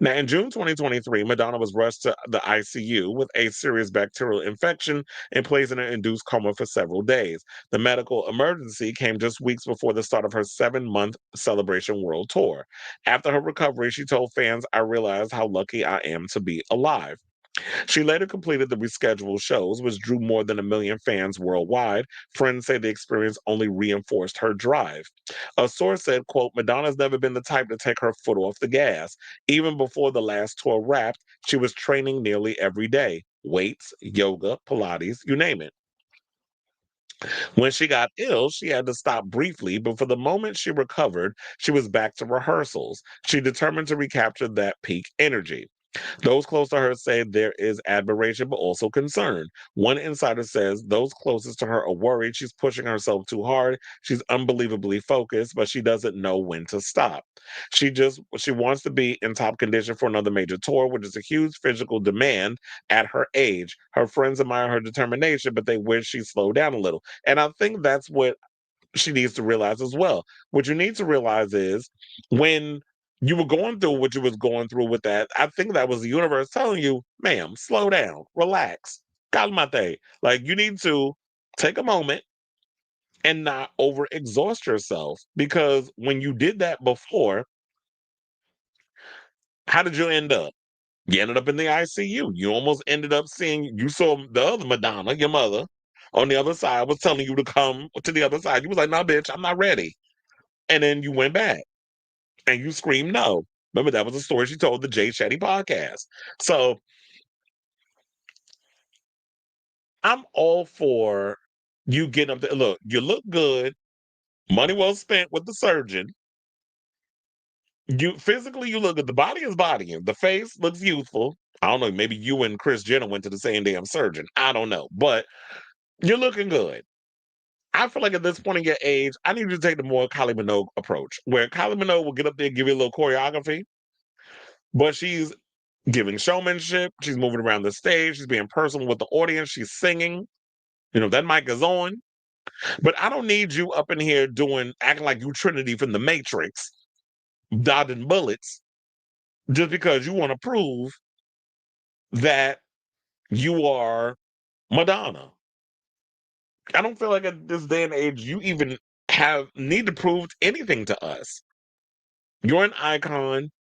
Now, in June 2023, Madonna was rushed to the ICU with a serious bacterial infection and placed in an induced coma for several days. The medical emergency came just weeks before the start of her 7-month celebration world tour. After her recovery, she told fans, "I realized how lucky I am to be alive." She later completed the rescheduled shows, which drew more than 1 million fans worldwide. Friends say the experience only reinforced her drive. A source said, quote, Madonna's never been the type to take her foot off the gas. Even before the last tour wrapped, she was training nearly every day. Weights, yoga, Pilates, you name it. When she got ill, she had to stop briefly, but for the moment she recovered, she was back to rehearsals. She determined to recapture that peak energy. Those close to her say there is admiration, but also concern. One insider says those closest to her are worried she's pushing herself too hard. She's unbelievably focused, but she doesn't know when to stop. She wants to be in top condition for another major tour, which is a huge physical demand at her age. Her friends admire her determination, but they wish she slowed down a little. And I think that's what she needs to realize as well. What you need to realize is when you were going through what you was going through with that, I think that was the universe telling you, ma'am, slow down, relax, calmate. Like you need to take a moment and not overexhaust yourself because when you did that before, how did you end up? You ended up in the ICU. You almost ended up you saw the other Madonna, your mother, on the other side was telling you to come to the other side. You was like, no, bitch, I'm not ready. And then you went back and you screamed no. Remember, that was a story she told the Jay Shetty podcast. So I'm all for you getting up there. Look, you look good, money well spent with the surgeon. You physically you look good. The body is bodying. The face looks youthful. I don't know, maybe you and Chris Jenner went to the same damn surgeon. I don't know. But you're looking good. I feel like at this point in your age, I need you to take the more Kylie Minogue approach, where Kylie Minogue will get up there and give you a little choreography, but she's giving showmanship. She's moving around the stage. She's being personal with the audience. She's singing. You know, that mic is on. But I don't need you up in here acting like you Trinity from the Matrix, dodging bullets, just because you want to prove that you are Madonna. I don't feel like at this day and age you even need to prove anything to us. You're an icon.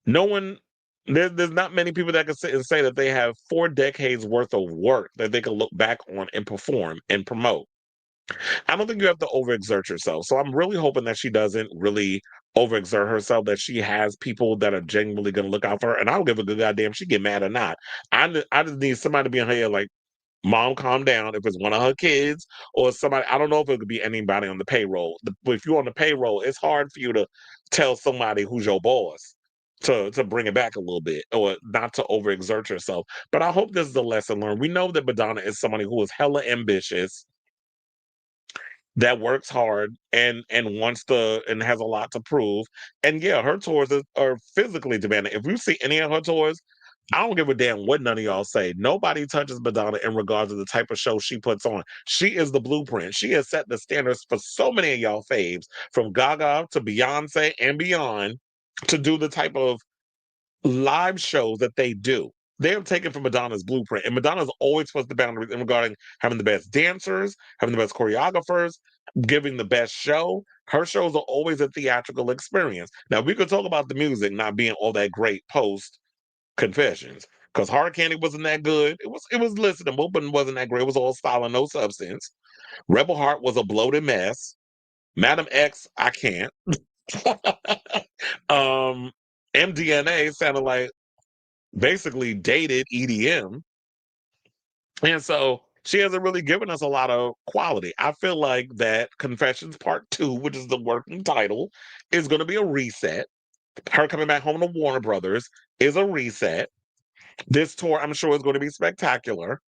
No one there's not many people that can sit and say that they have 4 decades worth of work that they can look back on and perform and promote. I don't think you have to overexert yourself. So I'm really hoping that she doesn't really overexert herself, that she has people that are genuinely going to look out for her. And I don't give a good goddamn if she get mad or not. I just need somebody to be in her ear like, mom, calm down. If it's one of her kids or somebody, I don't know if it could be anybody on the payroll. But if you're on the payroll, it's hard for you to tell somebody who's your boss to bring it back a little bit or not to overexert yourself. But I hope this is a lesson learned. We know that Madonna is somebody who is hella ambitious, that works hard and wants to and has a lot to prove. And yeah, her tours are physically demanding. If you see any of her tours, I don't give a damn what none of y'all say. Nobody touches Madonna in regards to the type of show she puts on. She is the blueprint. She has set the standards for so many of y'all faves, from Gaga to Beyonce and beyond, to do the type of live shows that they do. They have taken from Madonna's blueprint, and Madonna's always pushed the boundaries in regarding having the best dancers, having the best choreographers, giving the best show. Her shows are always a theatrical experience. Now we could talk about the music not being all that great post Confessions, because Hard Candy wasn't that good. It was listenable, but it wasn't that great. It was all style and no substance. Rebel Heart was a bloated mess. Madam X, I can't. um, MDNA sounded like basically dated EDM. And so she hasn't really given us a lot of quality. I feel like that Confessions Part 2, which is the working title, is going to be a reset. Her coming back home to Warner Brothers is a reset. This tour, I'm sure, is going to be spectacular.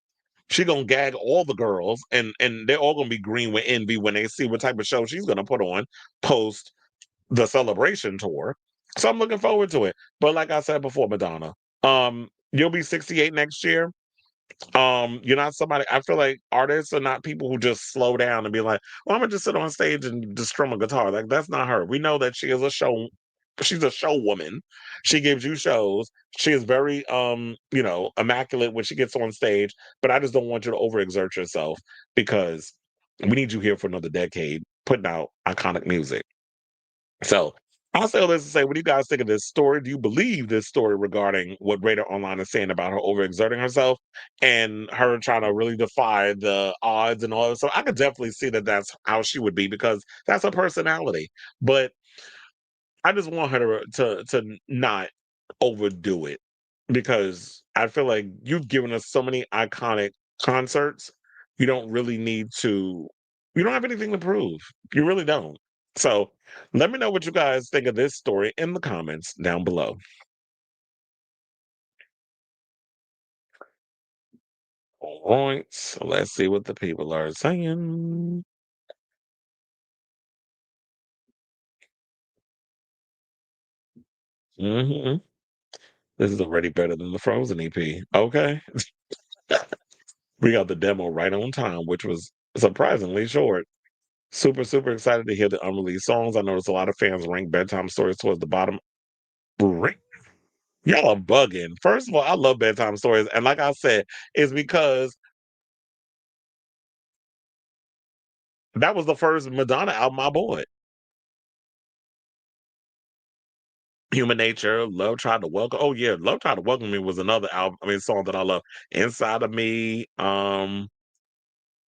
She gonna gag all the girls, and they're all gonna be green with envy when they see what type of show she's gonna put on post the celebration tour. So I'm looking forward to it. But like I said before, Madonna, you'll be 68 next year. You're not somebody. I feel like artists are not people who just slow down and be like, "Well, I'm gonna just sit on stage and just strum a guitar." Like that's not her. We know that she is a show. She's a show woman. She gives you shows. She is very, immaculate when she gets on stage. But I just don't want you to overexert yourself because we need you here for another decade, putting out iconic music. So I'll say all this to say, what do you guys think of this story? Do you believe this story regarding what Radar Online is saying about her overexerting herself and her trying to really defy the odds and all that? So I could definitely see that that's how she would be because that's her personality. But I just want her to not overdo it because I feel like you've given us so many iconic concerts. You don't really need to. You don't have anything to prove. You really don't. So let me know what you guys think of this story in the comments down below. Right. So let's see what the people are saying. Hmm. This is already better than the Frozen EP. Okay. We got the demo right on time, which was surprisingly short. Super, super excited to hear the unreleased songs. I noticed a lot of fans rank bedtime stories towards the bottom. Bri- Y'all are bugging. First of all, I love bedtime stories. And like I said, it's because that was the first Madonna album I bought. Human Nature, Love Tried to Welcome. Oh yeah, Love Tried to Welcome Me was another album. I mean, song that I love. Inside of Me.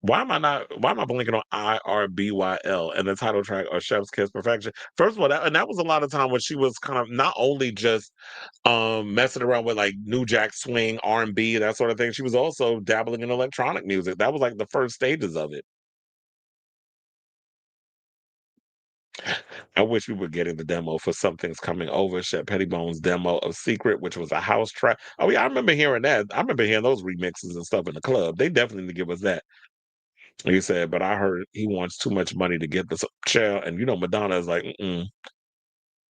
Why am I blinking on IRBYL and the title track or Chef's Kiss Perfection? First of all, that was a lot of time when she was kind of not only just messing around with like new jack swing, R&B, that sort of thing. She was also dabbling in electronic music. That was like the first stages of it. I wish we were getting the demo for Something's Coming Over, Shep Pettibone's demo of Secret, which was a house track. Oh yeah, I remember hearing that. I remember hearing those remixes and stuff in the club. They definitely need to give us that. He said, but I heard he wants too much money to get this chair. And Madonna is like, mm-mm.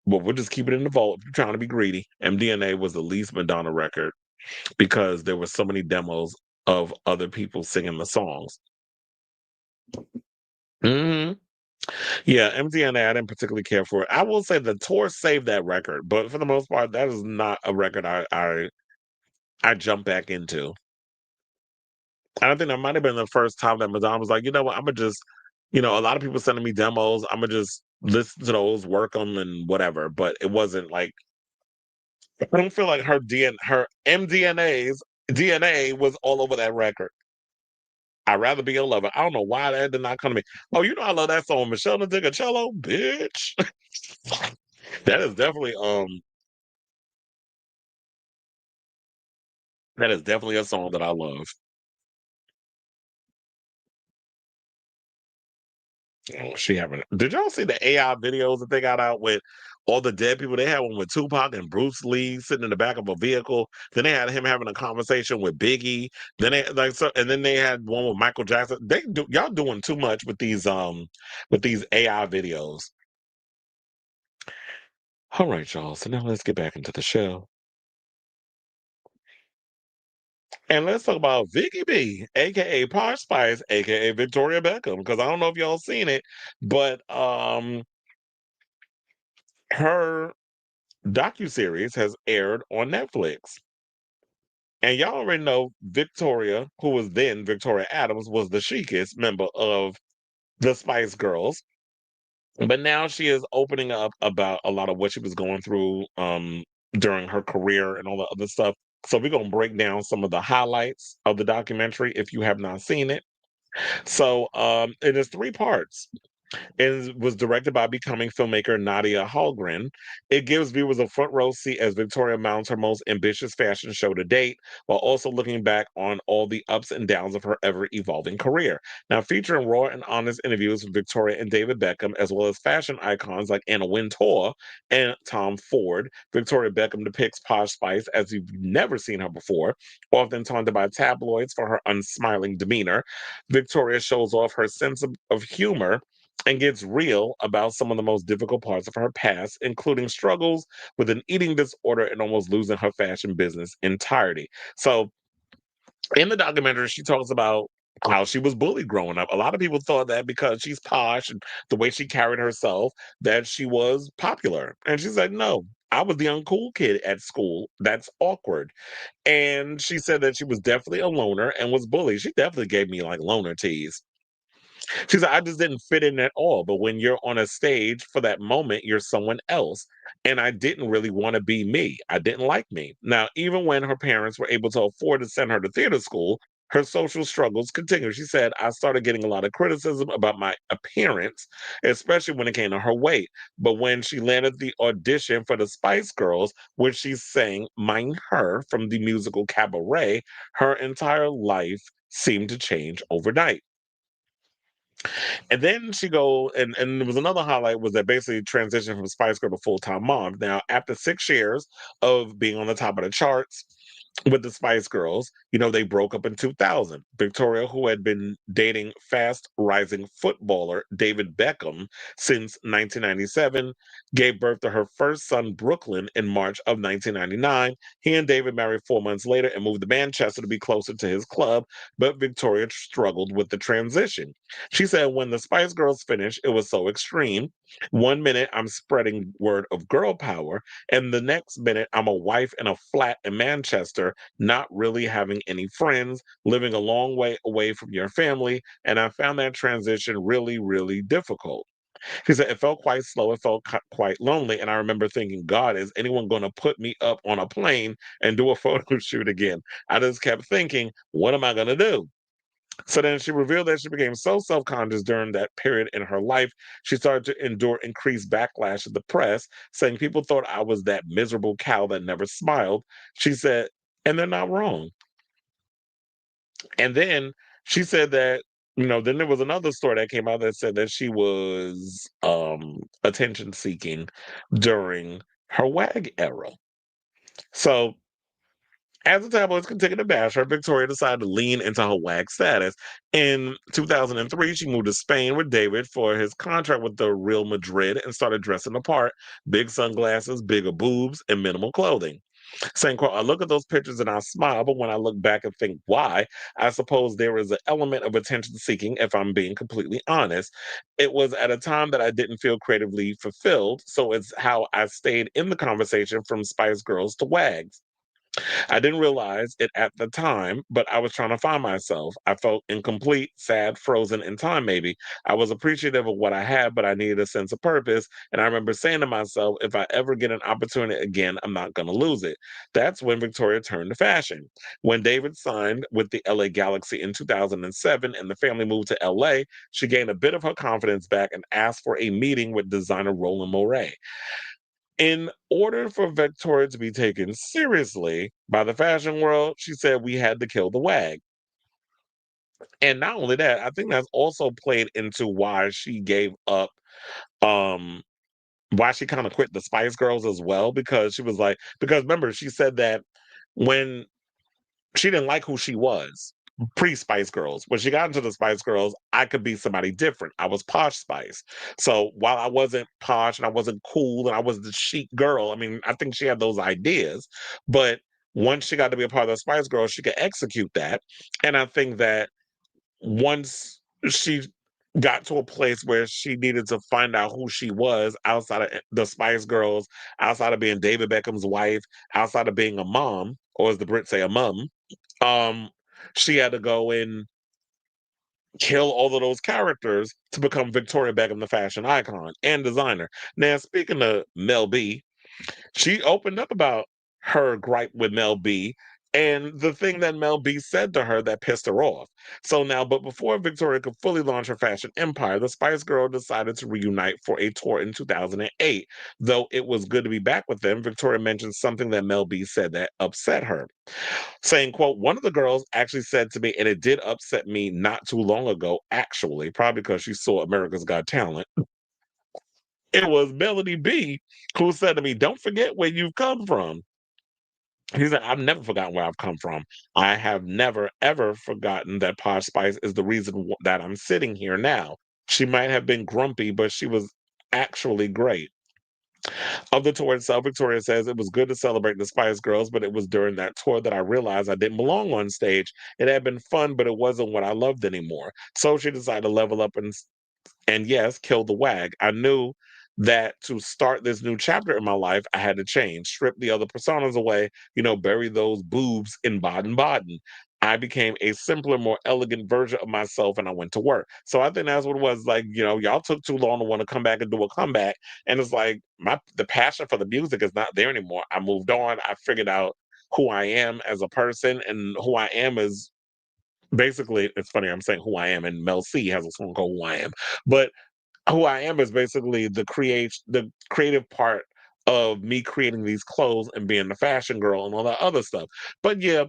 Well, we'll just keep it in the vault if you're trying to be greedy. MDNA was the least Madonna record because there were so many demos of other people singing the songs. Hmm. Yeah, MDNA, I didn't particularly care for it. I will say the tour saved that record, but for the most part, that is not a record I jump back into. And I think that might have been the first time that Madonna was like, you know what, I'm gonna just, a lot of people sending me demos. I'm gonna just listen to those, work them, and whatever. But it wasn't like I don't feel like her MDNA's DNA was all over that record. I'd rather be a lover. I don't know why that did not come to me. Oh, I love that song, Michelle the Cello, bitch. That is definitely that is definitely a song that I love. Oh, she having. Did y'all see the AI videos that they got out with all the dead people? They had one with Tupac and Bruce Lee sitting in the back of a vehicle. Then they had him having a conversation with Biggie. Then they like so, and then they had one with Michael Jackson. Y'all doing too much with these AI videos. All right, y'all. So now let's get back into the show. And let's talk about Vicky B, aka Posh Spice, aka Victoria Beckham. Because I don't know if y'all seen it, but her docuseries has aired on Netflix. And y'all already know Victoria, who was then Victoria Adams, was the chicest member of the Spice Girls. But now she is opening up about a lot of what she was going through during her career and all the other stuff. So we're gonna break down some of the highlights of the documentary if you have not seen it. So it is three parts. It was directed by becoming filmmaker Nadia Hallgren. It gives viewers a front row seat as Victoria mounts her most ambitious fashion show to date, while also looking back on all the ups and downs of her ever evolving career. Now, featuring raw and honest interviews with Victoria and David Beckham, as well as fashion icons like Anna Wintour and Tom Ford, Victoria Beckham depicts Posh Spice as you've never seen her before, often taunted by tabloids for her unsmiling demeanor. Victoria shows off her sense of humor and gets real about some of the most difficult parts of her past, including struggles with an eating disorder and almost losing her fashion business entirety. So, in the documentary, she talks about how she was bullied growing up. A lot of people thought that because she's posh and the way she carried herself, that she was popular. And she said, no, I was the uncool kid at school. That's awkward. And she said that she was definitely a loner and was bullied. She definitely gave me like loner tease. She said, I just didn't fit in at all. But when you're on a stage for that moment, you're someone else. And I didn't really want to be me. I didn't like me. Now, even when her parents were able to afford to send her to theater school, her social struggles continued. She said, I started getting a lot of criticism about my appearance, especially when it came to her weight. But when she landed the audition for the Spice Girls, which she sang Mind Her from the musical Cabaret, her entire life seemed to change overnight. And then she go and there was another highlight was that basically transitioned from Spice Girl to full time mom. Now, after 6 years of being on the top of the charts, with the Spice Girls. They broke up in 2000. Victoria, who had been dating fast rising footballer David Beckham since 1997, gave birth to her first son, Brooklyn, in March of 1999. He and David married 4 months later and moved to Manchester to be closer to his club, but Victoria struggled with the transition. She said, when the Spice Girls finished, it was so extreme. One minute I'm spreading word of girl power, and the next minute I'm a wife in a flat in Manchester, not really having any friends, living a long way away from your family, and I found that transition really, really difficult. He said, it felt quite slow, it felt quite lonely, and I remember thinking, God, is anyone going to put me up on a plane and do a photo shoot again? I just kept thinking, what am I going to do? So then she revealed that she became so self conscious during that period in her life, she started to endure increased backlash of the press, saying people thought I was that miserable cow that never smiled. She said, and they're not wrong. And then she said that, then there was another story that came out that said that she was attention seeking during her WAG era. So as the tabloids continued to bash her, Victoria decided to lean into her WAG status. In 2003, she moved to Spain with David for his contract with the Real Madrid and started dressing the part: big sunglasses, bigger boobs, and minimal clothing. Saying, quote, I look at those pictures and I smile, but when I look back and think why, I suppose there is an element of attention seeking, if I'm being completely honest. It was at a time that I didn't feel creatively fulfilled, so it's how I stayed in the conversation from Spice Girls to WAGs. I didn't realize it at the time, but I was trying to find myself. I felt incomplete, sad, frozen in time, maybe. I was appreciative of what I had, but I needed a sense of purpose. And I remember saying to myself, if I ever get an opportunity again, I'm not going to lose it. That's when Victoria turned to fashion. When David signed with the LA Galaxy in 2007 and the family moved to LA, she gained a bit of her confidence back and asked for a meeting with designer Roland Mouret. In order for Victoria to be taken seriously by the fashion world, she said we had to kill the WAG. And not only that, I think that's also played into why she gave up, um, why she kind of quit the Spice Girls as well, because she was like, because remember, she said that when she didn't like who she was pre-Spice Girls. When she got into the Spice Girls, I could be somebody different. I was posh Spice. So while I wasn't posh and I wasn't cool and I was the chic girl, I mean, I think she had those ideas. But once she got to be a part of the Spice Girls, she could execute that. And I think that once she got to a place where she needed to find out who she was outside of the Spice Girls, outside of being David Beckham's wife, outside of being a mom, or as the Brits say, a mum, um, she had to go and kill all of those characters to become Victoria Beckham, the fashion icon and designer. Now, speaking of Mel B, she opened up about her gripe with Mel B and the thing that Mel B said to her that pissed her off. So now, but before Victoria could fully launch her fashion empire, the Spice Girl decided to reunite for a tour in 2008. Though it was good to be back with them, Victoria mentioned something that Mel B said that upset her, saying, quote, one of the girls actually said to me, and it did upset me not too long ago, actually, probably because she saw America's Got Talent. It was Melody B who said to me, don't forget where you've come from. He said, I've never forgotten where I've come from. I have never, ever forgotten that Posh Spice is the reason that I'm sitting here now. She might have been grumpy, but she was actually great. Of the tour itself, Victoria says it was good to celebrate the Spice Girls, but it was during that tour that I realized I didn't belong on stage. It had been fun, but it wasn't what I loved anymore. So she decided to level up and yes, kill the WAG. I knew that to start this new chapter in my life, I had to change, strip the other personas away, bury those boobs in Baden Baden. I became a simpler, more elegant version of myself and I went to work. So I think that's what it was like, y'all took too long to want to come back and do a comeback. And it's like the passion for the music is not there anymore. I moved on. I figured out who I am as a person, and who I am is basically, it's funny, I'm saying who I am, and Mel C has a song called Who I Am. But who I am is basically the creative part of me creating these clothes and being the fashion girl and all that other stuff. But yeah,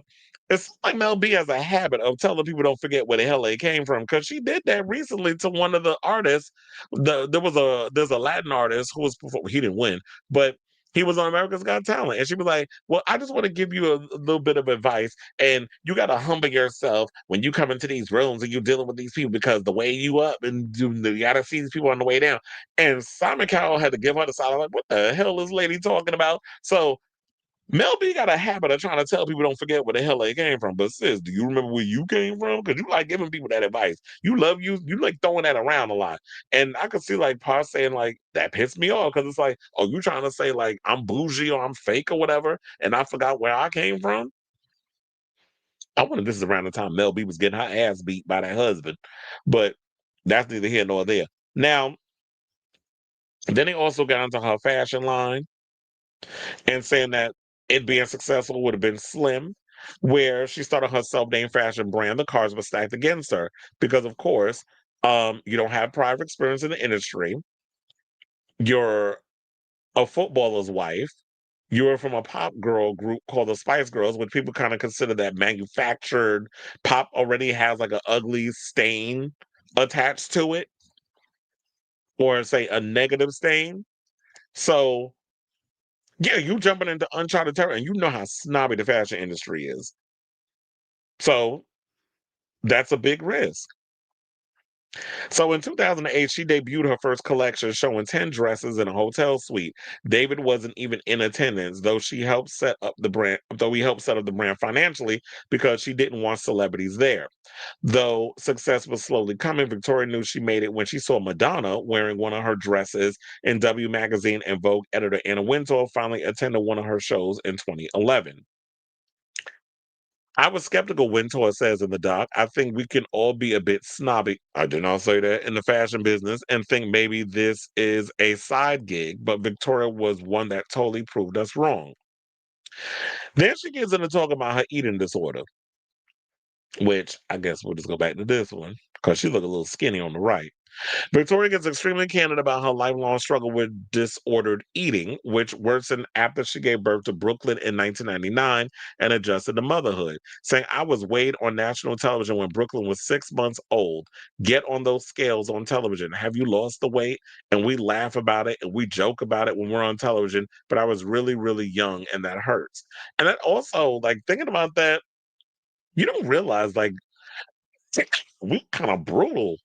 it's like Mel B has a habit of telling people don't forget where the hell they came from, because she did that recently to one of the artists. There's a Latin artist who was he didn't win, but He was on America's Got Talent. And she was like, well, I just want to give you a little bit of advice. And you got to humble yourself when you come into these rooms and you're dealing with these people because the way you up and you got to see these people on the way down. And Simon Cowell had to give her the side. Like, what the hell is this lady talking about? So Mel B got a habit of trying to tell people don't forget where the hell they came from. But sis, do you remember where you came from? Because you like giving people that advice. You like throwing that around a lot. And I could see like Pa saying like that pissed me off because it's like, oh, you trying to say like I'm bougie or I'm fake or whatever, and I forgot where I came from. I wonder if this is around the time Mel B was getting her ass beat by that husband, but that's neither here nor there. Now, then they also got into her fashion line and saying that it being successful would have been slim, where she started her self-named fashion brand. The cards were stacked against her because, of course, you don't have prior experience in the industry. You're a footballer's wife. You're from a pop girl group called the Spice Girls, which people kind of consider that manufactured pop already has like an ugly stain attached to it, or say a negative stain. So yeah, you jumping into uncharted territory, and you know how snobby the fashion industry is. So that's a big risk. So in 2008, she debuted her first collection showing 10 dresses in a hotel suite. David wasn't even in attendance, though he helped set up the brand financially because she didn't want celebrities there. Though success was slowly coming, Victoria knew she made it when she saw Madonna wearing one of her dresses, and W Magazine and Vogue editor Anna Wintour finally attended one of her shows in 2011. I was skeptical, Wintour says in the doc. I think we can all be a bit snobby. I did not say that in the fashion business and think maybe this is a side gig, but Victoria was one that totally proved us wrong. Then she gets into talking about her eating disorder, which I guess we'll just go back to this one because she looked a little skinny on the right. Victoria gets extremely candid about her lifelong struggle with disordered eating, which worsened after she gave birth to Brooklyn in 1999 and adjusted to motherhood, saying, I was weighed on national television when Brooklyn was 6 months old. Get on those scales on television. Have you lost the weight? And we laugh about it and we joke about it when we're on television, but I was really, really young and that hurts. And that also, like, thinking about that, you don't realize, like, we kind of brutal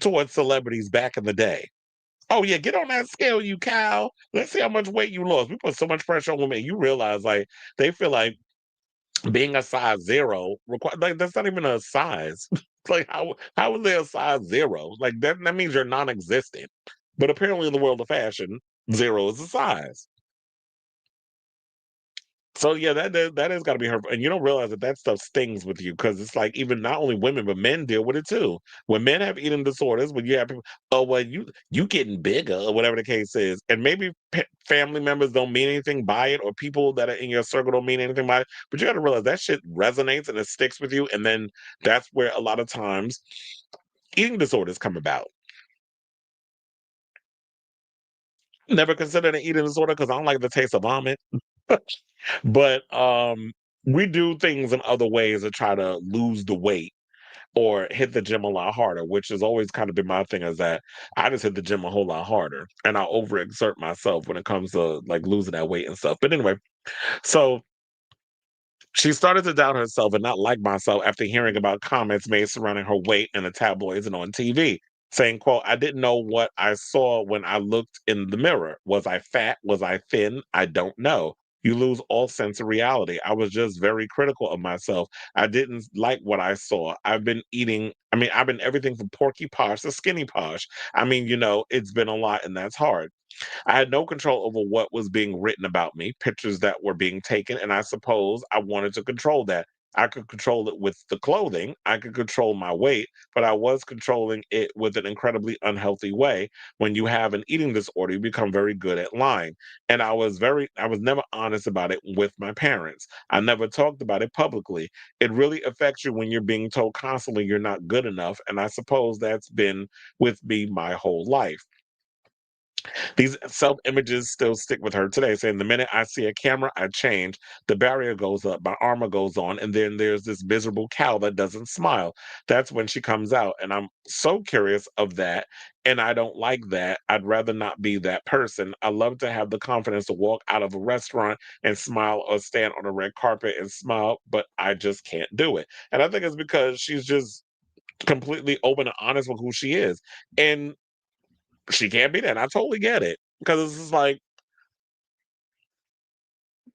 towards celebrities back in the day. Oh yeah, get on that scale, you cow. Let's see how much weight you lost. We put so much pressure on women. You realize like they feel like being a size zero like that's not even a size. Like how is there a size zero? Like that means you're non-existent. But apparently in the world of fashion, zero is a size. So yeah, that has got to be hurtful, and you don't realize that that stuff stings with you because it's like even not only women but men deal with it too. When men have eating disorders, when you have people, oh well, you getting bigger or whatever the case is, and maybe family members don't mean anything by it, or people that are in your circle don't mean anything by it, but you got to realize that shit resonates and it sticks with you, and then that's where a lot of times eating disorders come about. Never considered an eating disorder because I don't like the taste of vomit. But we do things in other ways to try to lose the weight or hit the gym a lot harder, which has always kind of been my thing is that I just hit the gym a whole lot harder and I overexert myself when it comes to like losing that weight and stuff. But anyway, so she started to doubt herself and not like myself after hearing about comments made surrounding her weight in the tabloids and on TV, saying, quote, I didn't know what I saw when I looked in the mirror. Was I fat? Was I thin? I don't know. You lose all sense of reality. I was just very critical of myself. I didn't like what I saw. I've been everything from porky posh to skinny posh. It's been a lot and that's hard. I had no control over what was being written about me, pictures that were being taken, and I suppose I wanted to control that. I could control it with the clothing, I could control my weight, but I was controlling it with an incredibly unhealthy way. When you have an eating disorder, you become very good at lying. And I was never honest about it with my parents. I never talked about it publicly. It really affects you when you're being told constantly you're not good enough. And I suppose that's been with me my whole life. These self images still stick with her today, saying, "The minute I see a camera, I change. The barrier goes up, my armor goes on, and then there's this miserable cow that doesn't smile. That's when she comes out." And I'm so curious of that. And I don't like that. I'd rather not be that person. I love to have the confidence to walk out of a restaurant and smile, or stand on a red carpet and smile, but I just can't do it. And I think it's because she's just completely open and honest with who she is. And she can't be that. And I totally get it. Because it's just like,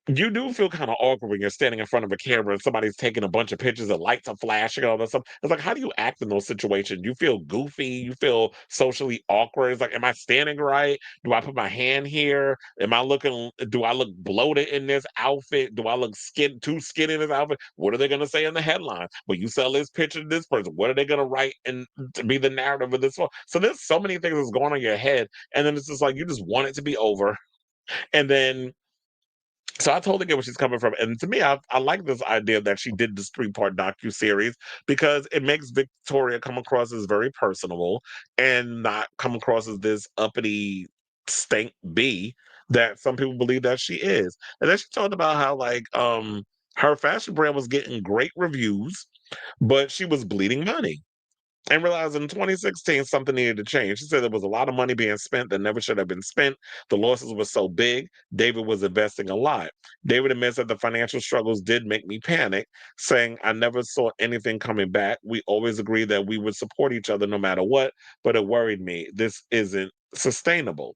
you do feel kinda awkward when you're standing in front of a camera and somebody's taking a bunch of pictures and lights are flashing and all that stuff. It's like, how do you act in those situations? You feel goofy, you feel socially awkward. It's like, am I standing right? Do I put my hand here? Am I looking do I look bloated in this outfit? Do I look too skinny in this outfit? What are they gonna say in the headline? When you sell this picture to this person, what are they gonna write and to be the narrative of this one? So there's so many things that's going on in your head, and then it's just like you just want it to be over, and then so I totally get where she's coming from, and to me, I like this idea that she did this three-part docu-series because it makes Victoria come across as very personable and not come across as this uppity stank bee that some people believe that she is. And then she talked about how, like, her fashion brand was getting great reviews, but she was bleeding money and realized in 2016 something needed to change. She said there was a lot of money being spent that never should have been spent. The losses were so big. David was investing a lot. David admits that the financial struggles did make me panic, saying, "I never saw anything coming back. We always agreed that we would support each other no matter what, but it worried me. This isn't sustainable."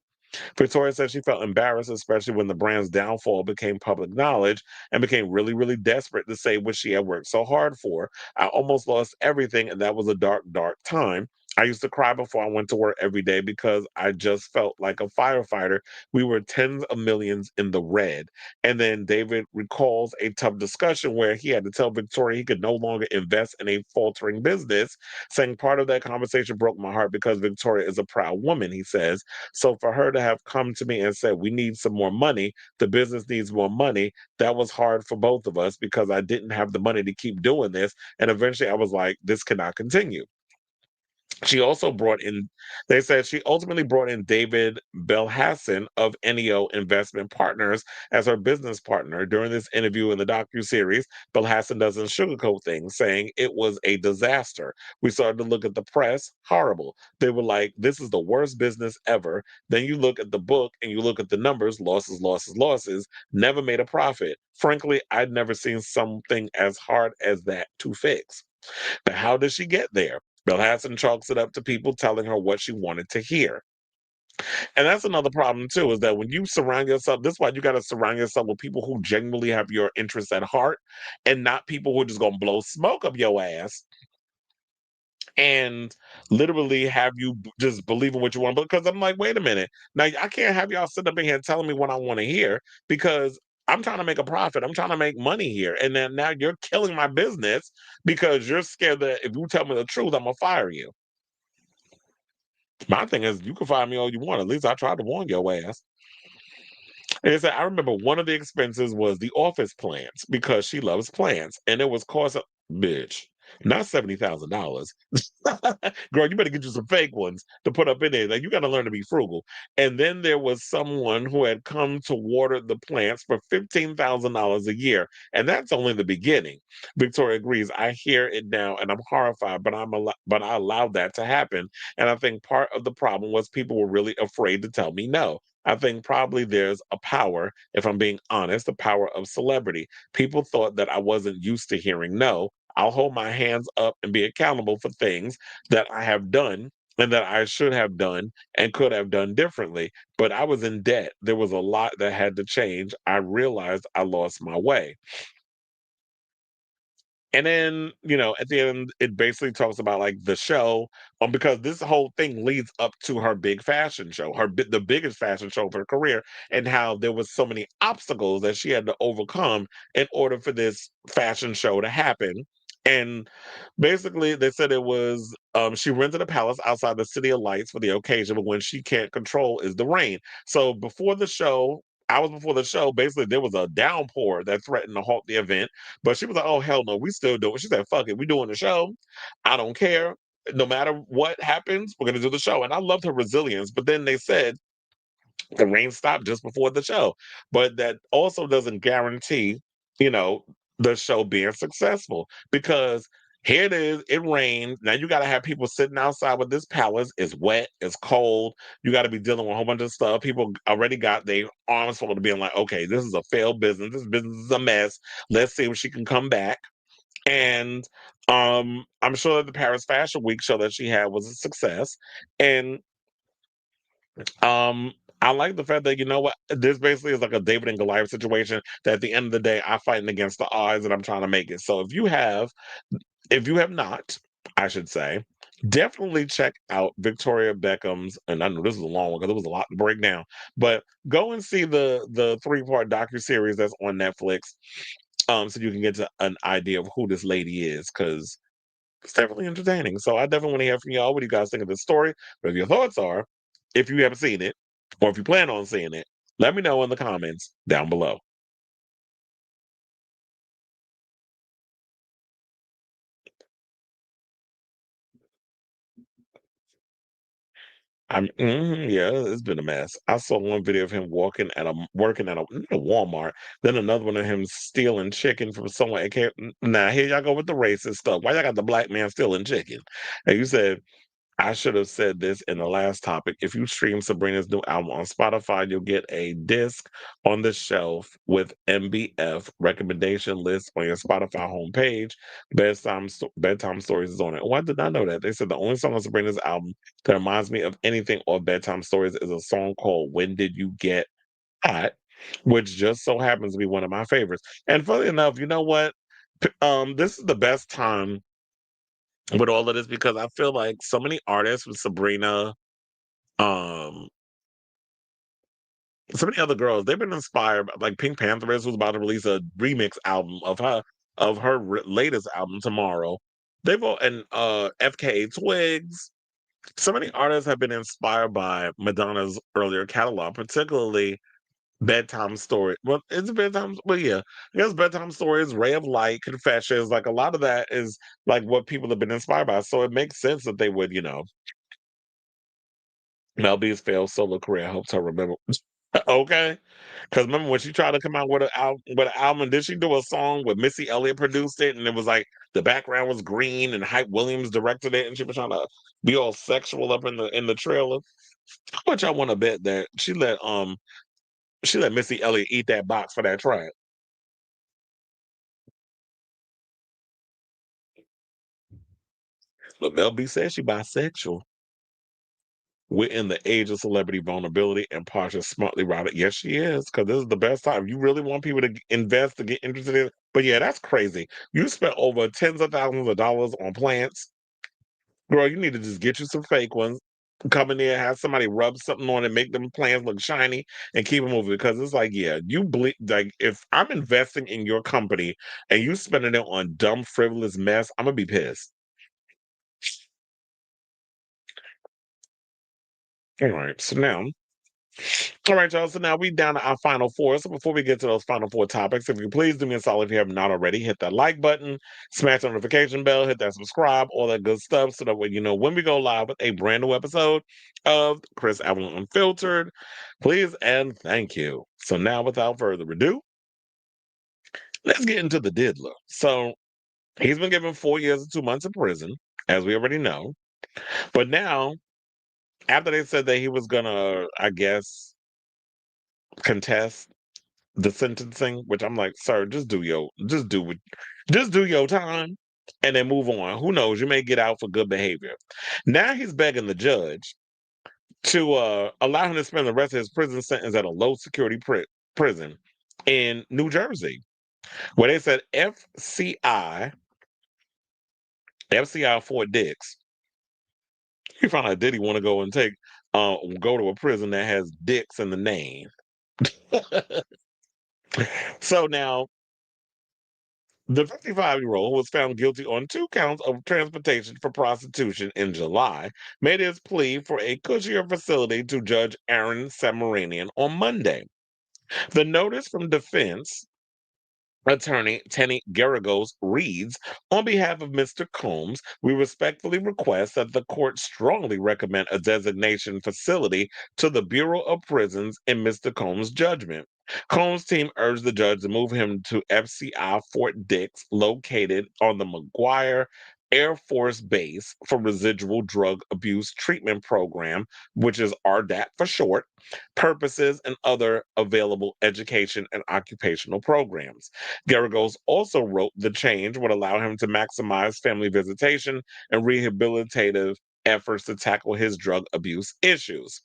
Victoria said she felt embarrassed, especially when the brand's downfall became public knowledge, and became really, really desperate to say what she had worked so hard for. "I almost lost everything, and that was a dark, dark time. I used to cry before I went to work every day because I just felt like a firefighter. We were tens of millions in the red." And then David recalls a tough discussion where he had to tell Victoria he could no longer invest in a faltering business, saying, "Part of that conversation broke my heart because Victoria is a proud woman," he says. "So for her to have come to me and said, 'We need some more money, the business needs more money,' that was hard for both of us because I didn't have the money to keep doing this. And eventually I was like, this cannot continue." She also brought in, they said she ultimately brought in David Belhassan of NEO Investment Partners as her business partner. During this interview in the docu-series, Belhassan doesn't sugarcoat things, saying it was a disaster. "We started to look at the press, horrible. They were like, 'This is the worst business ever.' Then you look at the book and you look at the numbers, losses, losses, losses, never made a profit. Frankly, I'd never seen something as hard as that to fix." But how did she get there? Bill Hassan chalks it up to people telling her what she wanted to hear. And that's another problem too, is that when you surround yourself, this is why you gotta surround yourself with people who genuinely have your interests at heart, and not people who are just gonna blow smoke up your ass and literally have you just believing what you want. Because I'm like, wait a minute. Now I can't have y'all sit up in here telling me what I want to hear, because I'm trying to make a profit. I'm trying to make money here. And then now you're killing my business because you're scared that if you tell me the truth, I'm gonna fire you. My thing is, you can fire me all you want. At least I tried to warn your ass. And it said, I remember one of the expenses was the office plants because she loves plants, and it was cost bitch, not $70,000. Girl, you better get you some fake ones to put up in there. Like, you got to learn to be frugal. And then there was someone who had come to water the plants for $15,000 a year, and that's only the beginning. Victoria agrees. "I hear it now, and I'm horrified, but but I allowed that to happen. And I think part of the problem was people were really afraid to tell me no. I think probably there's a power, if I'm being honest, the power of celebrity. People thought that I wasn't used to hearing no. I'll hold my hands up and be accountable for things that I have done and that I should have done and could have done differently. But I was in debt. There was a lot that had to change. I realized I lost my way." And then, at the end, it basically talks about like the show, because this whole thing leads up to her big fashion show, the biggest fashion show of her career, and how there was so many obstacles that she had to overcome in order for this fashion show to happen. And basically, they said it was, she rented a palace outside the City of Lights for the occasion, but when she can't control is the rain. So before the show, hours before the show, basically there was a downpour that threatened to halt the event, but she was like, "Oh hell no, we still do it." She said, "Fuck it, we doing the show. I don't care. No matter what happens, we're gonna do the show." And I loved her resilience. But then they said the rain stopped just before the show. But that also doesn't guarantee, you know, the show being successful because here it is, it rained. Now you got to have people sitting outside with this palace. It's wet, it's cold. You got to be dealing with a whole bunch of stuff. People already got their arms full of being like, okay, this is a failed business. This business is a mess. Let's see if she can come back. And I'm sure that the Paris Fashion Week show that she had was a success. And um, I like the fact that you know what this basically is like a David and Goliath situation. That at the end of the day, I'm fighting against the odds and I'm trying to make it. So if you have not, I should say, definitely check out Victoria Beckham's. And I know this is a long one because it was a lot to break down. But go and see the 3-part docu series that's on Netflix, so you can get to an idea of who this lady is because it's definitely entertaining. So I definitely want to hear from y'all. What do you guys think of this story? What your thoughts are, if you haven't seen it, or if you plan on seeing it, let me know in the comments down below. Yeah, it's been a mess. I saw one video of him working at a Walmart, then another one of him stealing chicken from someone. Now here y'all go with the racist stuff. Why y'all got the black man stealing chicken? And you said I should have said this in the last topic. If you stream Sabrina's new album on Spotify, you'll get a disc on the shelf with MBF recommendation list on your Spotify homepage. Bedtime Stories is on it. Oh, I did not know that. They said the only song on Sabrina's album that reminds me of anything or Bedtime Stories is a song called When Did You Get Hot, which just so happens to be one of my favorites. And funny enough, you know what? This is the best time with all of this because I feel like so many artists with Sabrina, um, so many other girls, they've been inspired. Like Pink Pantheress was about to release a remix album of her latest album tomorrow. They've all and FKA Twigs. So many artists have been inspired by Madonna's earlier catalog, particularly Bedtime Story. Well, it's bedtime. Well, yeah, I guess Bedtime Stories, Ray of Light, Confessions. Like a lot of that is like what people have been inspired by. So it makes sense that they would, Mel B's failed solo career helps her remember. Okay, because remember when she tried to come out with an album, did she do a song with Missy Elliott produced it, and it was like the background was green and Hype Williams directed it, and she was trying to be all sexual up in the trailer. How much I want to bet that she let Missy Elliott eat that box for that track. But Mel B said she bisexual. We're in the age of celebrity vulnerability, and Pasha smartly routed. Yes, she is, because this is the best time. You really want people to invest, to get interested in. But yeah, that's crazy. You spent over tens of thousands of dollars on plants. Girl, you need to just get you some fake ones. Come in there, have somebody rub something on it, make them plants look shiny, and keep it moving. Because it's like, yeah, like if I'm investing in your company and you spending it on dumb, frivolous mess, I'm gonna be pissed. All right, so now all right, y'all. So now we down to our final four. So before we get to those final four topics, if you please do me a solid if you have not already, hit that like button, smash the notification bell, hit that subscribe, all that good stuff, so that way you know when we go live with a brand new episode of Chris Avalon Unfiltered. Please and thank you. So now, without further ado, let's get into the diddler. So he's been given 4 years and 2 months in prison, as we already know. But now, after they said that he was gonna, I guess, contest the sentencing, which I'm like, sir, just do your time and then move on. Who knows? You may get out for good behavior. Now he's begging the judge to allow him to spend the rest of his prison sentence at a low security prison in New Jersey, where they said FCI Fort Dix. You found out Diddy want to go and go to a prison that has Dix in the name. So now the 55-year-old, who was found guilty on 2 counts of transportation for prostitution in July, made his plea for a cushier facility to Judge Aaron Samaranian on Monday. The notice from defense Attorney Tenny Garagos reads, on behalf of Mr. Combs, we respectfully request that the court strongly recommend a designation facility to the Bureau of Prisons in Mr. Combs' judgment. Combs' team urged the judge to move him to FCI Fort Dix, located on the McGuire Air Force Base for Residual Drug Abuse Treatment Program, which is RDAP for short, purposes and other available education and occupational programs. Garagos also wrote the change would allow him to maximize family visitation and rehabilitative efforts to tackle his drug abuse issues.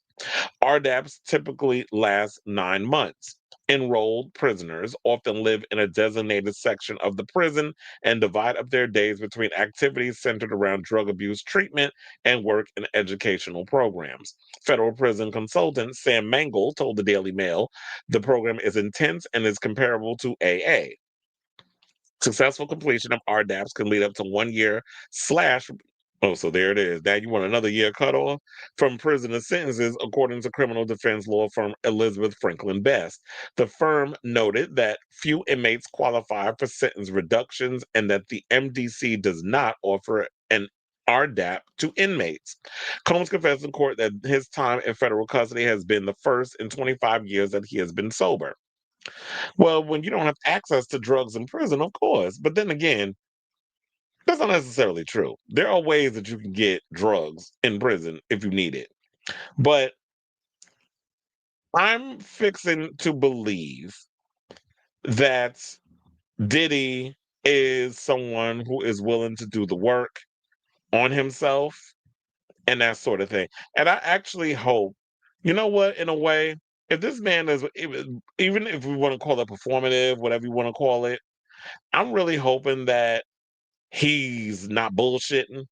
RDAPs typically last 9 months. Enrolled prisoners often live in a designated section of the prison and divide up their days between activities centered around drug abuse treatment and work in educational programs. Federal prison consultant Sam Mangle told the Daily Mail the program is intense and is comparable to AA. Successful completion of RDAPs can lead up to 1 year slash. Oh, so there it is. Now you want another year cutoff from prison and sentences, according to criminal defense law firm Elizabeth Franklin Best. The firm noted that few inmates qualify for sentence reductions and that the MDC does not offer an RDAP to inmates. Combs confessed in court that his time in federal custody has been the first in 25 years that he has been sober. Well, when you don't have access to drugs in prison, of course. But then again, that's not necessarily true. There are ways that you can get drugs in prison if you need it. But I'm fixing to believe that Diddy is someone who is willing to do the work on himself and that sort of thing. And I actually hope, you know what, in a way, if this man is, even if we want to call it performative, whatever you want to call it, I'm really hoping that he's not bullshitting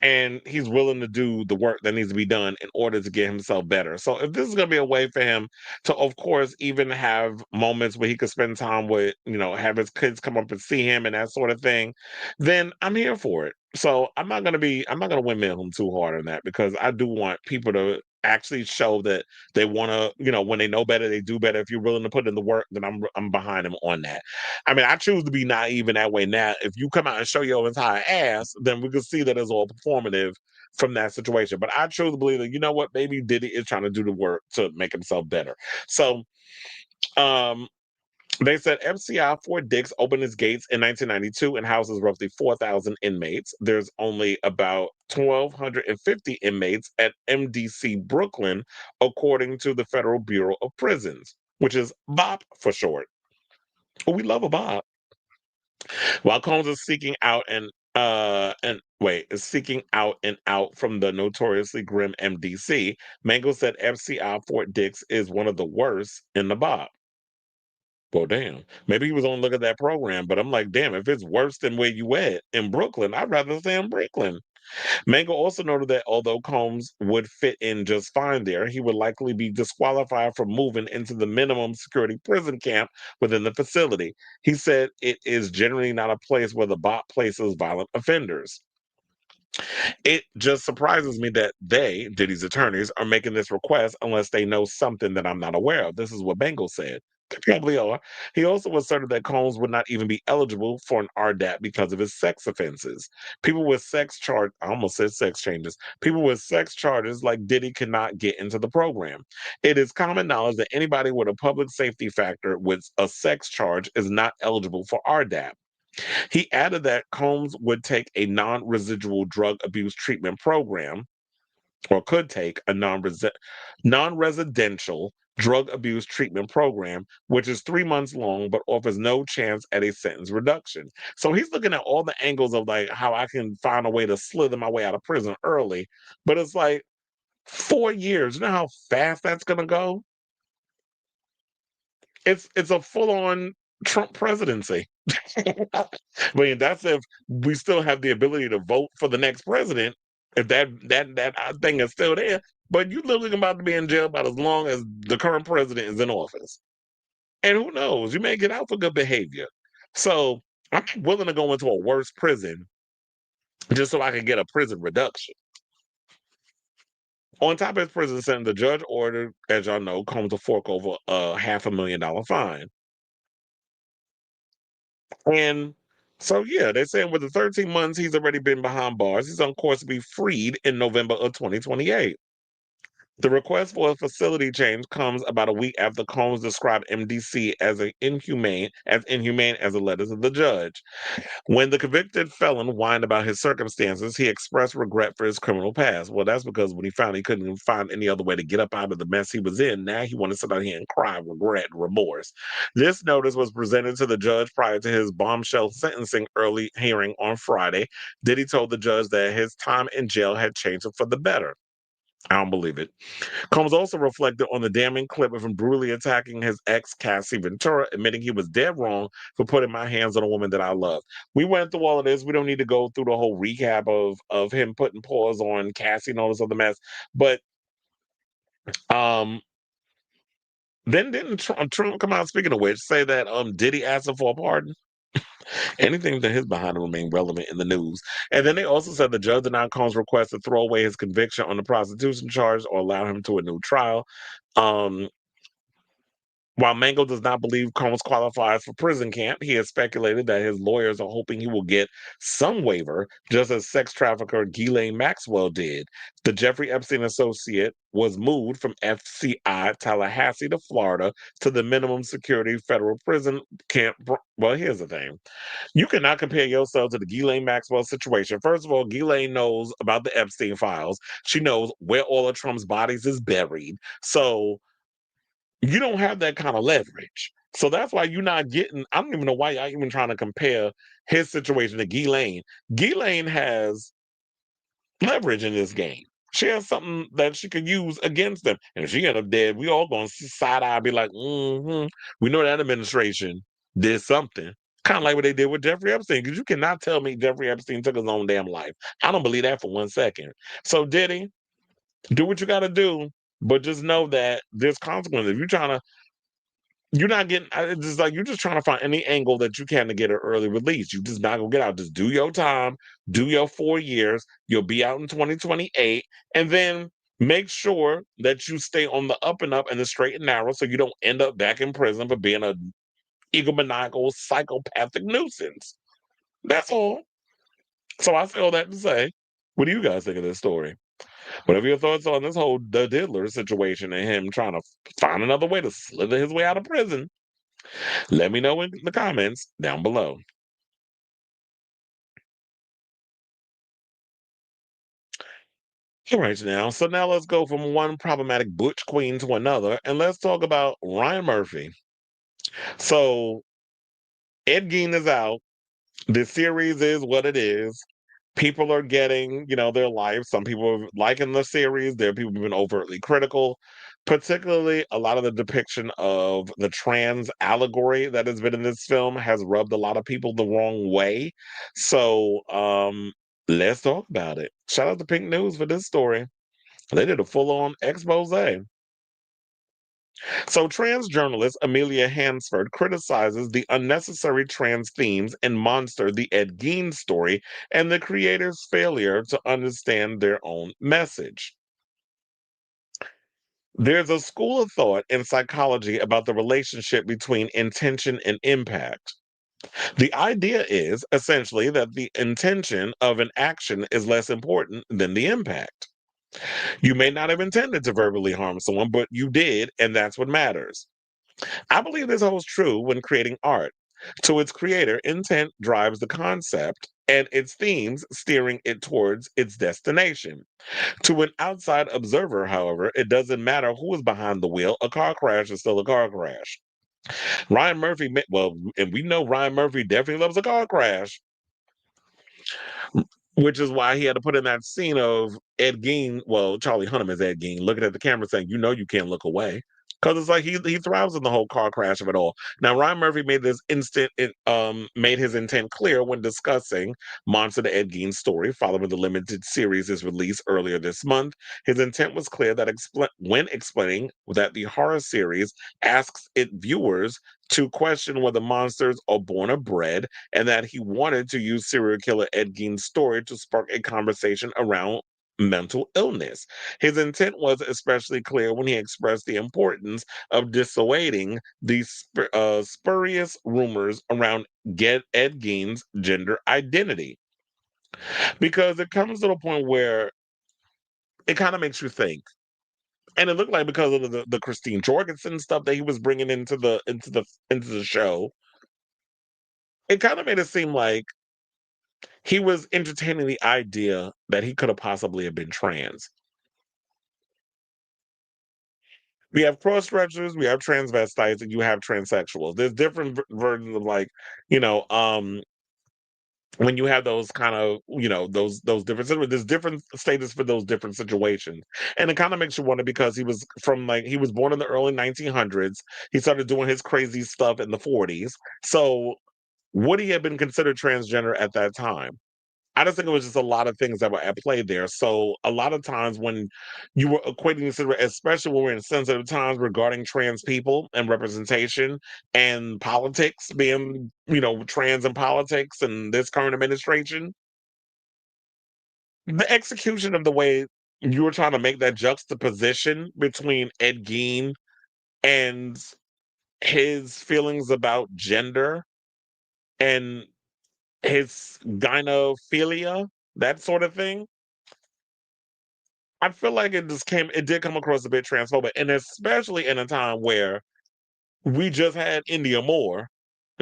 and he's willing to do the work that needs to be done in order to get himself better. So if this is going to be a way for him to, of course, even have moments where he could spend time with, have his kids come up and see him and that sort of thing, then I'm here for it. So I'm not going to windmill him too hard on that because I do want people to actually show that they want to, when they know better, they do better. If you're willing to put in the work, then I'm behind him on that. I mean, I choose to be naive in that way now. If you come out and show your entire ass, then we can see that it's all performative from that situation. But I choose to believe that, you know what, maybe Diddy is trying to do the work to make himself better. So um they said FCI Fort Dix opened its gates in 1992 and houses roughly 4,000 inmates. There's only about 1,250 inmates at MDC Brooklyn, according to the Federal Bureau of Prisons, which is BOP for short. Oh, we love a BOP. While Combs is seeking out is seeking out and out from the notoriously grim MDC, Mangle said FCI Fort Dix is one of the worst in the BOP. Well, damn. Maybe he was on look at that program, but I'm like, damn, if it's worse than where you at in Brooklyn, I'd rather stay in Brooklyn. Mango also noted that although Combs would fit in just fine there, he would likely be disqualified from moving into the minimum security prison camp within the facility. He said it is generally not a place where the bot places violent offenders. It just surprises me that they, Diddy's attorneys, are making this request unless they know something that I'm not aware of. This is what Bengal said. They probably are. He also asserted that Combs would not even be eligible for an RDAP because of his sex offenses. People with I almost said sex changes. People with sex charges like Diddy cannot get into the program. It is common knowledge that anybody with a public safety factor with a sex charge is not eligible for RDAP. He added that Combs would take a non residual drug abuse treatment program, or could take a non residential drug abuse treatment program, which is 3 months long but offers no chance at a sentence reduction. So he's looking at all the angles of like how I can find a way to slither my way out of prison early. But it's like 4 years. You know how fast that's gonna go? It's a full on Trump presidency. I mean, that's if we still have the ability to vote for the next president. If that thing is still there, but you literally about to be in jail about as long as the current president is in office. And who knows, you may get out for good behavior. So I'm willing to go into a worse prison just so I can get a prison reduction. On top of his prison sentence, the judge ordered, as y'all know, Combs to fork over a $500,000 fine. And so, yeah, they're saying with the 13 months he's already been behind bars, he's on course to be freed in November of 2028. The request for a facility change comes about a week after Combs described MDC as inhumane as a letter to the judge. When the convicted felon whined about his circumstances, he expressed regret for his criminal past. Well, that's because when he found he couldn't find any other way to get up out of the mess he was in, now he wanted to sit out here and cry regret and remorse. This notice was presented to the judge prior to his bombshell sentencing early hearing on Friday. Diddy told the judge that his time in jail had changed for the better. I don't believe it. Combs also reflected on the damning clip of him brutally attacking his ex, Cassie Ventura, admitting he was dead wrong for putting my hands on a woman that I love. We went through all of this. We don't need to go through the whole recap of him putting paws on Cassie and all this other mess. But um, then didn't Trump come out, speaking of which, say that Diddy asked him for a pardon? Anything to his behind will remain relevant in the news. And then they also said the judge denied Combs' request to throw away his conviction on the prostitution charge or allow him to a new trial. Um, While Mango does not believe Combs qualifies for prison camp, he has speculated that his lawyers are hoping he will get some waiver, just as sex trafficker Ghislaine Maxwell did. The Jeffrey Epstein associate was moved from FCI Tallahassee to Florida to the minimum security federal prison camp. Well, here's the thing. You cannot compare yourself to the Ghislaine Maxwell situation. First of all, Ghislaine knows about the Epstein files. She knows where all of Trump's bodies is buried. So you don't have that kind of leverage. So that's why you're not getting, I don't even know why y'all even trying to compare his situation to Ghislaine. Ghislaine has leverage in this game. She has something that she could use against them. And if she end up dead, we all gonna side eye be like, we know that administration did something. Kind of like what they did with Jeffrey Epstein, because you cannot tell me Jeffrey Epstein took his own damn life. I don't believe that for 1 second. So Diddy, do what you gotta do, but just know that there's consequences. If you're trying to you're not getting. It's just like you're just trying to find any angle that you can to get an early release. You just not gonna get out. Just do your time, do your 4 years. You'll be out in 2028, and then make sure that you stay on the up and up and the straight and narrow, so you don't end up back in prison for being a egomaniacal, psychopathic nuisance. That's all. So I say all that to say, what do you guys think of this story? Whatever your thoughts on this whole the Diddler situation and him trying to find another way to slither his way out of prison, let me know in the comments down below. All right, so now let's go from one problematic butch queen to another, and let's talk about Ryan Murphy. So Ed Gein is out. The series is what it is. People are getting, their life. Some people are liking the series. There are people who've been overtly critical, particularly a lot of the depiction of the trans allegory that has been in this film has rubbed a lot of people the wrong way. So let's talk about it. Shout out to Pink News for this story. They did a full-on expose. So, trans journalist Amelia Hansford criticizes the unnecessary trans themes in Monster, the Ed Gein story, and the creator's failure to understand their own message. There's a school of thought in psychology about the relationship between intention and impact. The idea is essentially that the intention of an action is less important than the impact. You may not have intended to verbally harm someone, but you did, and that's what matters. I believe this holds true when creating art. To its creator, intent drives the concept and its themes steering it towards its destination. To an outside observer, however, it doesn't matter who is behind the wheel. A car crash is still a car crash. Ryan Murphy, well, and we know Ryan Murphy definitely loves a car crash, which is why he had to put in that scene of Ed Gein, well, Charlie Hunnam is Ed Gein, looking at the camera saying, you can't look away. Because it's like he thrives in the whole car crash of it all. Now Ryan Murphy made his intent clear when discussing Monster the Ed Gein story following the limited series' release earlier this month. His intent was clear that when explaining that the horror series asks its viewers to question whether monsters are born or bred, and that he wanted to use serial killer Ed Gein's story to spark a conversation around mental illness. His intent was especially clear when he expressed the importance of dissuading these spurious rumors around Ed Gein's gender identity. Because it comes to the point where it kind of makes you think. And it looked like because of the Christine Jorgensen stuff that he was bringing into the show, it kind of made it seem like he was entertaining the idea that he could have possibly have been trans. We have cross-dressers, we have transvestites, and you have transsexuals. There's different versions of you know, um, when you have those kind of, those different there's different status for those different situations. And it kind of makes you wonder because he was born in the early 1900s. He started doing his crazy stuff in the 40s. So would he have been considered transgender at that time? I just think it was just a lot of things that were at play there. So a lot of times when you were equating this, especially when we're in sensitive times regarding trans people and representation and politics, being trans in politics and this current administration, the execution of the way you were trying to make that juxtaposition between Ed Gein and his feelings about gender and his gynophilia, that sort of thing. I feel like it did come across a bit transphobic, and especially in a time where we just had India Moore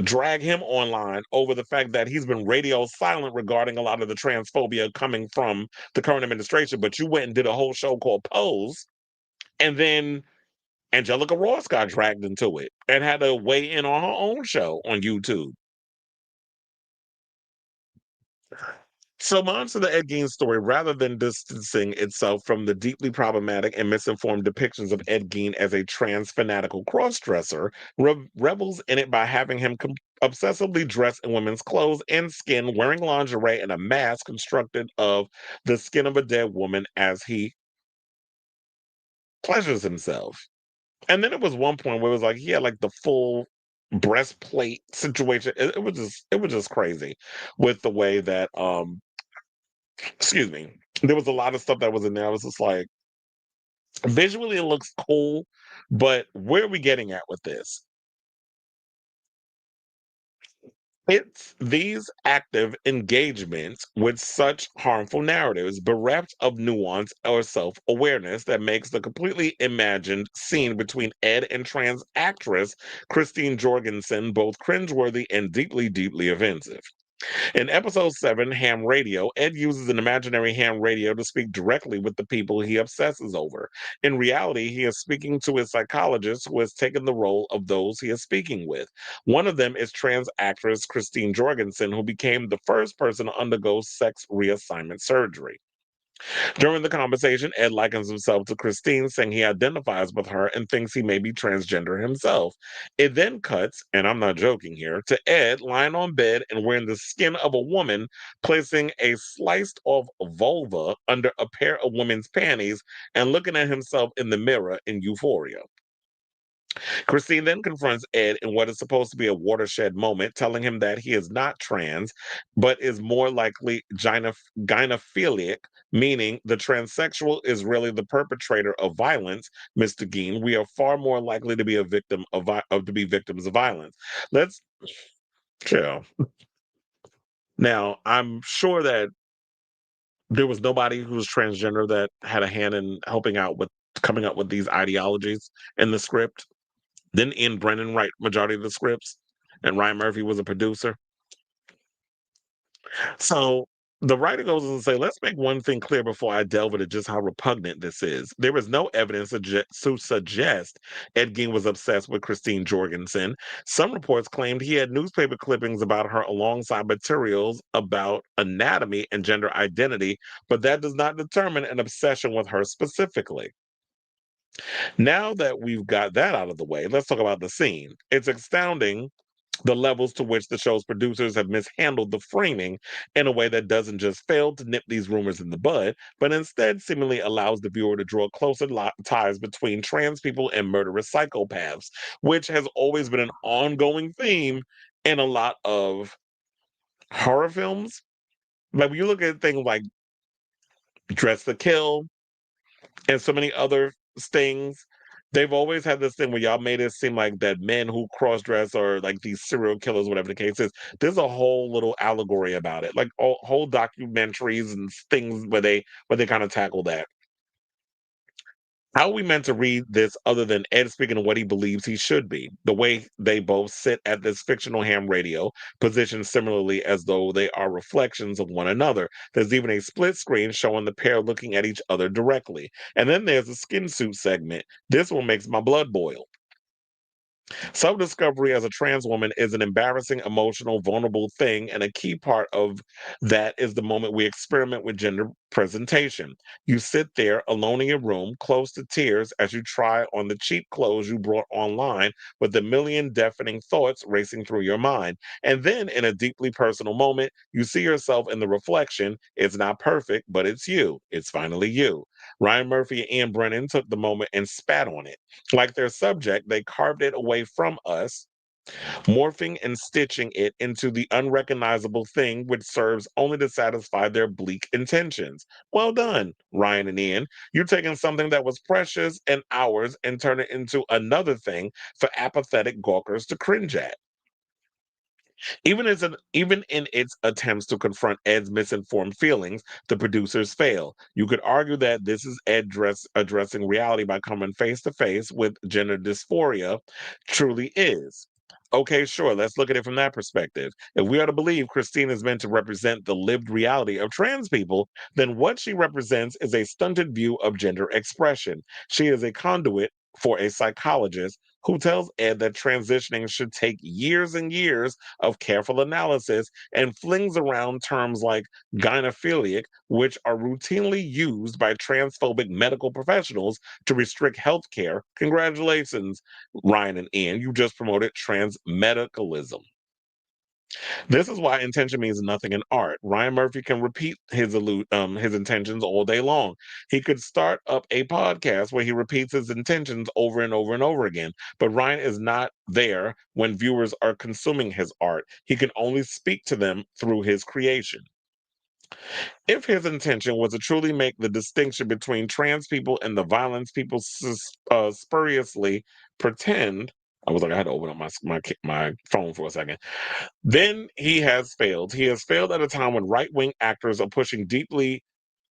drag him online over the fact that he's been radio silent regarding a lot of the transphobia coming from the current administration. But you went and did a whole show called Pose, and then Angelica Ross got dragged into it and had to weigh in on her own show on YouTube. So on to the Ed Gein story, rather than distancing itself from the deeply problematic and misinformed depictions of Ed Gein as a trans fanatical crossdresser, revels in it by having him obsessively dress in women's clothes and skin, wearing lingerie and a mask constructed of the skin of a dead woman as he pleasures himself. And then it was one point where it was like he had like the full breastplate situation. It was just crazy with the way that excuse me. There was a lot of stuff that was in there. I was just like, visually, it looks cool, but where are we getting at with this? It's these active engagements with such harmful narratives, bereft of nuance or self awareness, that makes the completely imagined scene between Ed and trans actress Christine Jorgensen both cringeworthy and deeply, deeply offensive. In episode 7, Ham Radio, Ed uses an imaginary ham radio to speak directly with the people he obsesses over. In reality, he is speaking to his psychologist who has taken the role of those he is speaking with. One of them is trans actress Christine Jorgensen, who became the first person to undergo sex reassignment surgery. During the conversation, Ed likens himself to Christine, saying he identifies with her and thinks he may be transgender himself. It then cuts, and I'm not joking here, to Ed lying on bed and wearing the skin of a woman, placing a sliced off vulva under a pair of women's panties and looking at himself in the mirror in euphoria. Christine then confronts Ed in what is supposed to be a watershed moment, telling him that he is not trans, but is more likely gynophilic, meaning the transsexual is really the perpetrator of violence. Mr. Gein, we are far more likely to be a victim to be victims of violence. Let's chill. Now, I'm sure that there was nobody who was transgender that had a hand in helping out with coming up with these ideologies in the script. Didn't Ian Brennan write majority of the scripts? And Ryan Murphy was a producer. So the writer goes on to say, let's make one thing clear before I delve into just how repugnant this is. There is no evidence to suggest Ed Gein was obsessed with Christine Jorgensen. Some reports claimed he had newspaper clippings about her alongside materials about anatomy and gender identity, but that does not determine an obsession with her specifically. Now that we've got that out of the way, let's talk about the scene. It's astounding the levels to which the show's producers have mishandled the framing in a way that doesn't just fail to nip these rumors in the bud, but instead seemingly allows the viewer to draw closer ties between trans people and murderous psychopaths, which has always been an ongoing theme in a lot of horror films. Like when you look at things like Dress to Kill, and so many other things. They've always had this thing where y'all made it seem like that men who cross dress are like these serial killers, whatever the case is. There's a whole little allegory about it, like whole documentaries and things where they kind of tackle that. How are we meant to read this other than Ed speaking of what he believes he should be? The way they both sit at this fictional ham radio, positioned similarly as though they are reflections of one another. There's even a split screen showing the pair looking at each other directly. And then there's a skin suit segment. This one makes my blood boil. Self discovery as a trans woman is an embarrassing, emotional, vulnerable thing, and a key part of that is the moment we experiment with gender presentation. You sit there alone in your room, close to tears, as you try on the cheap clothes you brought online with a million deafening thoughts racing through your mind. And then, in a deeply personal moment, you see yourself in the reflection. It's not perfect, but it's you. It's finally you. Ryan Murphy and Ian Brennan took the moment and spat on it. Like their subject, they carved it away from us, morphing and stitching it into the unrecognizable thing which serves only to satisfy their bleak intentions. Well done, Ryan and Ian. You're taking something that was precious and ours and turn it into another thing for apathetic gawkers to cringe at. Even in its attempts to confront Ed's misinformed feelings, the producers fail. You could argue that this is addressing reality by coming face to face with gender dysphoria truly is. Okay, sure, let's look at it from that perspective. If we are to believe Christine is meant to represent the lived reality of trans people, then what she represents is a stunted view of gender expression. She is a conduit for a psychologist who tells Ed that transitioning should take years and years of careful analysis and flings around terms like gynophilic, which are routinely used by transphobic medical professionals to restrict health care. Congratulations, Ryan and Ian. You just promoted trans medicalism. This is why intention means nothing in art. Ryan Murphy can repeat his intentions all day long. He could start up a podcast where he repeats his intentions over and over and over again. But Ryan is not there when viewers are consuming his art. He can only speak to them through his creation. If his intention was to truly make the distinction between trans people and the violence people spuriously pretend, I was like, I had to open up my phone for a second. Then he has failed. He has failed at a time when right wing actors are pushing deeply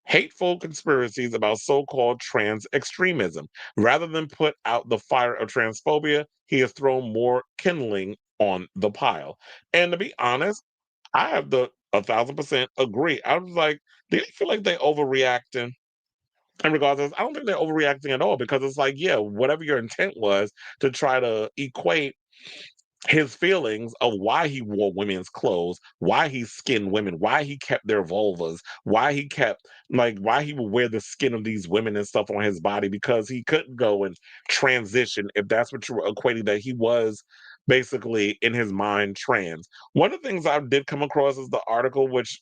hateful conspiracies about so called trans extremism. Rather than put out the fire of transphobia, he has thrown more kindling on the pile. And to be honest, I have the 1,000% agree. I was like, do you feel like they overreacting? In regards to this, I don't think they're overreacting at all because it's like, yeah, whatever your intent was to try to equate his feelings of why he wore women's clothes, why he skinned women, why he kept their vulvas, why he kept why he would wear the skin of these women and stuff on his body because he couldn't go and transition if that's what you were equating that he was basically in his mind trans. One of the things I did come across is the article which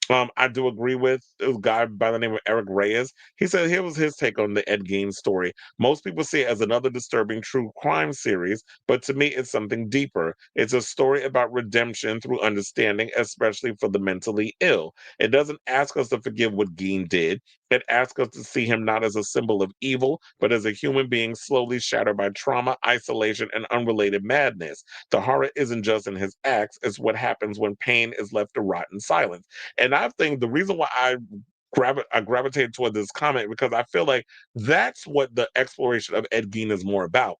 I do agree with. It was a guy by the name of Eric Reyes. He said here was his take on the Ed Gein story. Most people see it as another disturbing true crime series, but to me, it's something deeper. It's a story about redemption through understanding, especially for the mentally ill. It doesn't ask us to forgive what Gein did. It asks us to see him not as a symbol of evil, but as a human being slowly shattered by trauma, isolation, and unrelated madness. The horror isn't just in his acts, it's what happens when pain is left to rot in silence. And I think the reason why I gravitated toward this comment because I feel like that's what the exploration of Ed Gein is more about.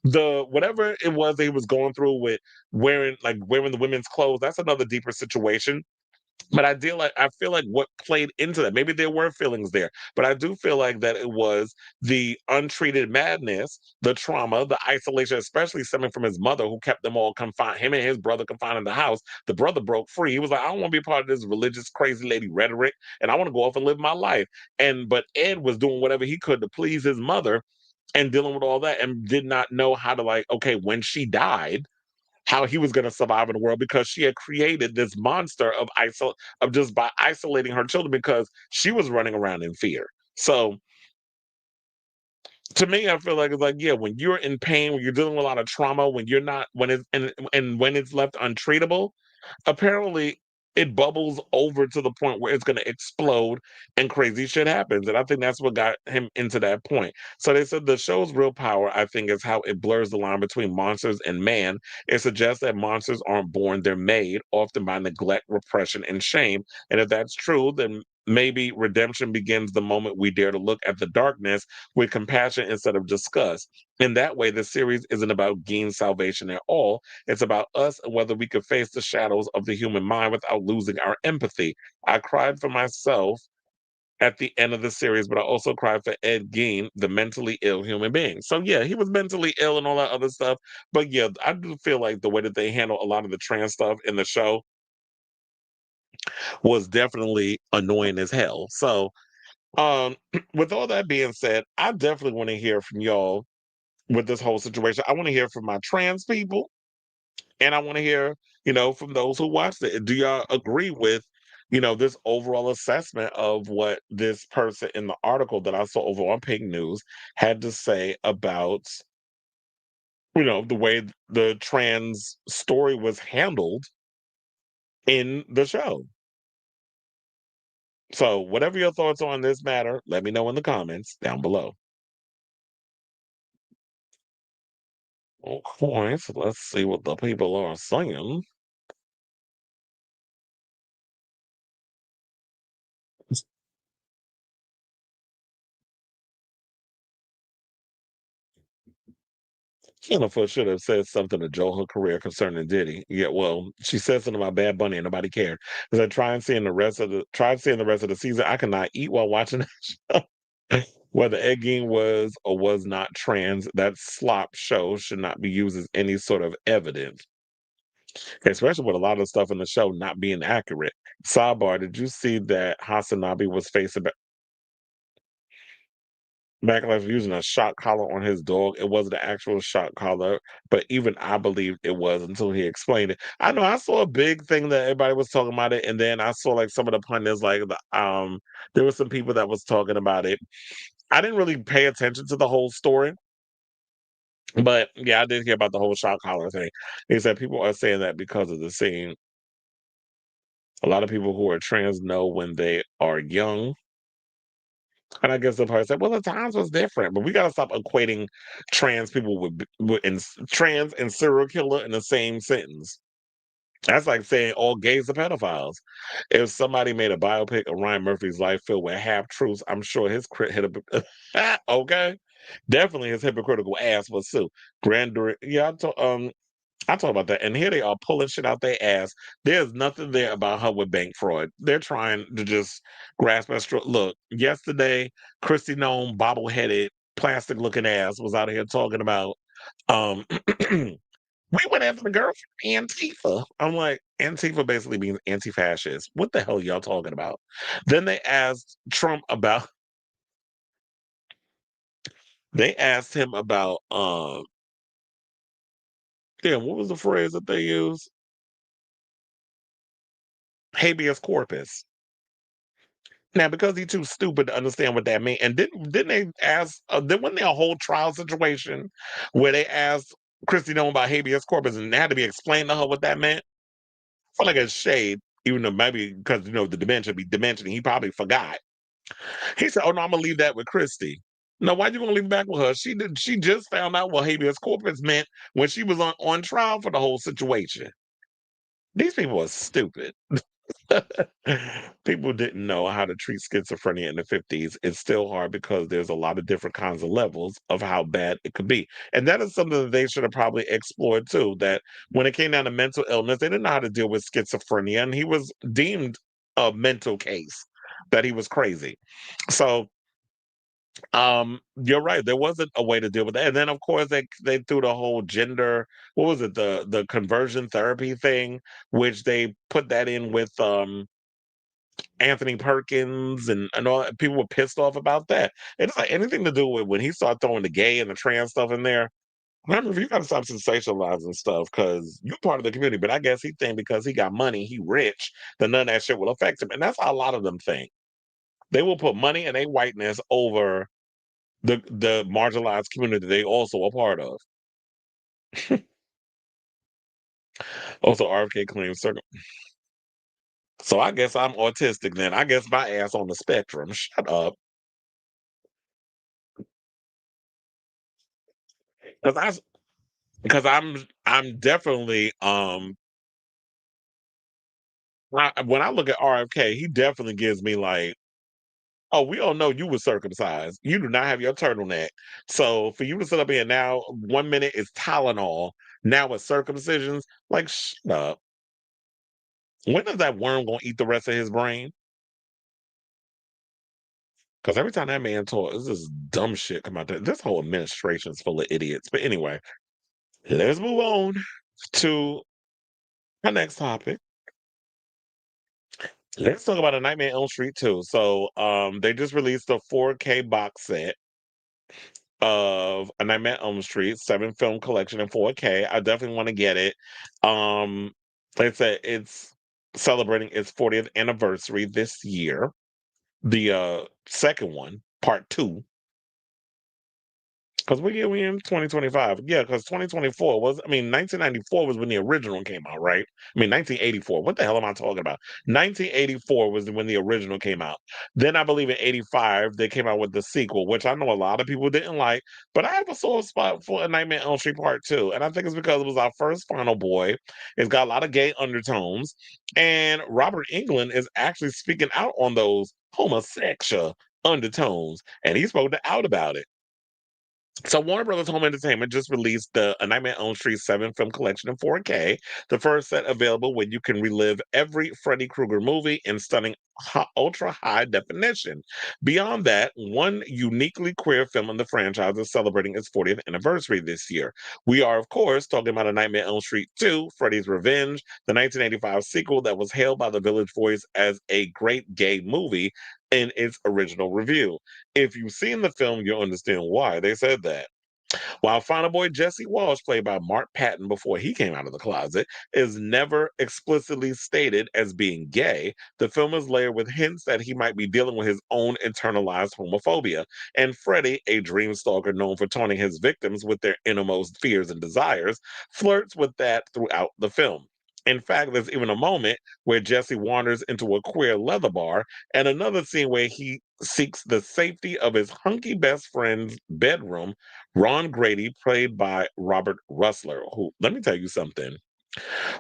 The whatever it was that he was going through with wearing the women's clothes, that's another deeper situation. But I feel like what played into that, maybe there were feelings there, but I do feel like that it was the untreated madness, the trauma, the isolation, especially stemming from his mother who kept them all confined, him and his brother confined in the house. The brother broke free. He was like, I don't want to be part of this religious, crazy lady rhetoric, and I want to go off and live my life. But Ed was doing whatever he could to please his mother and dealing with all that and did not know how to okay, when she died how he was going to survive in the world because she had created this monster of just by isolating her children because she was running around in fear. So to me, I feel like it's like, yeah, when you're in pain, when you're dealing with a lot of trauma, when you're not when it's and when it's left untreatable, apparently it bubbles over to the point where it's going to explode and crazy shit happens. And I think that's what got him into that point. So they said the show's real power, I think, is how it blurs the line between monsters and man. It suggests that monsters aren't born, they're made, often by neglect, repression, and shame. And if that's true, then maybe redemption begins the moment we dare to look at the darkness with compassion instead of disgust. In that way, the series isn't about Gein's salvation at all. It's about us and whether we could face the shadows of the human mind without losing our empathy. I cried for myself at the end of the series, but I also cried for Ed Gein, the mentally ill human being. So yeah, he was mentally ill and all that other stuff. But yeah, I do feel like the way that they handle a lot of the trans stuff in the show was definitely annoying as hell. So with all that being said, I definitely want to hear from y'all with this whole situation. I want to hear from my trans people. And I want to hear, from those who watched it. Do y'all agree with, this overall assessment of what this person in the article that I saw over on Pink News had to say about, the way the trans story was handled in the show? So, whatever your thoughts on this matter, let me know in the comments down below. Okay, so let's see what the people are saying. Jennifer should have said something to Joe her career concerning Diddy. Yeah, well, she said something about Bad Bunny and nobody cared. Because I tried seeing the rest of the season. I could not eat while watching that show. Whether Ed Gein was or was not trans, that slop show should not be used as any sort of evidence, especially with a lot of stuff in the show not being accurate. Sidebar: did you see that Hasanabi was facing Backlash for using a shock collar on his dog? It wasn't an actual shock collar, but even I believed it was until he explained it. I know I saw a big thing that everybody was talking about it, and then I saw like some of the pundits, like there were some people that was talking about it. I didn't really pay attention to the whole story, but yeah, I did hear about the whole shock collar thing. He said people are saying that because of the scene. A lot of people who are trans know when they are young. And I guess the person said, "Well, the times was different, but we got to stop equating trans people with trans and serial killer in the same sentence." That's like saying all gays are pedophiles. If somebody made a biopic of Ryan Murphy's life filled with half truths, I'm sure his okay, definitely his hypocritical ass was too. Grandeur, yeah, I talk about that, and here they are pulling shit out their ass. There's nothing there about her with bank fraud. They're trying to just grasp at straw. Look, yesterday, Christy Nome, bobble-headed, plastic-looking ass was out here talking about, um, we went after the girl from Antifa. I'm like, Antifa basically means anti-fascist. What the hell are y'all talking about? Then they asked him about, damn, what was the phrase that they used? Habeas corpus. Now, because he's too stupid to understand what that means, and didn't they ask? Then wasn't there a whole trial situation where they asked Christy Nome about habeas corpus, and it had to be explained to her what that meant? I feel like it's shade, even though maybe because the dementia be dementia, he probably forgot. He said, "Oh no, I'm gonna leave that with Christy." No, why you gonna leave it back with her? She did. She just found out what habeas corpus meant when she was on trial for the whole situation. These people are stupid. People didn't know how to treat schizophrenia in the 50s. It's still hard because there's a lot of different kinds of levels of how bad it could be. And that is something that they should have probably explored too. That when it came down to mental illness, they didn't know how to deal with schizophrenia, and he was deemed a mental case, that he was crazy. So you're right. There wasn't a way to deal with that. And then of course they threw the whole gender, what was it, the conversion therapy thing, which they put that in with Anthony Perkins and all that. People were pissed off about that. It's like anything to do with when he started throwing the gay and the trans stuff in there. Remember, you gotta stop sensationalizing stuff because you're part of the community. But I guess he think because he got money, he rich, that none of that shit will affect him. And that's how a lot of them think. They will put money and a whiteness over the marginalized community they also a part of. Also, RFK claims So I guess I'm autistic then. I guess my ass on the spectrum. Shut up. Because I because I'm definitely when I look at RFK, he definitely gives me like, oh, we all know you were circumcised. You do not have your turtleneck. So for you to sit up here now, 1 minute is Tylenol, now it's circumcisions, like shut up. When is that worm gonna eat the rest of his brain? Because every time that man talks, it's just dumb shit come out there. This whole administration is full of idiots. But anyway, let's move on to our next topic. Let's talk about A Nightmare on Elm Street too. So they just released a 4K box set of A Nightmare on Elm Street, 7 film collection in 4K. I definitely want to get it. Like I said, it's celebrating its 40th anniversary this year. The second one, part two, because we in 2025. Yeah, because 2024 was, I mean, 1994 was when the original came out, right? I mean, 1984. What the hell am I talking about? 1984 was when the original came out. Then I believe in 85 they came out with the sequel, which I know a lot of people didn't like, but I have a soft spot for A Nightmare on Elm Street Part 2. And I think it's because it was our first Final Boy. It's got a lot of gay undertones. And Robert Englund is actually speaking out on those homosexual undertones. And he spoke out about it. So Warner Brothers Home Entertainment just released the A Nightmare on Elm Street 7 film collection in 4K, the first set available when you can relive every Freddy Krueger movie in stunning ultra high definition. Beyond that, one uniquely queer film in the franchise is celebrating its 40th anniversary this year. We are, of course, talking about A Nightmare on Elm Street 2, Freddy's Revenge, the 1985 sequel that was hailed by the Village Voice as a great gay movie in its original review. If you've seen the film, you'll understand why they said that. While final boy Jesse Walsh, played by Mark Patton before he came out of the closet, is never explicitly stated as being gay, the film is layered with hints that he might be dealing with his own internalized homophobia. And Freddy, a dream stalker known for taunting his victims with their innermost fears and desires, flirts with that throughout the film. In fact, there's even a moment where Jesse wanders into a queer leather bar, and another scene where he seeks the safety of his hunky best friend's bedroom. Ron Grady, played by Robert Russler, who, let me tell you something.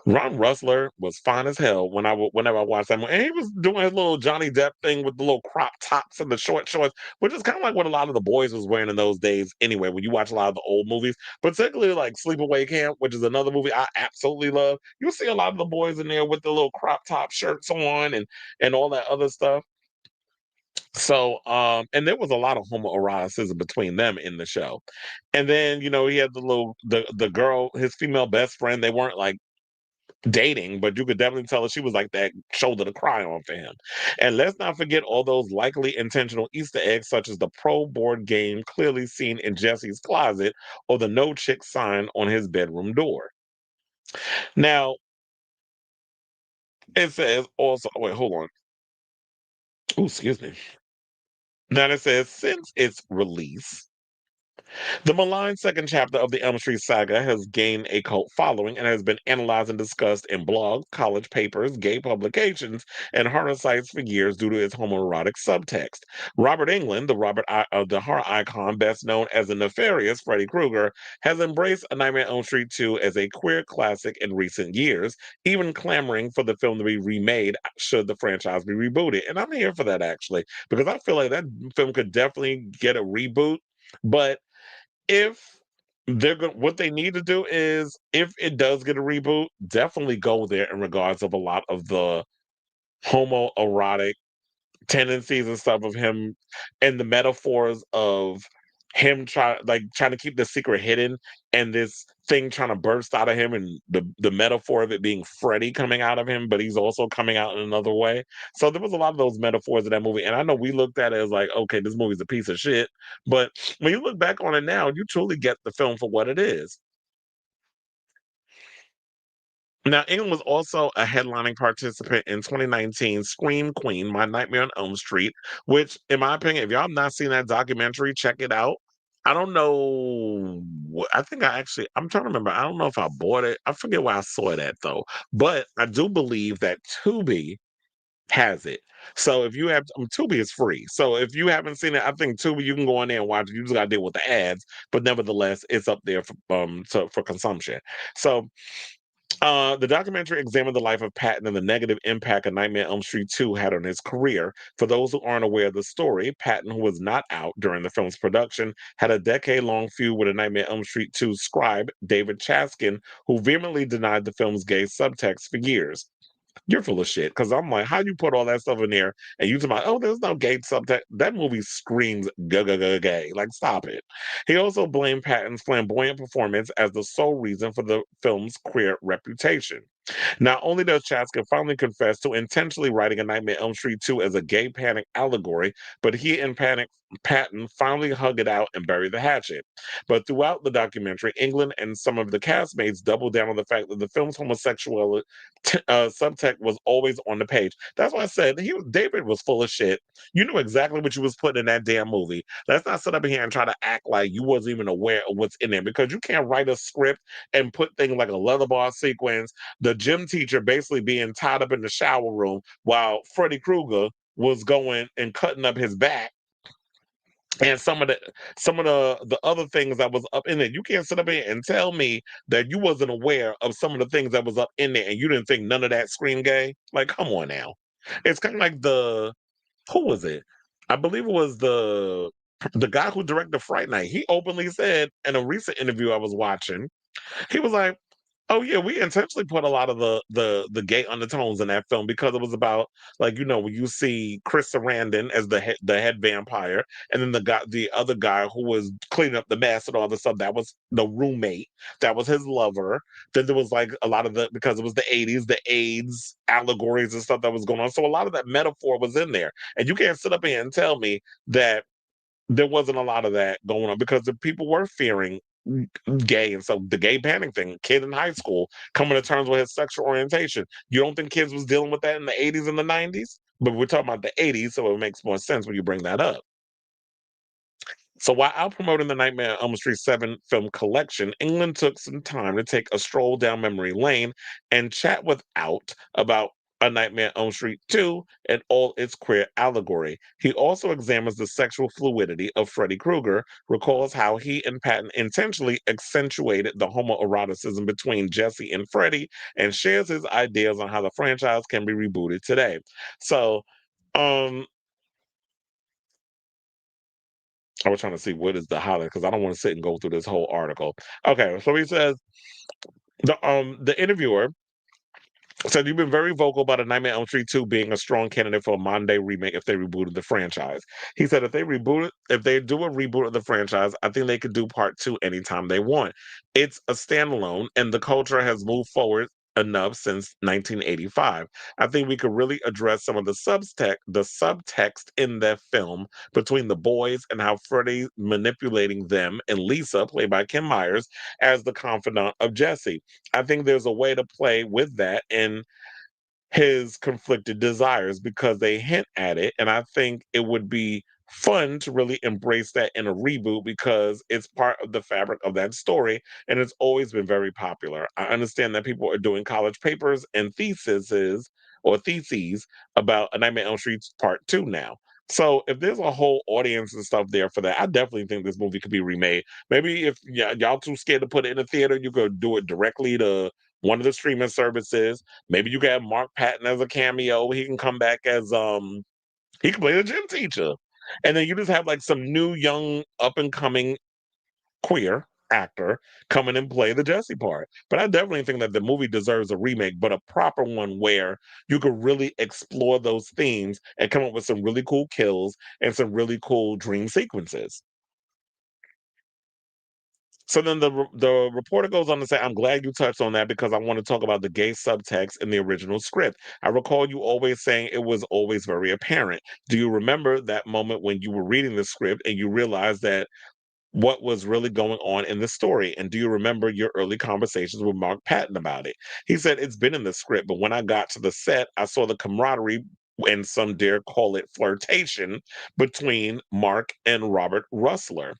Ron Russler was fine as hell whenever I watched that movie. And he was doing his little Johnny Depp thing with the little crop tops and the short shorts, which is kind of like what a lot of the boys was wearing in those days anyway, when you watch a lot of the old movies, particularly like Sleepaway Camp, which is another movie I absolutely love. You see a lot of the boys in there with the little crop top shirts on and all that other stuff. So, and there was a lot of homoeroticism between them in the show. And then, he had the girl, his female best friend. They weren't like dating, but you could definitely tell that she was like that shoulder to cry on for him. And let's not forget all those likely intentional Easter eggs, such as the pro board game clearly seen in Jesse's closet or the no chick sign on his bedroom door. Now, it says also, wait, hold on. Oh, excuse me. Now it says since its release, the maligned second chapter of the Elm Street saga has gained a cult following and has been analyzed and discussed in blogs, college papers, gay publications, and horror sites for years due to its homoerotic subtext. Robert Englund, the horror icon best known as the nefarious Freddy Krueger, has embraced A Nightmare on Elm Street 2 as a queer classic in recent years, even clamoring for the film to be remade should the franchise be rebooted. And I'm here for that actually, because I feel like that film could definitely get a reboot. But if they're going, what they need to do is, if it does get a reboot, definitely go there in regards of a lot of the homoerotic tendencies and stuff of him, and the metaphors of him trying to keep the secret hidden, and this thing trying to burst out of him, and the metaphor of it being Freddy coming out of him, but he's also coming out in another way. So there was a lot of those metaphors in that movie, and I know we looked at it as like, okay, this movie's a piece of shit, but when you look back on it now, you truly get the film for what it is. Now, England was also a headlining participant in 2019 Scream Queen, My Nightmare on Elm Street, which, in my opinion, if y'all have not seen that documentary, check it out. I don't know. I think I'm trying to remember. I don't know if I bought it. I forget where I saw it at, though. But I do believe that Tubi has it. So if you have Tubi is free. So if you haven't seen it, I think Tubi you can go on there and watch it. You just gotta deal with the ads, but nevertheless, it's up there for consumption. So the documentary examined the life of Patton and the negative impact A Nightmare on Elm Street 2 had on his career. For those who aren't aware of the story, Patton, who was not out during the film's production, had a decade-long feud with A Nightmare on Elm Street 2 scribe David Chaskin, who vehemently denied the film's gay subtext for years. You're full of shit. Because I'm like, how you put all that stuff in there and you talking about, oh, there's no gay subtext. That movie screams gay. Like, stop it. He also blamed Patton's flamboyant performance as the sole reason for the film's queer reputation. Not only does Chaska finally confess to intentionally writing A Nightmare on Elm Street 2 as a gay panic allegory, but he and Patton finally hug it out and bury the hatchet. But throughout the documentary, Englund and some of the castmates double down on the fact that the film's homosexuality subtext was always on the page. That's why I said David was full of shit. You knew exactly what you was putting in that damn movie. Let's not sit up here and try to act like you wasn't even aware of what's in there because you can't write a script and put things like a leather bar sequence, the gym teacher basically being tied up in the shower room while Freddy Krueger was going and cutting up his back and some of the other things that was up in there. You can't sit up here and tell me that you wasn't aware of some of the things that was up in there and you didn't think none of that screamed gay. Like, come on now. It's kind of like the who was it? I believe it was the guy who directed Fright Night. He openly said in a recent interview I was watching, he was like, "Oh yeah, we intentionally put a lot of the gay undertones in that film because it was about like when you see Chris Sarandon as the head vampire, and then the other guy who was cleaning up the mess and all the stuff that was the roommate, that was his lover. Then there was like a lot of the because it was the '80s, the AIDS allegories and stuff that was going on. So a lot of that metaphor was in there, and you can't sit up here and tell me that there wasn't a lot of that going on because the people were fearing gay. And so the gay panic thing, kid in high school coming to terms with his sexual orientation. You don't think kids was dealing with that in the 80s and the 90s? But we're talking about the 80s, so it makes more sense when you bring that up. So while out promoting the Nightmare on Elm Street 7 film collection, England took some time to take a stroll down memory lane and chat with Out about A Nightmare on Elm Street 2 and all its queer allegory. He also examines the sexual fluidity of Freddy Krueger, recalls how he and Patton intentionally accentuated the homoeroticism between Jesse and Freddy, and shares his ideas on how the franchise can be rebooted today. So, um, I was trying to see what is the highlight because I don't want to sit and go through this whole article. Okay, so he says the interviewer said you've been very vocal about A Nightmare on Elm Street 2 being a strong candidate for a modern day remake if they rebooted the franchise. He said if they do a reboot of the franchise, I think they could do part two anytime they want. It's a standalone and the culture has moved forward enough since 1985. I think we could really address some of the subtext in that film between the boys and how Freddy manipulating them and Lisa, played by Kim Myers, as the confidant of Jesse. I think there's a way to play with that in his conflicted desires because they hint at it. And I think it would be fun to really embrace that in a reboot because it's part of the fabric of that story and it's always been very popular. I understand that people are doing college papers and theses about A Nightmare on Elm Street Part 2 now. So if there's a whole audience and stuff there for that, I definitely think this movie could be remade. Maybe if y'all too scared to put it in the theater, you could do it directly to one of the streaming services. Maybe you can have Mark Patton as a cameo. He can come back as he can play the gym teacher. And then you just have like some new young up and coming queer actor come in and play the Jesse part. But I definitely think that the movie deserves a remake, but a proper one where you could really explore those themes and come up with some really cool kills and some really cool dream sequences. So then the reporter goes on to say, I'm glad you touched on that because I want to talk about the gay subtext in the original script. I recall you always saying it was always very apparent. Do you remember that moment when you were reading the script and you realized that what was really going on in the story? And do you remember your early conversations with Mark Patton about it? He said, it's been in the script, but when I got to the set, I saw the camaraderie and some dare call it flirtation between Mark and Robert Russler.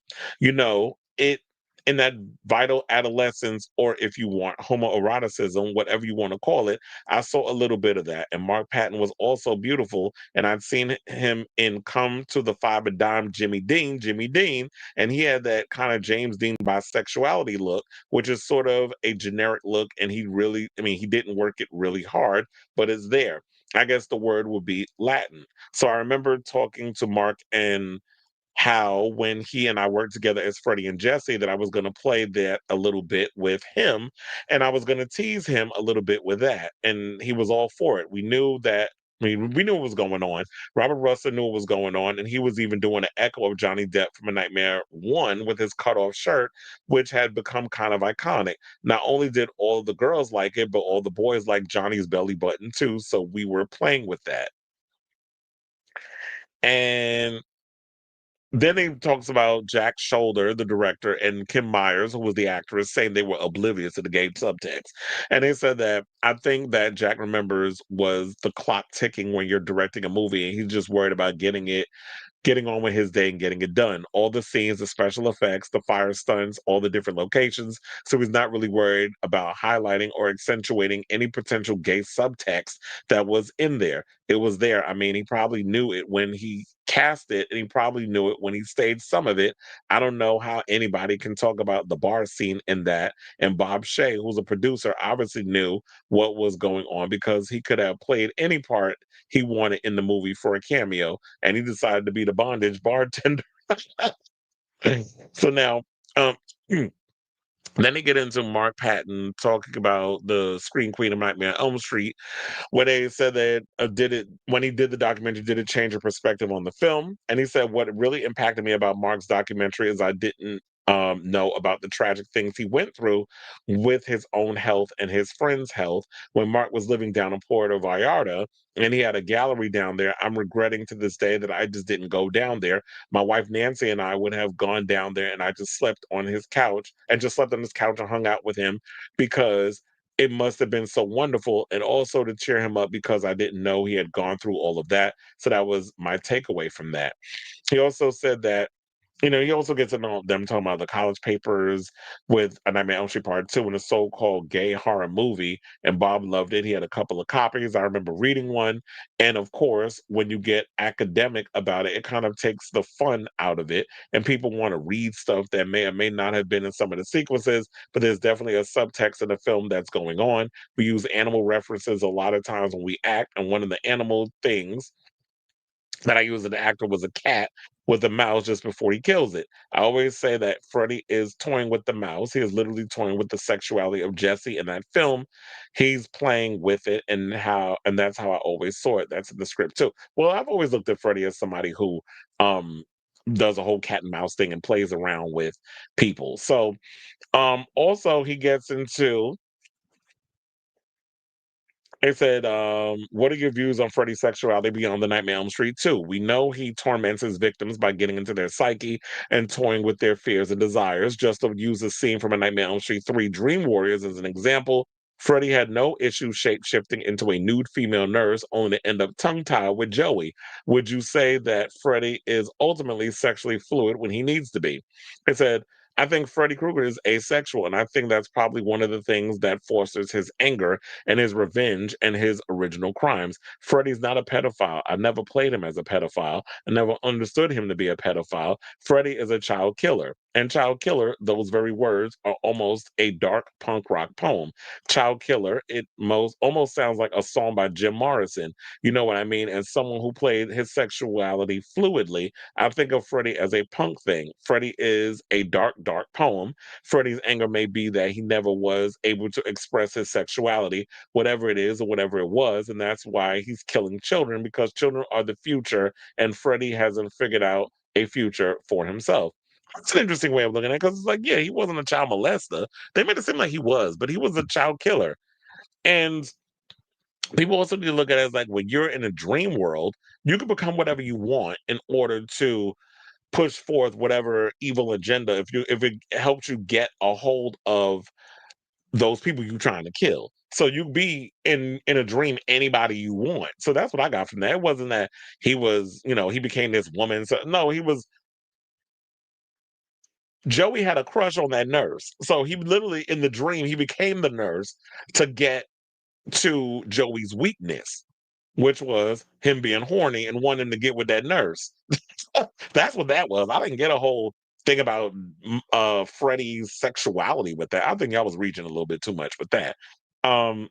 It in that vital adolescence, or if you want homoeroticism, whatever you want to call it, I saw a little bit of that. And Mark Patton was also beautiful. And I'd seen him in Come to the Five and Dime Jimmy Dean, and he had that kind of James Dean bisexuality look, which is sort of a generic look. And he really, I mean, he didn't work it really hard, but it's there. I guess the word would be Latin. So I remember talking to Mark and how when he and I worked together as Freddie and Jesse that I was going to play that a little bit with him, and I was going to tease him a little bit with that, and he was all for it. We knew that. I mean, we knew what was going on. Robert Russell knew what was going on, and he was even doing an echo of Johnny Depp from A Nightmare One with his cut-off shirt, which had become kind of iconic. Not only did all of the girls like it, but all the boys liked Johnny's belly button too. So we were playing with that. And then he talks about Jack Shoulder, the director, and Kim Myers, who was the actress, saying they were oblivious to the gay subtext. And they said that I think that Jack remembers was the clock ticking when you're directing a movie, and he's just worried about getting on with his day and getting it done. All the scenes, the special effects, the fire stunts, all the different locations. So he's not really worried about highlighting or accentuating any potential gay subtext that was in there. It was there. I mean, he probably knew it when he cast it, and he probably knew it when he staged some of it. I don't know how anybody can talk about the bar scene in that. And Bob Shea, who's a producer, obviously knew what was going on because he could have played any part he wanted in the movie for a cameo, and he decided to be the bondage bartender. So now, um, then they get into Mark Patton talking about the Screen Queen of Nightmare on Elm Street, where they said that did it when he did the documentary, did it change your perspective on the film? And he said what really impacted me about Mark's documentary is I didn't know about the tragic things he went through with his own health and his friends' health when Mark was living down in Puerto Vallarta. And he had a gallery down there. I'm regretting to this day that I just didn't go down there. My wife Nancy and I would have gone down there, and I just slept on his couch and just slept on his couch and hung out with him because it must have been so wonderful, and also to cheer him up because I didn't know he had gone through all of that. So that was my takeaway from that. He also said that, he also gets to know them talking about the college papers with A Nightmare on Elm Street Part 2 and a so-called gay horror movie, and Bob loved it. He had a couple of copies. I remember reading one. And of course, when you get academic about it, it kind of takes the fun out of it. And people want to read stuff that may or may not have been in some of the sequences, but there's definitely a subtext in the film that's going on. We use animal references a lot of times when we act, and one of the animal things that I used as an actor was a cat with a mouse just before he kills it. I always say that Freddy is toying with the mouse. He is literally toying with the sexuality of Jesse in that film. He's playing with it, and that's how I always saw it. That's in the script too. Well, I've always looked at Freddy as somebody who um does a whole cat and mouse thing and plays around with people. So also he gets into they said, "What are your views on Freddy's sexuality beyond the Nightmare on Elm Street 2? We know he torments his victims by getting into their psyche and toying with their fears and desires. Just to use a scene from A Nightmare on Elm Street 3 Dream Warriors as an example, Freddy had no issue shape-shifting into a nude female nurse only to end up tongue-tied with Joey. Would you say that Freddy is ultimately sexually fluid when he needs to be?" It said, "I think Freddy Krueger is asexual, and I think that's probably one of the things that fosters his anger and his revenge and his original crimes. Freddy's not a pedophile. I never played him as a pedophile. I never understood him to be a pedophile. Freddy is a child killer. And child killer, those very words are almost a dark punk rock poem. Child killer, it most almost sounds like a song by Jim Morrison. You know what I mean? And someone who played his sexuality fluidly, I think of Freddy as a punk thing. Freddy is a dark, dark poem. Freddy's anger may be that he never was able to express his sexuality, whatever it is or whatever it was. And that's why he's killing children because children are the future, and Freddy hasn't figured out a future for himself. That's an interesting way of looking at it because it's like, yeah, he wasn't a child molester. They made it seem like he was, but he was a child killer. And people also need to look at it as like when you're in a dream world, you can become whatever you want in order to push forth whatever evil agenda if it helps you get a hold of those people you trying to kill. So you be in a dream anybody you want. So that's what I got from that. It wasn't that he was, he became this woman. So no, he was Joey had a crush on that nurse. So he literally, in the dream, he became the nurse to get to Joey's weakness, which was him being horny and wanting to get with that nurse. That's what that was. I didn't get a whole thing about Freddie's sexuality with that. I think I was reaching a little bit too much with that. Um,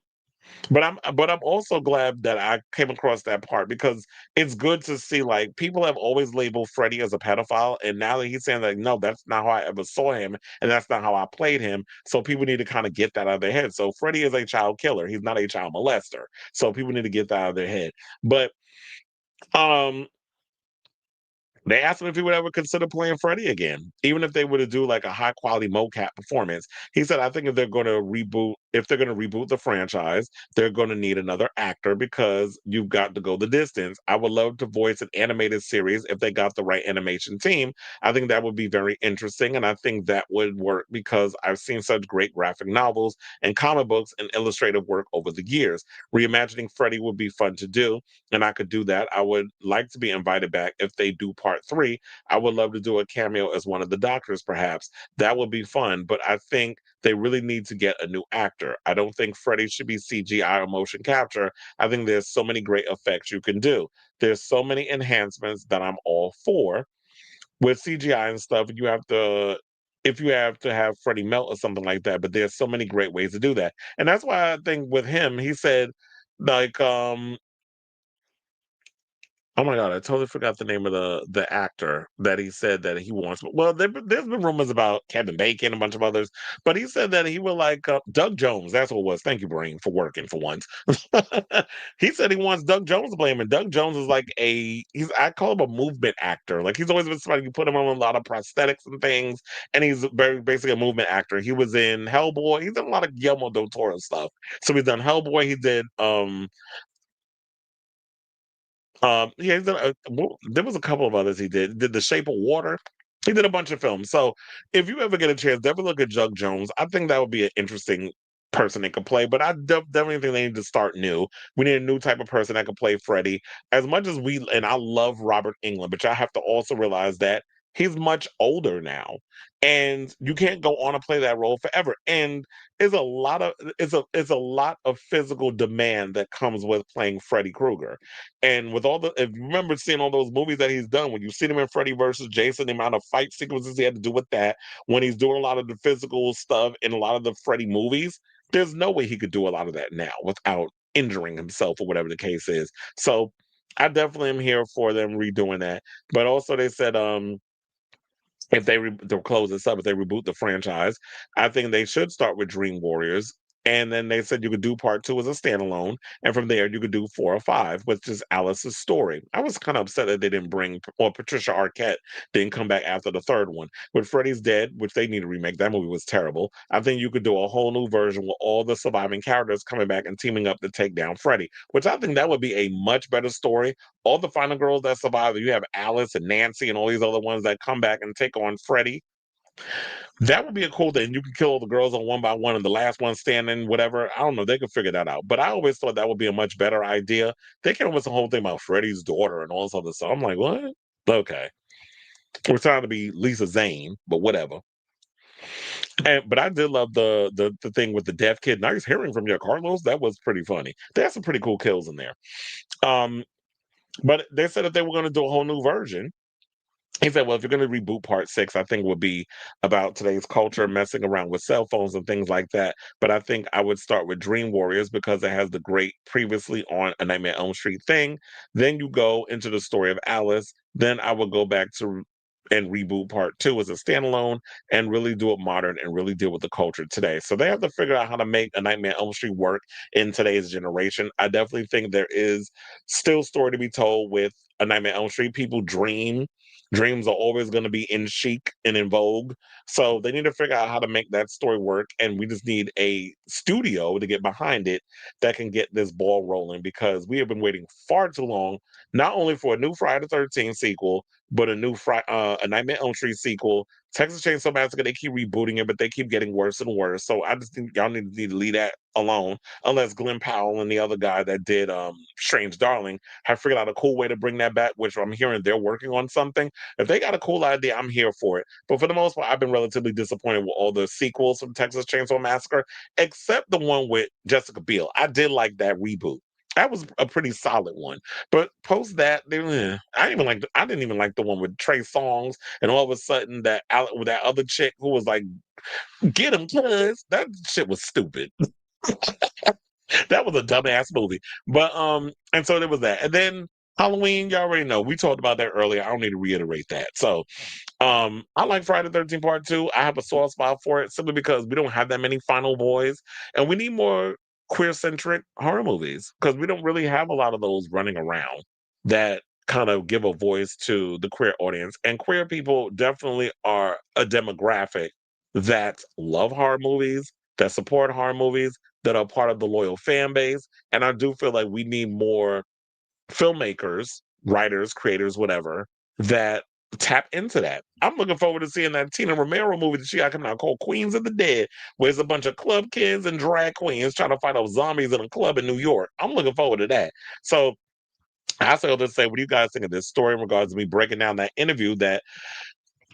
but I'm also glad that I came across that part because it's good to see like people have always labeled Freddie as a pedophile, and now that he's saying like no, that's not how I ever saw him, and that's not how I played him. So people need to kind of get that out of their head. So Freddie is a child killer. He's not a child molester. So people need to get that out of their head. But um they asked him if he would ever consider playing Freddy again, even if they were to do like a high quality mocap performance. He said, "I think if they're going to reboot the franchise, they're going to need another actor because you've got to go the distance. I would love to voice an animated series if they got the right animation team. I think that would be very interesting, and I think that would work because I've seen such great graphic novels and comic books and illustrative work over the years. Reimagining Freddy would be fun to do, and I could do that. I would like to be invited back if they do part three. I would love to do a cameo as one of the doctors, perhaps. That would be fun, but I think they really need to get a new actor. I don't think Freddy should be CGI or motion capture. I think there's so many great effects you can do. There's so many enhancements that I'm all for. With CGI and stuff, you have to if you have to have Freddie melt or something like that, but there's so many great ways to do that. And that's why I think with him, he said like oh my god, I totally forgot the name of the actor that he said that he wants. Well, there's been rumors about Kevin Bacon and a bunch of others, but he said that he would like Doug Jones. That's what it was. Thank you, Brain, for working for once. He said he wants Doug Jones to play him, and Doug Jones is like I call him a movement actor. Like he's always been somebody you put him on a lot of prosthetics and things, and he's very basically a movement actor. He was in Hellboy. He's done a lot of Guillermo del Toro stuff. So he's done Hellboy. He did yeah, he's done there was a couple of others he did. Did The Shape of Water. He did a bunch of films. So if you ever get a chance, definitely look at Jug Jones. I think that would be an interesting person that could play, but I definitely think they need to start new. We need a new type of person that could play Freddy. As much as and I love Robert Englund, but y'all have to also realize that he's much older now. And you can't go on and play that role forever. And it's a lot of physical demand that comes with playing Freddy Krueger. And with all the, if you remember seeing all those movies that he's done, when you see him in Freddy versus Jason, the amount of fight sequences he had to do with that, when he's doing a lot of the physical stuff in a lot of the Freddy movies, there's no way he could do a lot of that now without injuring himself or whatever the case is. So I definitely am here for them redoing that. But also they said, if they'll close this up, if they reboot the franchise, I think they should start with Dream Warriors. And then they said you could do part two as a standalone, and from there you could do four or five, which is Alice's story. I was kind of upset that they didn't bring, or Patricia Arquette didn't come back after the third one. With Freddy's Dead, which they need to remake, that movie was terrible. I think you could do a whole new version with all the surviving characters coming back and teaming up to take down Freddy, which I think that would be a much better story. All the final girls that survive, you have Alice and Nancy and all these other ones that come back and take on Freddy. That would be a cool thing. You could kill all the girls on one by one and the last one standing, whatever. I don't know. They could figure that out. But I always thought that would be a much better idea. They came up with the whole thing about Freddy's daughter and all this other stuff. I'm like, what? Okay. We're trying to be Lisa Zane, but whatever. But I did love the thing with the deaf kid. Nice hearing from you, Carlos. That was pretty funny. They had some pretty cool kills in there. Um, but they said that they were going to do a whole new version. He said, well, if you're going to reboot part six, I think it would be about today's culture, messing around with cell phones and things like that. But I think I would start with Dream Warriors because it has the great previously on A Nightmare on Elm Street thing. Then you go into the story of Alice. Then I would go back to and reboot part two as a standalone and really do it modern and really deal with the culture today. So they have to figure out how to make A Nightmare on Elm Street work in today's generation. I definitely think there is still story to be told with A Nightmare on Elm Street. People dream. Dreams are always going to be in chic and in vogue. So they need to figure out how to make that story work. And we just need a studio to get behind it that can get this ball rolling because we have been waiting far too long not only for a new Friday the 13th sequel, but a Nightmare on Elm Street sequel. Texas Chainsaw Massacre, they keep rebooting it, but they keep getting worse and worse. So I just think y'all need to leave that alone, unless Glenn Powell and the other guy that did Strange Darling have figured out a cool way to bring that back, which I'm hearing they're working on something. If they got a cool idea, I'm here for it. But for the most part, I've been relatively disappointed with all the sequels from Texas Chainsaw Massacre, except the one with Jessica Biel. I did like that reboot. That was a pretty solid one. But post that, I didn't even like the one with Trey Songz, and all of a sudden with that other chick who was like, "Get him, cuz." That shit was stupid. That was a dumbass movie. But and so there was that. And then Halloween, you already know. We talked about that earlier. I don't need to reiterate that. So I like Friday the 13th Part 2. I have a soft spot for it simply because we don't have that many final boys, and we need more queer-centric horror movies because we don't really have a lot of those running around that kind of give a voice to the queer audience. And queer people definitely are a demographic that love horror movies, that support horror movies, that are part of the loyal fan base. And I do feel like we need more filmmakers, writers, creators, whatever, that tap into that. I'm looking forward to seeing that Tina Romero movie that she got coming out called Queens of the Dead, where it's a bunch of club kids and drag queens trying to fight off zombies in a club in New York. I'm looking forward to that. So I say all this to say, what do you guys think of this story in regards to me breaking down that interview that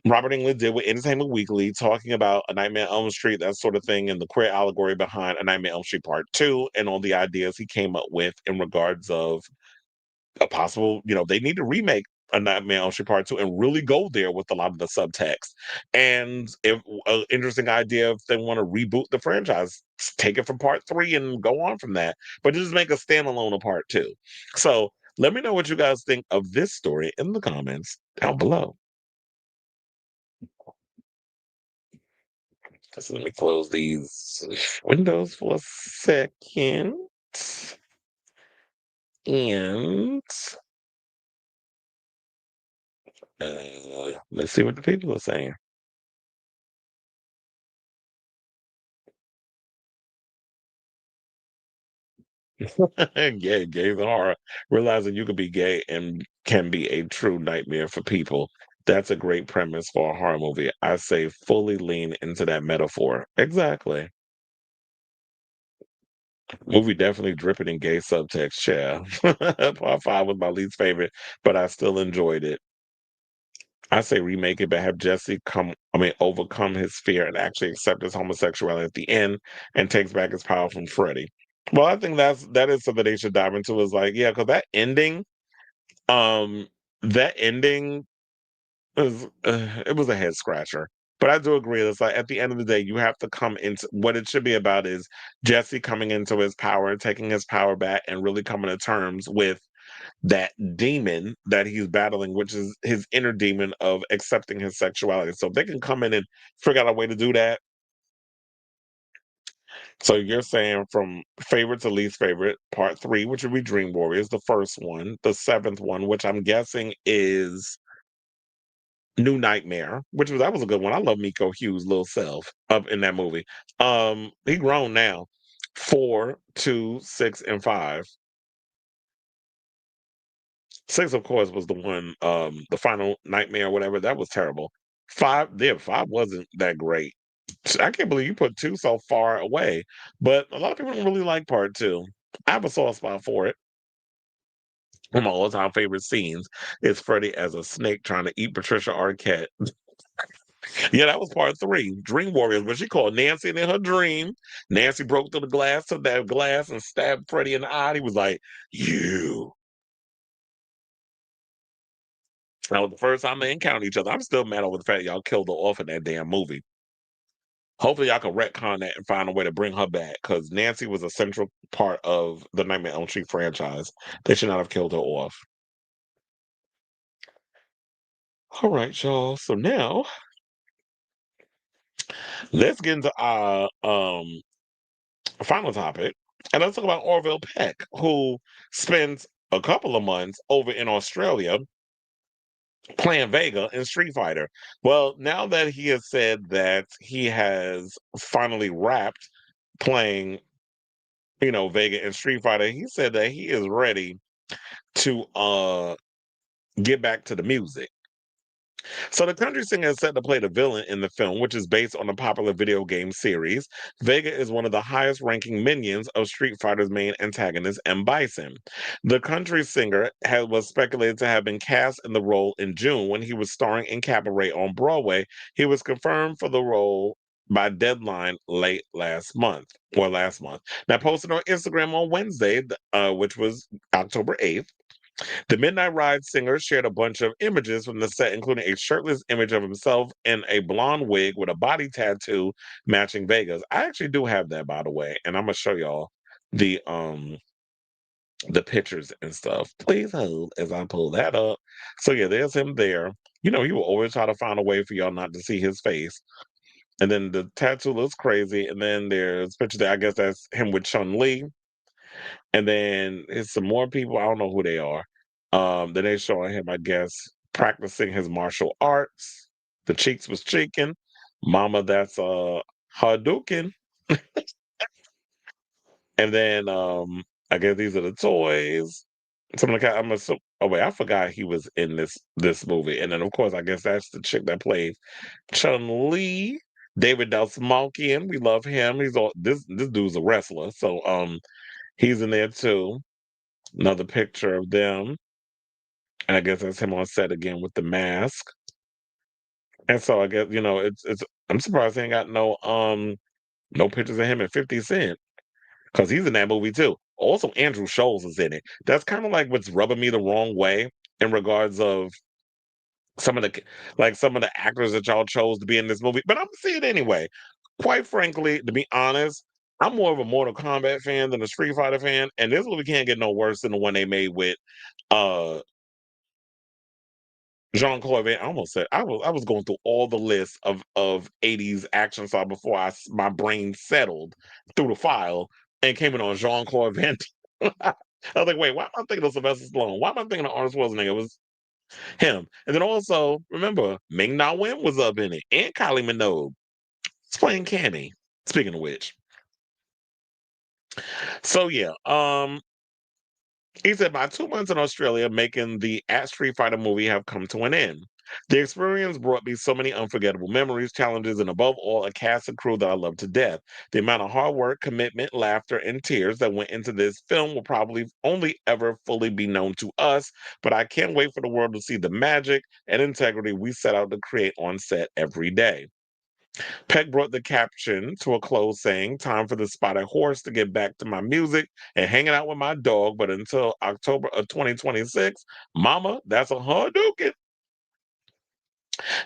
Robert Englund did with Entertainment Weekly, talking about A Nightmare on Elm Street, that sort of thing, and the queer allegory behind A Nightmare on Elm Street Part 2, and all the ideas he came up with in regards of a possible, they need to remake A Nightmare on Elm Street Part 2 and really go there with a lot of the subtext. And if an interesting idea, if they want to reboot the franchise, take it from Part 3 and go on from that, but just make a standalone of Part 2. So let me know what you guys think of this story in the comments down below. So let me close these windows for a second. And let's see what the people are saying. Yeah, gays and horror. Realizing you can be gay and can be a true nightmare for people. That's a great premise for a horror movie. I say fully lean into that metaphor. Exactly. Movie definitely dripping in gay subtext, yeah. Part 5 was my least favorite, but I still enjoyed it. I say remake it, but have Jesse overcome his fear and actually accept his homosexuality at the end and takes back his power from Freddy. Well, I think that is something they should dive into. Is like, yeah, because um, that ending was it was a head scratcher. But I do agree. It's like at the end of the day, you have to come into what it should be about is Jesse coming into his power, taking his power back, and really coming to terms with that demon that he's battling, which is his inner demon of accepting his sexuality. So if they can come in and figure out a way to do that. So you're saying from favorite to least favorite, part 3, which would be Dream Warriors, the first one, the seventh one, which I'm guessing is New Nightmare, that was a good one. I love Miko Hughes' little self up in that movie. He grown now. 4, 2, 6, and 5. 6, of course, was the one, the final nightmare or whatever. That was terrible. 5, yeah, 5 wasn't that great. I can't believe you put 2 so far away. But a lot of people don't really like part 2. I have a soft spot for it. One of my all-time favorite scenes is Freddy as a snake trying to eat Patricia Arquette. Yeah, that was part 3, Dream Warriors, but she called Nancy in her dream. Nancy broke through the glass, took that glass, and stabbed Freddy in the eye. He was like, "You." That was the first time they encountered each other. I'm still mad over the fact y'all killed her off in that damn movie. Hopefully, y'all can retcon that and find a way to bring her back because Nancy was a central part of the Nightmare on Elm Street franchise. They should not have killed her off. All right, y'all. So now let's get into our final topic, and let's talk about Orville Peck, who spent a couple of months over in Australia playing Vega in Street Fighter. Well, now that he has said that he has finally wrapped playing, Vega in Street Fighter, he said that he is ready to get back to the music. So the country singer is set to play the villain in the film, which is based on a popular video game series. Vega is one of the highest ranking minions of Street Fighter's main antagonist, M. Bison. The country singer was speculated to have been cast in the role in June when he was starring in Cabaret on Broadway. He was confirmed for the role by Deadline late last month. Now, posted on Instagram on Wednesday, which was October 8th, the Midnight Ride singer shared a bunch of images from the set, including a shirtless image of himself in a blonde wig with a body tattoo matching Vega's. I actually do have that, by the way, and I'm gonna show y'all the um the pictures and stuff. Please hold as I pull that up. So yeah, there's him there. You know, he will always try to find a way for y'all not to see his face. And then the tattoo looks crazy. And then there's pictures there. I guess that's him with Chun-Li. And then it's some more people. I don't know who they are. Then they showing him, I guess, practicing his martial arts. The cheeks was cheeking. Mama, that's Hadouken. And then I guess these are the toys. Some of the I'm assuming, oh wait, I forgot he was in this movie. And then of course I guess that's the chick that plays Chun-Li. David Dastmalchian. We love him. He's all this dude's a wrestler. So he's in there too. Another picture of them. And I guess that's him on set again with the mask. And so I guess, it's I'm surprised he ain't got no pictures of him and 50 Cent. Because he's in that movie too. Also, Andrew Scholes is in it. That's kind of like what's rubbing me the wrong way in regards of some of the some of the actors that y'all chose to be in this movie. But I'm gonna see it anyway. Quite frankly, to be honest, I'm more of a Mortal Kombat fan than a Street Fighter fan, and this movie can't get no worse than the one they made with uh Jean-Claude Van. I almost said I was going through all the lists of 80s action star before my brain settled through the file and came in on Jean-Claude Van. I was like, wait, why am I thinking of Sylvester Stallone? Why am I thinking of Arnold Schwarzenegger? It was him. And then also, remember, Ming Na Wen was up in it, and Kylie Minogue. It's playing Cammy. Speaking of which. So yeah, he said, by 2 months in Australia, making the at Street Fighter movie have come to an end. The experience brought me so many unforgettable memories, challenges, and above all, a cast and crew that I love to death. The amount of hard work, commitment, laughter, and tears that went into this film will probably only ever fully be known to us, but I can't wait for the world to see the magic and integrity we set out to create on set every day. Peck brought the caption to a close, saying, time for the spotted horse to get back to my music and hanging out with my dog. But until October of 2026, Mama, that's a Hadouken.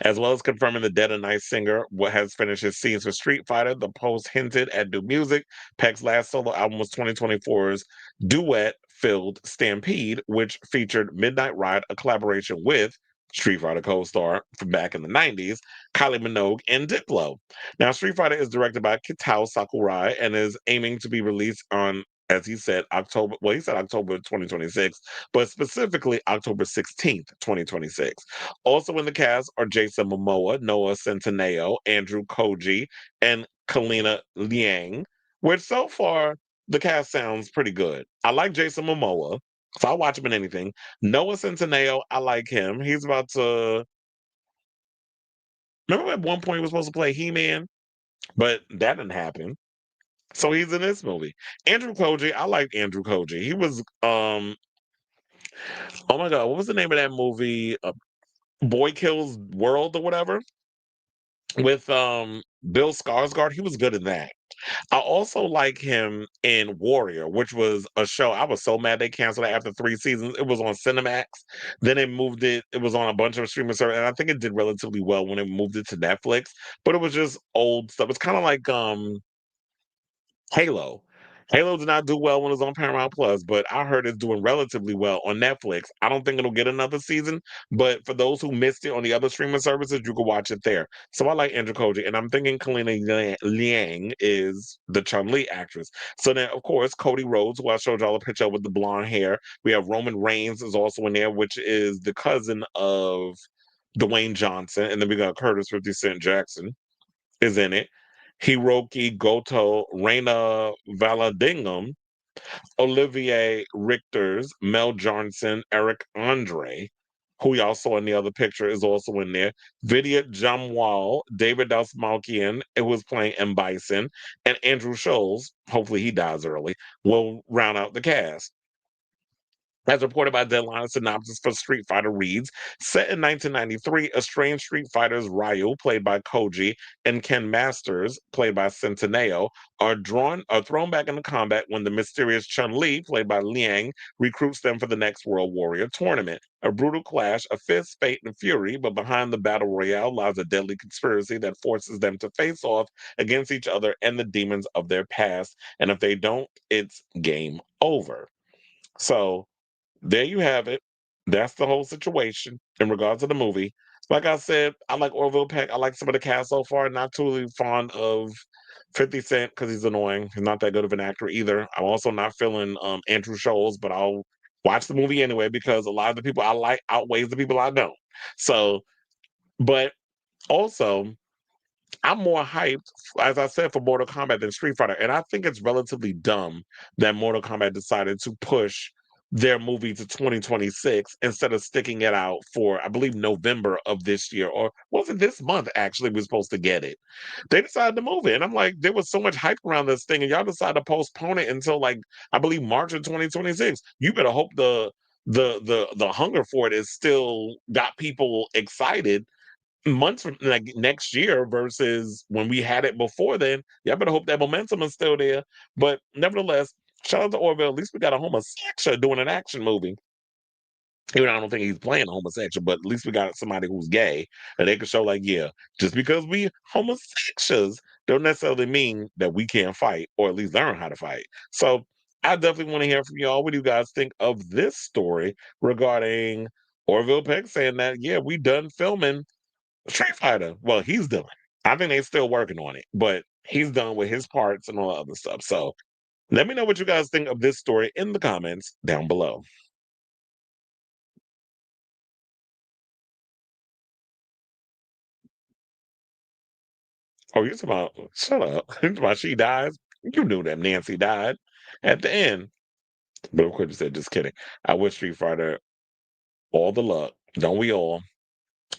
As well as confirming the Dead of Night singer has finished his scenes for Street Fighter. The Post hinted at new music. Peck's last solo album was 2024's duet-filled Stampede, which featured Midnight Ride, a collaboration with Street Fighter co-star from back in the 90s, Kylie Minogue and Diplo. Now, Street Fighter is directed by Kitao Sakurai and is aiming to be released on, as he said, he said October 2026, but specifically October 16th, 2026. Also in the cast are Jason Momoa, Noah Centineo, Andrew Koji, and Kalina Liang, which so far the cast sounds pretty good. I like Jason Momoa, so I'll watch him in anything. Noah Centineo, I like him. He's about to. Remember at one point he was supposed to play He-Man, but that didn't happen. So he's in this movie. Andrew Koji, I like Andrew Koji. He was oh my god, what was the name of that movie? Boy Kills World or whatever with Bill Skarsgård. He was good in that. I also like him in Warrior, which was a show. I was so mad they canceled it after 3 seasons. It was on Cinemax. Then they moved it. It was on a bunch of streaming services, and I think it did relatively well when it moved it to Netflix. But it was just old stuff. It's kind of like Halo. Halo did not do well when it was on Paramount Plus, but I heard it's doing relatively well on Netflix. I don't think it'll get another season, but for those who missed it on the other streaming services, you can watch it there. So I like Andrew Koji, and I'm thinking Kalina Liang is the Chun-Li actress. So then, of course, Cody Rhodes, who I showed y'all a picture of with the blonde hair. We have Roman Reigns is also in there, which is the cousin of Dwayne Johnson, and then we got Curtis 50 Cent Jackson is in it. Hiroki Goto, Reina Valadingam, Olivier Richter's, Mel Johnson, Eric Andre, who we all saw in the other picture, is also in there. Vidya Jamwal, David Dasmalkian, who was playing M. Bison, and Andrew Scholes, hopefully he dies early, will round out the cast. As reported by Deadline, a synopsis for Street Fighter reads, set in 1993, estranged Street Fighters Ryu, played by Koji, and Ken Masters, played by Centineo, are thrown back into combat when the mysterious Chun-Li, played by Liang, recruits them for the next World Warrior tournament. A brutal clash of fist, fate, and fury, but behind the battle royale lies a deadly conspiracy that forces them to face off against each other and the demons of their past. And if they don't, it's game over. So there you have it. That's the whole situation in regards to the movie. Like I said, I like Orville Peck. I like some of the cast so far. Not too fond of 50 Cent because he's annoying. He's not that good of an actor either. I'm also not feeling Andrew Scholes, but I'll watch the movie anyway because a lot of the people I like outweighs the people I don't. So, but also I'm more hyped, as I said, for Mortal Kombat than Street Fighter. And I think it's relatively dumb that Mortal Kombat decided to push their movie to 2026 instead of sticking it out for, I believe, November of this year. Or was it this month, actually, we're supposed to get it? They decided to move it. And I'm like, there was so much hype around this thing, and y'all decided to postpone it until, like, I believe March of 2026. You better hope the hunger for it is still got people excited months from like next year versus when we had it before then. Y'all better hope that momentum is still there. But nevertheless, shout out to Orville. At least we got a homosexual doing an action movie. Even though I don't think he's playing a homosexual, but at least we got somebody who's gay and they can show like, yeah, just because we homosexuals don't necessarily mean that we can't fight or at least learn how to fight. So I definitely want to hear from y'all. What do you guys think of this story regarding Orville Peck saying that, yeah, we done filming Street Fighter. Well, he's done. I think they're still working on it, but he's done with his parts and all the other stuff. So let me know what you guys think of this story in the comments down below. Oh, you're talking about, shut up. You're talking about she dies. You knew that Nancy died at the end. But of course, you said, just kidding. I wish Street Fighter all the luck. Don't we all?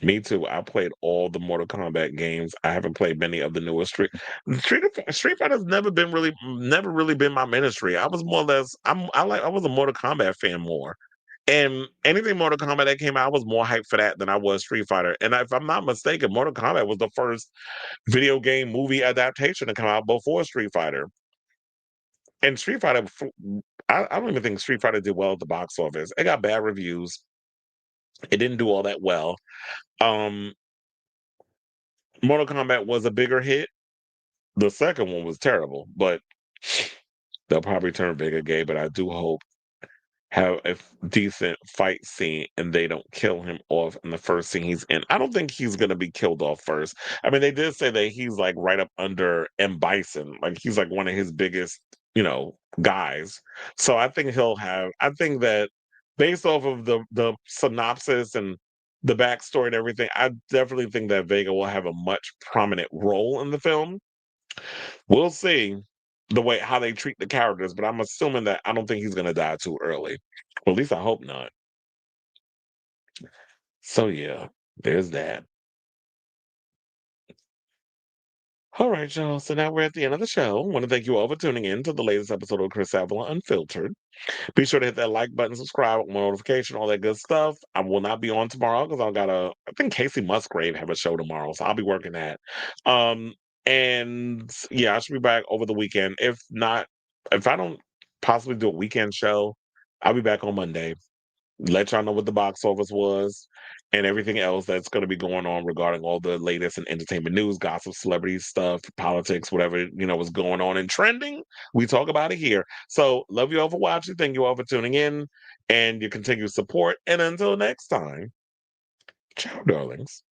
Me too. I played all the Mortal Kombat games. I haven't played many of the newest Street Fighter's never really been my ministry. I was more or less I was a Mortal Kombat fan more. And anything Mortal Kombat that came out, I was more hyped for that than I was Street Fighter. And if I'm not mistaken, Mortal Kombat was the first video game movie adaptation to come out before Street Fighter. And Street Fighter, I don't even think Street Fighter did well at the box office. It got bad reviews. It didn't do all that well. Um, Mortal Kombat was a bigger hit. The second one was terrible, but they'll probably turn bigger gay. But I do hope have a decent fight scene and they don't kill him off in the first scene he's in. I don't think he's gonna be killed off first. I mean, they did say that he's like right up under M. Bison, like he's like one of his biggest, guys. So I think that based off of the synopsis and the backstory and everything, I definitely think that Vega will have a much prominent role in the film. We'll see the way how they treat the characters, but I'm assuming that I don't think he's gonna die too early. Well, at least I hope not. So yeah, there's that. All right, y'all. So now we're at the end of the show. I want to thank you all for tuning in to the latest episode of Chris Avalon Unfiltered. Be sure to hit that like button, subscribe, with notification, all that good stuff. I will not be on tomorrow because I think Casey Musgrave have a show tomorrow, so I'll be working that. Um, and yeah, I should be back over the weekend. If not, if I don't possibly do a weekend show, I'll be back on Monday. Let y'all know what the box office was and everything else that's going to be going on regarding all the latest in entertainment news, gossip, celebrity stuff, politics, whatever was going on and trending. We talk about it here. So love you all for watching. Thank you all for tuning in and your continued support. And until next time, ciao, darlings.